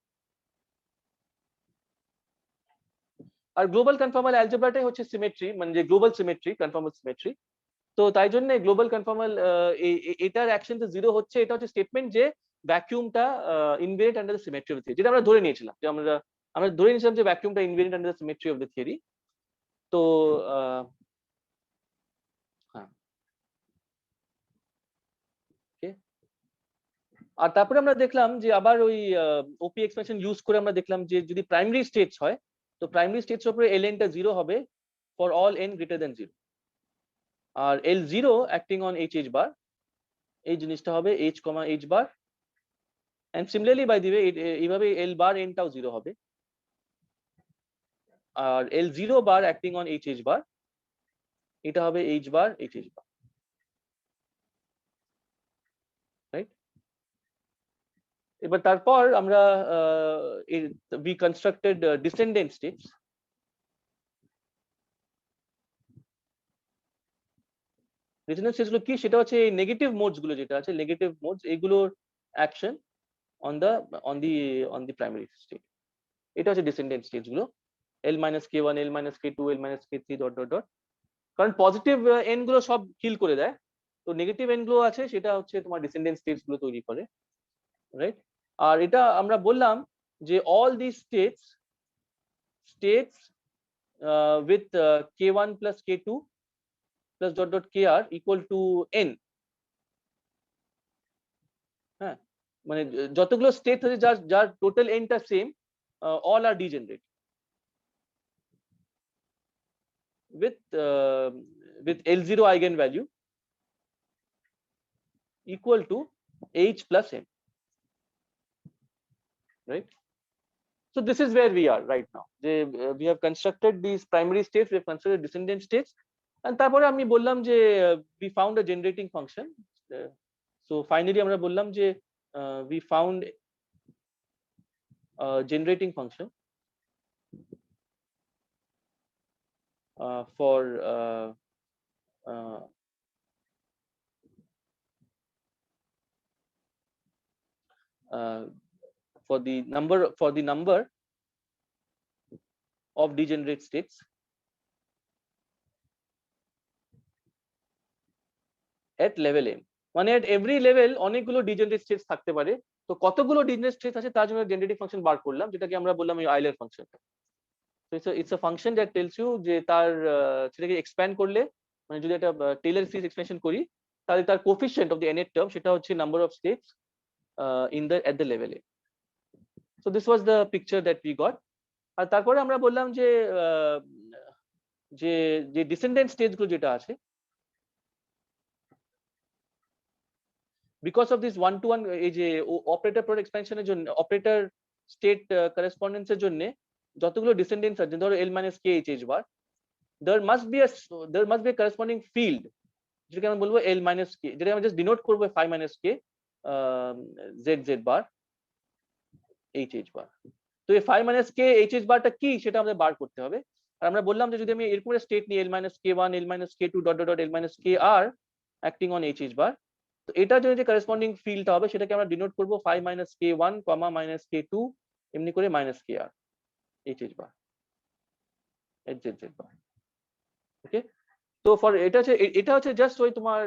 আর গ্লোবাল কনফর্মাল অ্যালজেব্রাটাই হচ্ছে সিমেট্রি, মানে যে গ্লোবাল সিমেট্রি, কনফর্মাল সিমেট্রি। তো তাই জন্য গ্লোবাল কনফর্মাল এটার অ্যাকশন তো জিরো হচ্ছে, এটা হচ্ছে স্টেটমেন্ট যে ভ্যাকুয়ামটা invariant under the symmetry of the theory, যেটা আমরা ধরে নিয়েছিলাম, যে আমরা ধরে নিয়েছিলাম যে ভ্যাকুয়ামটা invariant under the symmetry of the theory. তো হ্যাঁ, আর তারপরে আমরা দেখলাম যে আবার ওই ওপি এক্সপ্রেশন ইউজ করে আমরা দেখলাম যে যদি প্রাইমারি স্টেটস হয়, তো প্রাইমারি স্টেটস এর উপরে ln টা 0 হবে for all n greater than 0, আর L0 acting on h bar, এই জিনিসটা হবে h, h bar. And similarly by the way এইভাবে l বার n টাও 0 হবে, আর L0 bar acting on h bar, এটা হবে h bar, h bar, right? এবার তারপর আমরা we constructed descendant states. Descendant states গুলো কি, সেটা হচ্ছে এই নেগেটিভ মোডস গুলো, যেটা আছে নেগেটিভ মোডস, এগুলোর action on the primary state, এটা হচ্ছে descendant states গুলো, l minus k1, l minus k2, l minus k3 dot dot dot. কারণ পজিটিভ n গুলো সব কিল করে দেয়, তো নেগেটিভ n গুলো আছে সেটা হচ্ছে তোমার descendant states গুলো তৈরি করে, রাইট? আর এটা আমরা বললাম যে all these states with k1 plus k2 plus dot dot kr equal to n, হ্যাঁ, মানে যতগুলো স্টেট আছে যার যার টোটাল n টা same, all are degenerate with L0 eigenvalue equal to h plus n, right? So this is where we are right now. We have constructed these primary states, we have constructed descendant states, and তারপরে আমি বললাম যে we found a generating function. So finally আমরা বললাম যে we found a generating function for the number of degenerate states at level m, মানে at every level অনেকগুলো degenerate states থাকতে পারে। তো কতগুলো ডিজেনারেট স্টেটস আছে তার জন্য জেনারেটিং ফাংশন বার করলাম, যেটাকে আমরা বললাম এই আইলার ফাংশন। তো it's a function that tells you যে তার সেটাকে এক্সপ্যান্ড করলে, মানে যদি একটা টেইলর সিরিজ এক্সপ্যানশন করি, তাহলে তার coefficient of the nth term সেটা হচ্ছে number of states at the level a. So this was the picture that we got. আর তারপরে আমরা বললাম যে যে ডিসেন্ডেন্ট স্টেটস গুলো যেটা আছে, because of this one to one এই যে অপারেটর প্রোডাক্ট এক্সপ্যানশনের জন্য, অপারেটর স্টেট করেসপন্ডেন্সের জন্য যতগুলো ডিসেন্ডেন্টস আছে, ধরো l minus k h bar, there must be a corresponding field, যেটাকে আমরা বলবো l minus k, যেটা আমরা জাস্ট ডিনোট করবো phi minus k z z বার h বার। তো এই phi minus k h বারটা কি সেটা আমাদের বার করতে হবে। আর আমরা বললাম যে যদি আমি এরকম একটা স্টেট নিই l minus k1, l minus k2 dot dot l minus kr acting on h বার, তো এটার জন্য যে করেসপন্ডিং ফিল্ডটা হবে সেটাকে আমরা ডিনোট করবো phi minus k1, minus k2 এমনি করে minus kr h bar h z বার। ওকে, তো ফর এটা হচ্ছে জাস্ট ওই তোমার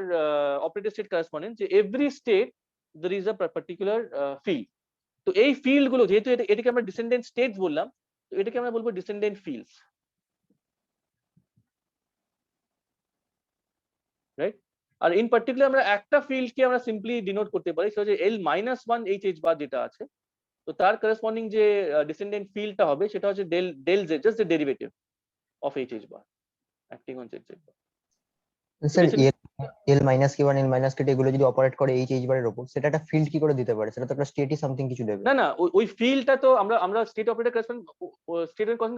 অপারেটর স্টেট করেসপন্ডেন্স, যে every state there is a particular field. তো এই ফিল্ড গুলো যেহেতু এটাকে আমরা ডিসেন্ডেন্ট স্টেটস বললাম, তো এটাকে আমরা বলবো ডিসেন্ডেন্ট ফিল্ডস, রাইট? আর ইন পার্টিকুলার আমরা একটা ফিল্ডকে আমরা সিম্পলি ডিনোট করতে পারি, সেটা হচ্ছে l minus 1 h বার যেটা আছে, তো তার করেসপন্ডিং যে ডিসেন্ডেন্ট ফিল্ডটা হবে সেটা হচ্ছে del z, just the derivative of h bar acting on z bar. Sir l minus k1, l minus k2 এগুলো যদি অপারেট করে h বারের উপর, সেটা একটা ফিল্ড কি করে দিতে পারে? সেটা তো একটা স্টেটই সামথিং কিছু দেবে। না ওই ফিল্ডটা তো আমরা স্টেট অপারেটর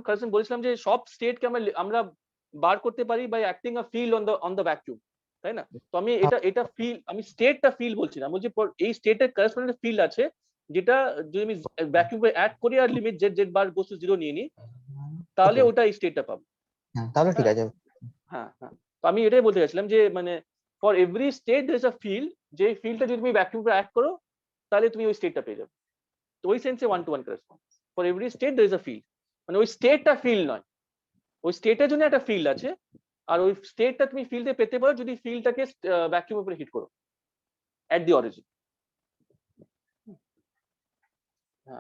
করেসপন্ডেন্স বলেছিলাম যে সব স্টেটকে আমরা বার করতে পারি by acting a field on the vacuum, তাই না? তো আমি এটা ফিল্ড, আমি স্টেটটা ফিল্ড বলছি না, বলছি এই স্টেটের করেসপন্ডেন্স ফিল্ড আছে, যেটা যদি আমি ভ্যাকুয়ামে অ্যাড করি আর limit z bar goes to 0 নিয়ে নিই, তাহলে ওটা এই স্টেটটা পাবো। তাহলে ঠিক আছে। হ্যাঁ, তো আমি এটাই বলতে চাইছিলাম যে মানে for every state there is a field, যে ফিল্ডটা যদি তুমি ভ্যাকুয়ামে অ্যাড করো তাহলে তুমি ওই স্টেটটা পেয়ে যাবে। তো ওই সেন্সে one to one correspondence, for every state there is a field, মানে ওই স্টেটটা ফিল্ড নয়, ওই স্টেটের জন্য একটা ফিল্ড আছে, আর ওই স্টেটটা তুমি ফিল্ডে পেতে পারো যদি ফিল্ডটাকে ভ্যাকুয়ামের উপরে হিট করো অ্যাট দি অরিজিন।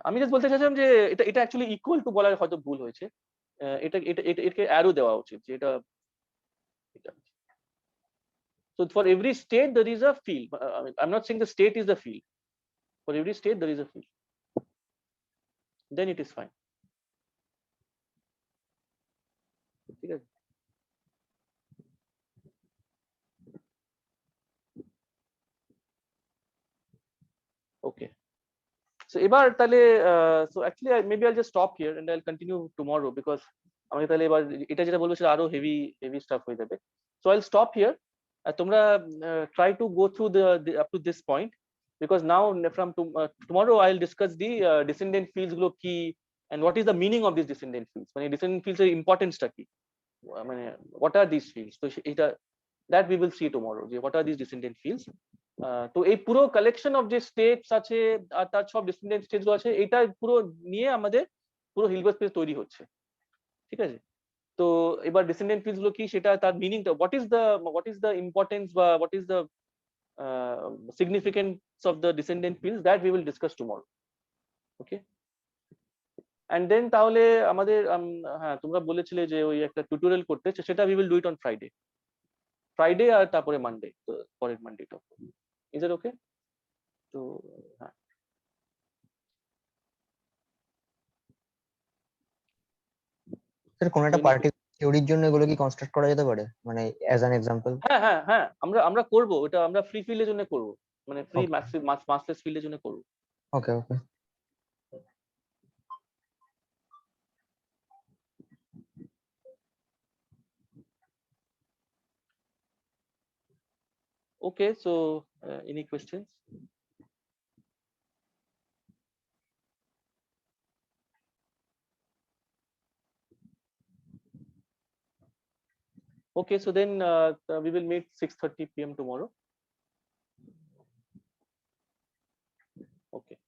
আমি জাস্ট বলতে চাইছিলাম যে এটা এটা অ্যাকচুয়ালি ইকুয়াল টু বলার হয়তো ভুল হয়েছে, এটা এটা এটাকে অ্যারো দেওয়া উচিত যে এটা। So for every state there is a field. I'm not saying the state is the field. For every state there is a field. Then it is fine. ঠিক আছে? Okay. So এবার তাহলে so actually maybe I'll just stop here and I'll continue tomorrow because আমাকে তাহলে এবার এটা যেটা বলবো সেটা আরো হেভি স্টাফ হয়ে যাবে। So I'll stop here. তোমরা try to go through the up to this point because now from tomorrow I'll discuss the descendant fields গুলো কি and what is the meaning of these descendant fields, মানে descendant fields এর ইম্পর্টেন্সটা কি, মানে what are these fields, তো এটা that we will see tomorrow যে what are these descendant fields. তো এই পুরো কালেকশন অফ যে স্টেটস আছে আর তার সব ডিসেন্ডেন্ট স্টেটস গুলো আছে, এটা পুরো নিয়ে আমাদের পুরো হিলবার্ট স্পেস তৈরি হচ্ছে, ঠিক আছে? তো এবার ডিসেন্ডেন্ট ফিল্ডস গুলো কি, সেটা তার মিনিংটা হোয়াট ইজ দ্য ইম্পর্টেন্স বা what is the significance of the descendant fields, that we will discuss tomorrow. Okay, and then তাহলে আমাদের হ্যাঁ তোমরা বলেছিলে যে ওই একটা টিউটোরিয়াল করতে, সেটা we will do it on Friday আর তারপরে মানডে, পরের মানডেটা। ইজ ইট ওকে? তো হ্যাঁ, স্যার কোন একটা পার্টিকুলার থিওরির জন্য এগুলো কি কনস্ট্রাক্ট করা যেতে পারে, মানে অ্যাজ অ্যান এক্সাম্পল? হ্যাঁ হ্যাঁ হ্যাঁ, আমরা করব এটা, আমরা ফ্রি ফিল্ডের জন্য করব, মানে ফ্রি Okay. মাসলেস ফিল্ডের জন্য করব। ওকে ওকে। Okay, so any questions? Okay, so then we will meet 6:30 p.m. tomorrow. Okay.